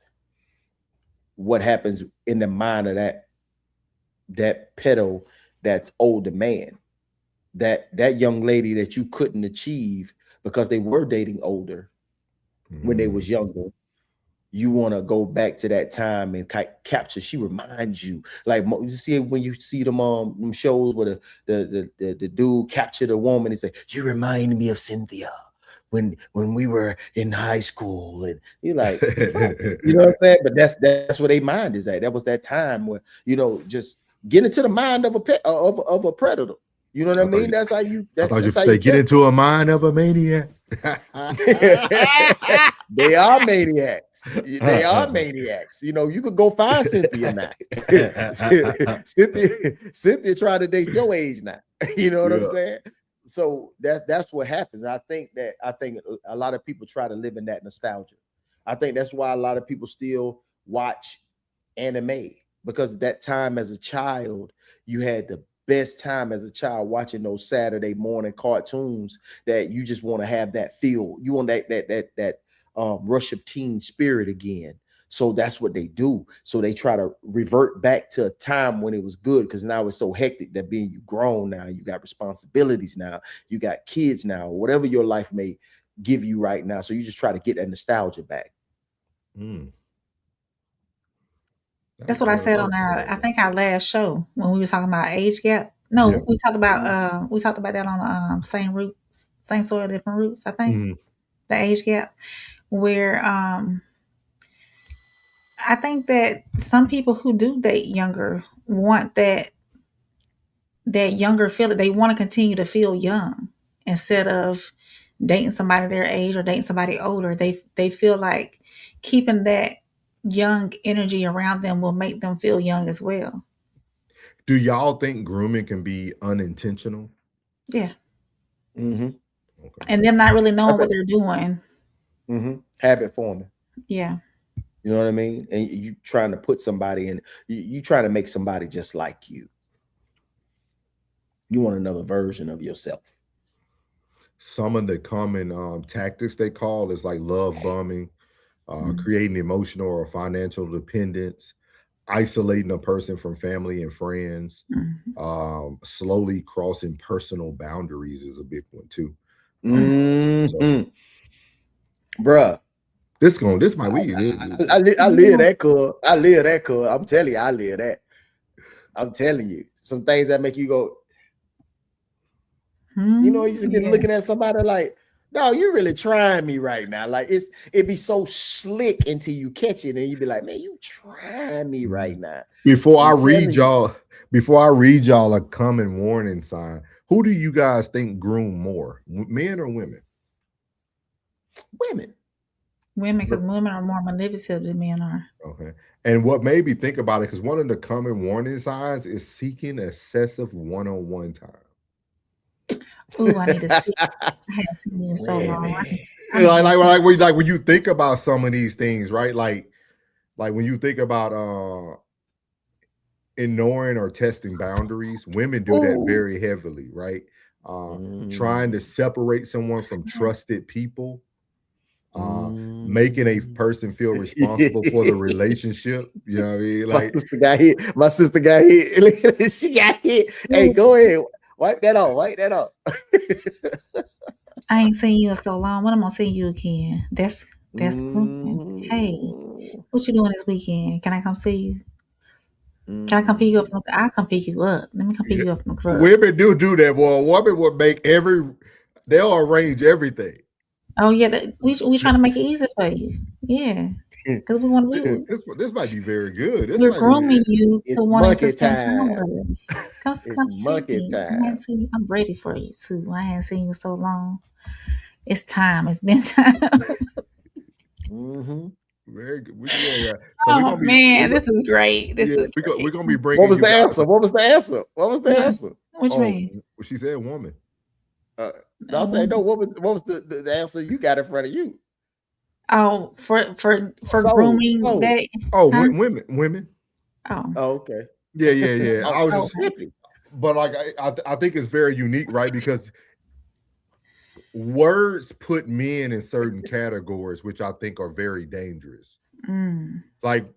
what happens in the mind of that pedo, that's older man, that young lady that you couldn't achieve because they were dating older when they was younger. You want to go back to that time and capture. She reminds you, like you see when you see them shows where the dude captured a woman and say, "You remind me of Cynthia when we were in high school," and you're like, you know what I'm saying? But that's where their mind is at. That was that time where just get into the mind of a pet of a predator. You know what I mean? That's how you. I thought you That's how say you get into a mind of a maniac. They are maniacs. They are maniacs. You know, you could go find Cynthia now. Cynthia tried to date your age now. You know what I'm saying? So that's what happens. I think a lot of people try to live in that nostalgia. I think that's why a lot of people still watch anime, because that time as a child, you had the best time as a child watching those Saturday morning cartoons that you just want to have that feel. You want that rush of teen spirit again. So that's what they do. So they try to revert back to a time when it was good, because now it's so hectic that being you grown now, you got responsibilities now, you got kids now, whatever your life may give you right now. So you just try to get that nostalgia back. That's what I said on I think our last show when we were talking about age gap. No, we talked about that on same roots, same soil, different roots. I think the age gap, where I think that some people who do date younger want that younger feeling. They want to continue to feel young instead of dating somebody their age or dating somebody older. They feel like keeping that young energy around them will make them feel young as well. Do y'all think grooming can be unintentional? Yeah. Okay. And them not really knowing what they're doing. Habit forming. Yeah. You know what I mean? And you trying to put somebody in, you trying to make somebody just like you. You want another version of yourself. Some of the common tactics they call is like love bombing, creating emotional or financial dependence, isolating a person from family and friends, slowly crossing personal boundaries is a big one too. Bruh. This might be. I live that, cuz. I live that, cuz. I'm telling you, I live that. I'm telling you. Some things that make you go, you know, you just been looking at somebody like, no, you're really trying me right now. Like it'd be so slick until you catch it, and you'd be like, man, you trying me right now. Before I read y'all a common warning sign, who do you guys think groom more, men or women? Women. Women, because women are more manipulative than men are. Okay. And what made me think about it, because one of the common warning signs is seeking excessive one-on-one time. Ooh, I need to see. I haven't seen you in so long. Like when you think about some of these things, right? Like when you think about ignoring or testing boundaries, women do that very heavily, right? Trying to separate someone from trusted people. Making a person feel responsible for the relationship. You know what I mean? Like my sister got hit. She got hit. Hey, go ahead. Wipe that off. I ain't seen you in so long. When am I gonna see you again? That's grooming. Hey, what you doing this weekend? Can I come see you? Can I come pick you up? I'll come pick you up. Let me come pick you up from the club. Women do that, boy. A woman would make they'll arrange everything. Oh yeah, we trying to make it easy for you. Yeah, because we want to. This might be very good. We're grooming you to want to spend time time. with us. Come see monkey me. time. I'm ready for you too. I haven't seen you so long. It's time. It's been time. Very good. So this is great. We're gonna be bringing. What was the answer? What was the answer? What was the answer? Which mean? She said woman. I'll say no. What was the answer you got in front of you? Oh, for grooming that. Women. Oh, okay. Yeah. I was just, but like I think it's very unique, right? Because words put men in certain categories, which I think are very dangerous. Like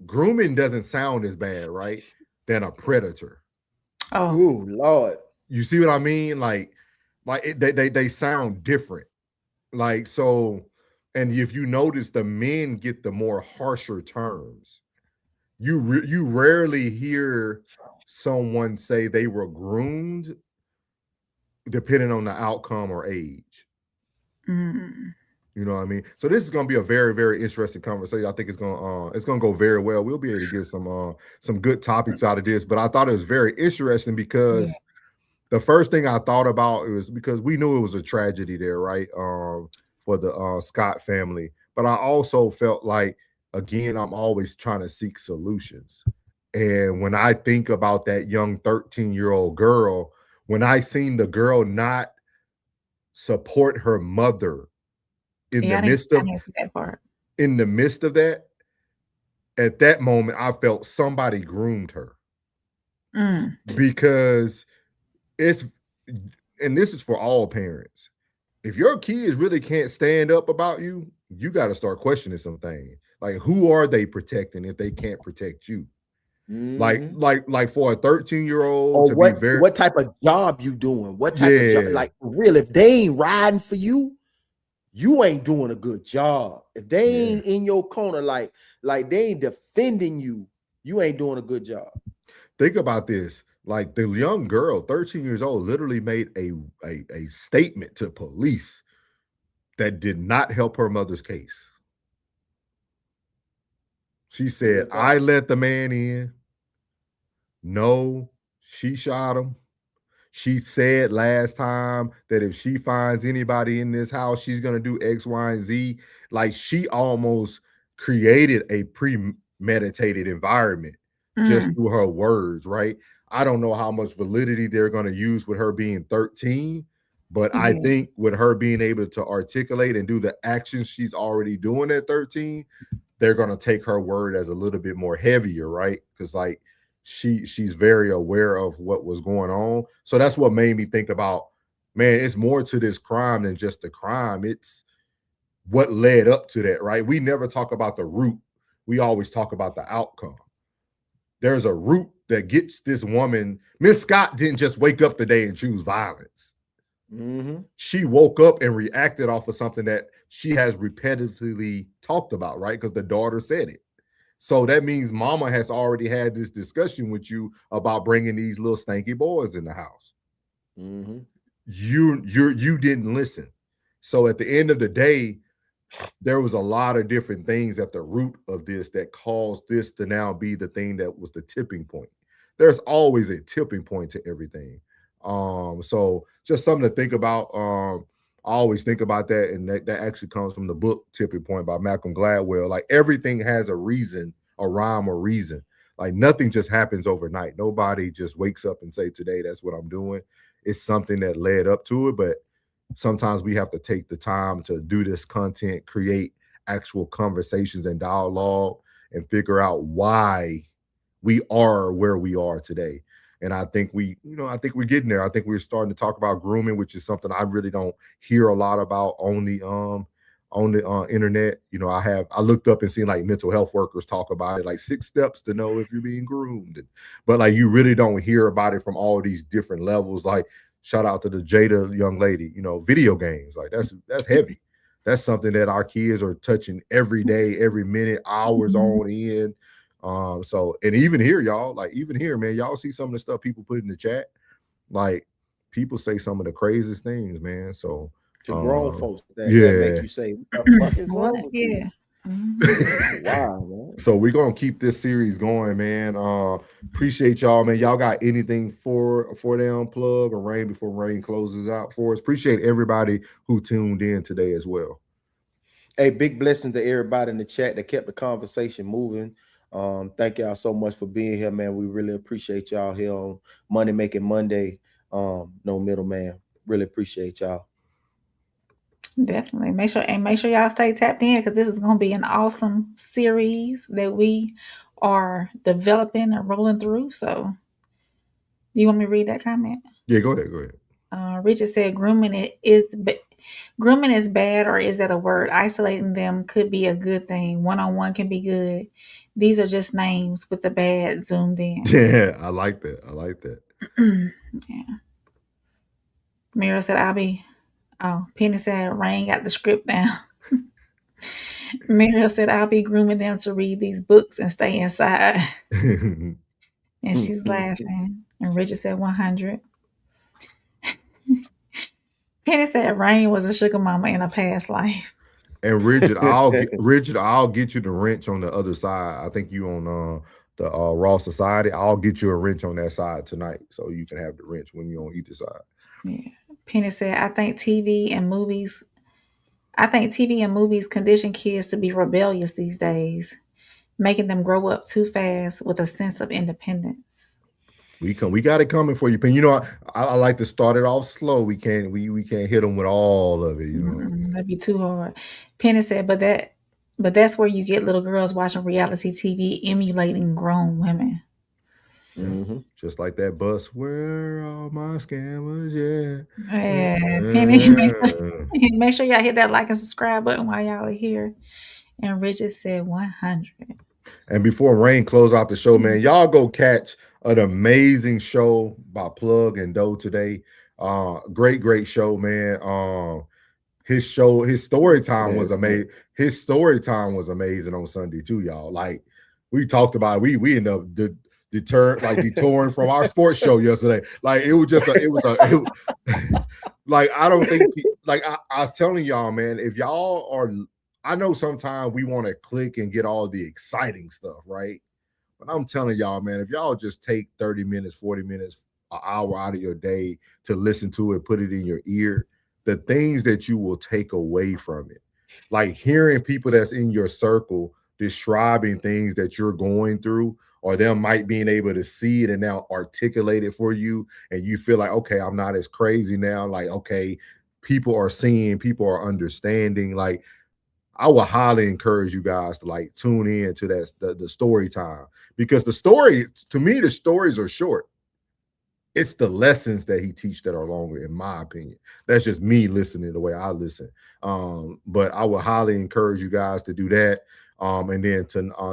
grooming doesn't sound as bad, right, than a predator. Oh Lord. You see what I mean? They sound different. Like, so, and if you notice, the men get the more harsher terms. You rarely hear someone say they were groomed depending on the outcome or age. You know what I mean? So this is going to be a very, very interesting conversation. I think it's going to go very well. We'll be able to get some good topics out of this. But I thought it was very interesting because the first thing I thought about was because we knew it was a tragedy there, right? For the Scott family. But I also felt like, again, I'm always trying to seek solutions. And when I think about that young 13-year-old girl, when I seen the girl not support her mother in Yeah, the I didn't, midst I of didn't see that part. that, at that moment, I felt somebody groomed her. Mm. Because it's, and this is for all parents. If your kids really can't stand up about you, you got to start questioning some things. Like, who are they protecting if they can't protect you? Like for a 13-year-old Or to be very, what type of job you doing? What type of job? yeah, Like, for real, if they ain't riding for you, you ain't doing a good job. If they ain't in your corner, like they ain't defending you, you ain't doing a good job. think about this. Like, the young girl, 13 years old, literally made a statement to police that did not help her mother's case. She said, I let the man in. No, she shot him. She said last time that if she finds anybody in this house, she's going to do X, Y, and Z. Like, she almost created a premeditated environment just through her words, right? I don't know how much validity they're going to use with her being 13, but I Yeah. think with her being able to articulate and do the actions she's already doing at 13, they're going to take her word as a little bit more heavier, right? Because, like, she's very aware of what was going on. So that's what made me think about, man, it's more to this crime than just the crime. It's what led up to that, right? We never talk about the root. We always talk about the outcome. There's a root that gets this woman. Miss Scott didn't just wake up today and choose violence. She woke up and reacted off of something that she has repetitively talked about, right? Because the daughter said it. So that means mama has already had this discussion with you about bringing these little stanky boys in the house. You didn't listen. So at the end of the day, there was a lot of different things at the root of this that caused this to now be the thing that was the tipping point. There's always a tipping point to everything. So just something to think about. I always think about that, and that actually comes from the book Tipping Point by Malcolm Gladwell. Like, everything has a reason, a rhyme or reason. Like, nothing just happens overnight. Nobody just wakes up and say, today, that's what I'm doing. It's something that led up to it, but sometimes we have to take the time to do this content, create actual conversations and dialogue, and figure out why we are where we are today. And I think we're getting there. I think we're starting to talk about grooming, which is something I really don't hear a lot about on the internet. You know, I looked up and seen like mental health workers talk about it, like 6 steps to know if you're being groomed. But like, you really don't hear about it from all these different levels. Like, shout out to the Jada young lady, you know, video games. Like, that's heavy. That's something that our kids are touching every day, every minute, hours on end. So, and even here, y'all, like, even here, man, y'all see some of the stuff people put in the chat. Like, people say some of the craziest things, man. So to grown folks that make you say, what the fuck is wrong with you? Wow, man. So we're gonna keep this series going, man. Appreciate y'all, man. Y'all got anything for them, plug or Rain, before Rain closes out for us? Appreciate everybody who tuned in today as well. Hey, big blessing to everybody in the chat that kept the conversation moving. Thank y'all so much for being here, man. We really appreciate y'all here on Money Making Monday. No middleman. Really appreciate y'all. Definitely. Make sure y'all stay tapped in, because this is going to be an awesome series that we are developing and rolling through. So, do you want me to read that comment? Yeah, go ahead. Richard said, grooming is bad, or is that a word? Isolating them could be a good thing. One-on-one can be good. These are just names with the bad zoomed in. Yeah, I like that. Yeah. Mira said, Penny said, Rain got the script down. Muriel said, I'll be grooming them to read these books and stay inside. And she's laughing. And Richard said 100. Penny said Rain was a sugar mama in a past life. And Richard, I'll get you the wrench on the other side. I think you on the Raw Society, I'll get you a wrench on that side tonight, so you can have the wrench when you're on either side. Yeah. Penny said, I think TV and movies condition kids to be rebellious these days, making them grow up too fast with a sense of independence. We got it coming for you, Penny. You know, I like to start it off slow. We can't hit them with all of it. You know, that'd be too hard. Penny said, but that's where you get little girls watching reality TV emulating grown women. Just like that bus. Where are my scammers? Yeah. Penny, make sure y'all hit that like and subscribe button while y'all are here. And Richard said 100. And before Rain close out the show, man, y'all go catch an amazing show by Plug and Doe today. Great show, man. His story time was amazing. His story time was amazing on Sunday too, y'all. Like we talked about it. We ended up detouring from our sports show yesterday. Like it was just like I don't think like I was telling y'all, man, if y'all are, I know sometimes we want to click and get all the exciting stuff, right? But I'm telling y'all, man, if y'all just take 30 minutes, 40 minutes, an hour out of your day to listen to it, put it in your ear, the things that you will take away from it, like hearing people that's in your circle describing things that you're going through, or them might being able to see it and now articulate it for you, and you feel like, okay, I'm not as crazy now. Like, okay, people are seeing, people are understanding. Like, I would highly encourage you guys to like tune in to the story time, because the story, to me, the stories are short. It's the lessons that he teach that are longer, in my opinion. That's just me listening the way I listen. But I would highly encourage you guys to do that. And then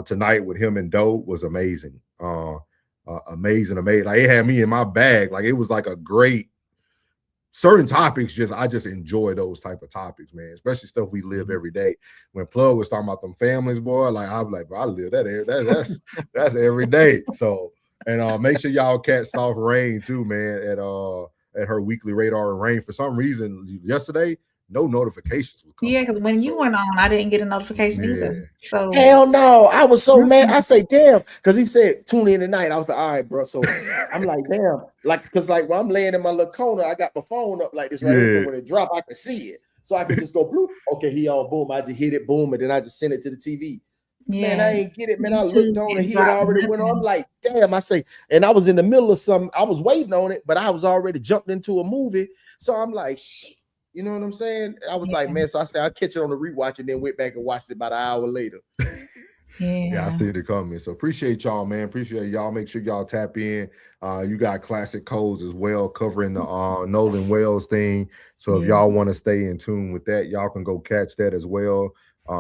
tonight with him and Doe was amazing. Amazing. Like it had me in my bag. Like it was like a great, certain topics, I just enjoy those type of topics, man, especially stuff we live every day. When Plug was talking about them families, boy, like I was like, bro, I live that. That's every day. So, and make sure y'all catch Soft Rain too, man, at her weekly Radar and Rain. For some reason, yesterday, no notifications would come. Yeah, because when you went on, I didn't get a notification either. So hell no, I was so mad. I say, damn, because he said tune in tonight. I was like, all right, bro. So I'm like, damn, like, because like when I'm laying in my little corner, I got my phone up like this right here, so when it drop, I can see it, so I can just go bloop. Okay, he on, boom. I just hit it, boom, and then I just send it to the TV. Yeah. Man, I ain't get it, man. I looked on and he had already went on. I'm like, damn. I say, and I was in the middle of something. I was waiting on it, but I was already jumped into a movie, so I'm like, shit. You know what I'm saying? I was like, man, so I said I'll catch it on the rewatch, and then went back and watched it about an hour later. Yeah, I see the comments. So appreciate y'all, man. Appreciate y'all. Make sure y'all tap in. You got classic codes as well, covering the Nolan Wells thing. So if y'all want to stay in tune with that, y'all can go catch that as well.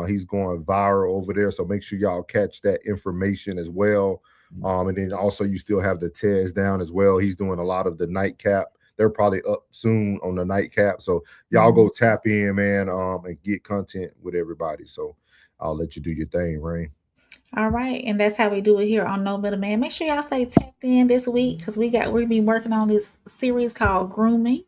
He's going viral over there, so make sure y'all catch that information as well. And then also you still have the Tez down as well. He's doing a lot of the nightcap. They're probably up soon on the nightcap. So y'all go tap in, man, and get content with everybody. So I'll let you do your thing, Rain. All right. And that's how we do it here on No Middleman. Make sure y'all stay tapped in this week, because we'll be working on this series called Grooming.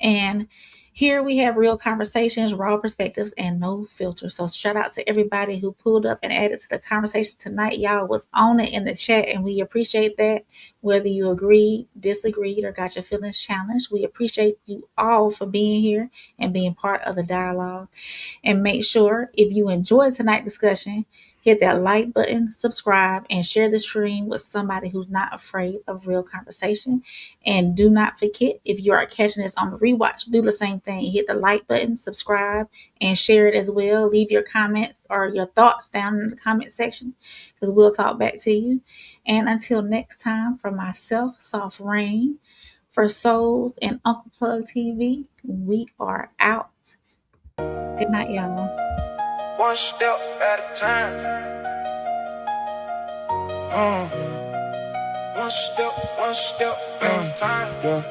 And here we have real conversations, raw perspectives, and no filter. So shout out to everybody who pulled up and added to the conversation tonight. Y'all was on it in the chat, and we appreciate that. Whether you agreed, disagreed, or got your feelings challenged, we appreciate you all for being here and being part of the dialogue. And make sure, if you enjoyed tonight's discussion, hit that like button, subscribe, and share the stream with somebody who's not afraid of real conversation. And do not forget, if you are catching this on the rewatch, do the same thing. Hit the like button, subscribe, and share it as well. Leave your comments or your thoughts down in the comment section, because we'll talk back to you. And until next time, for myself, Soft Rain, for Souls and Uncle Plug TV, we are out. Good night, y'all. One step at a time. One step at a time.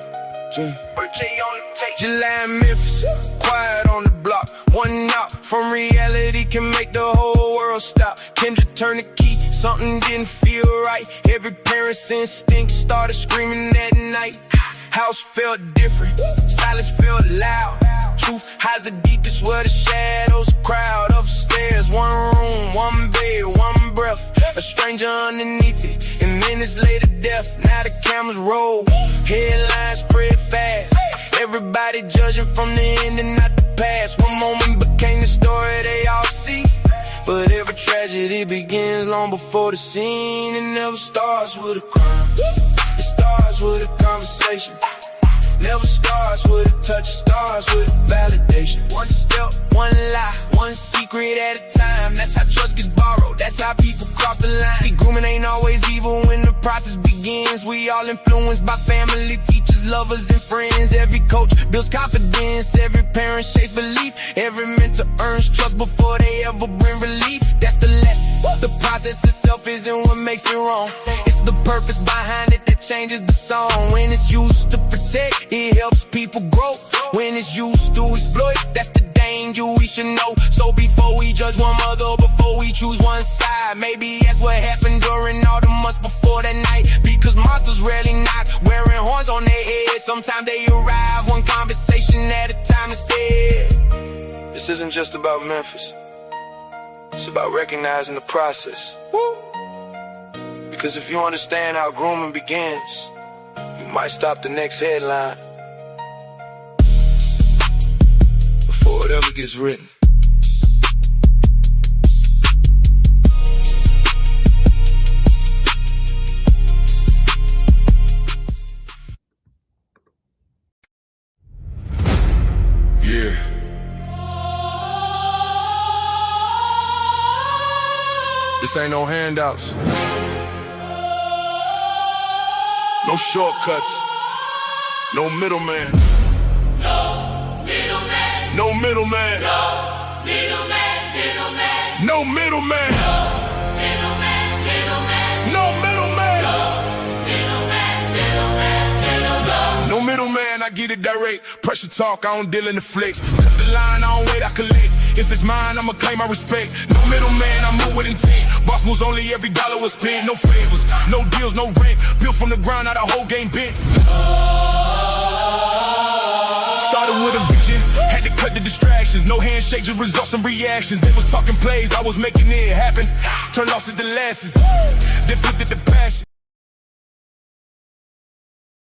July in Memphis, quiet on the block. One out from reality can make the whole world stop. Kendra turned the key, something didn't feel right. Every parent's instinct started screaming at night. House felt different, silence felt loud. Truth hides the deepest where the shadows crowd. Upstairs, one room, one bed, one breath. A stranger underneath it, and minutes later death. Now the cameras roll, headlines spread fast. Everybody judging from the end and not the past. One moment became the story they all see, but every tragedy begins long before the scene. It never starts with a crime, it starts with a conversation. Never starts with a touch, it starts with validation. One step, one lie, one secret at a time. That's how trust gets borrowed, that's how people cross the line. See, grooming ain't always evil when the process begins. We all influenced by family, teachers, lovers, and friends. Every coach builds confidence, every parent shapes belief. Every mentor earns trust before they ever bring relief. That's the lesson. The process itself isn't what makes it wrong, it's the purpose behind it that changes the song. When it's used to protect, it helps people grow. When it's used to exploit, that's the danger we should know. So before we judge one mother, before we choose one side, maybe that's what happened during all the months before that night. Because monsters rarely knock, wearing horns on their heads. Sometimes they arrive one conversation at a time instead. This isn't just about Memphis, it's about recognizing the process. Because if you understand how grooming begins, you might stop the next headline before it ever gets written. Yeah. This ain't no handouts, no shortcuts, no middleman. No middleman. No middleman. No middleman. Middleman. No middleman. Middleman. Middleman. No middleman. Middleman. No middleman, I get it direct. Pressure talk, I don't deal in the flex. Cut the line, I don't wait, I collect. If it's mine, I'ma claim my respect. No middleman, I move with intent. Boss moves only, every dollar was spent. No favors, no deals, no rent. Built from the ground, now the whole game bent. Started with a vision, had to cut the distractions. No handshake, just results and reactions. They was talking plays, I was making it happen. Turned losses to losses, then flipped it to passion.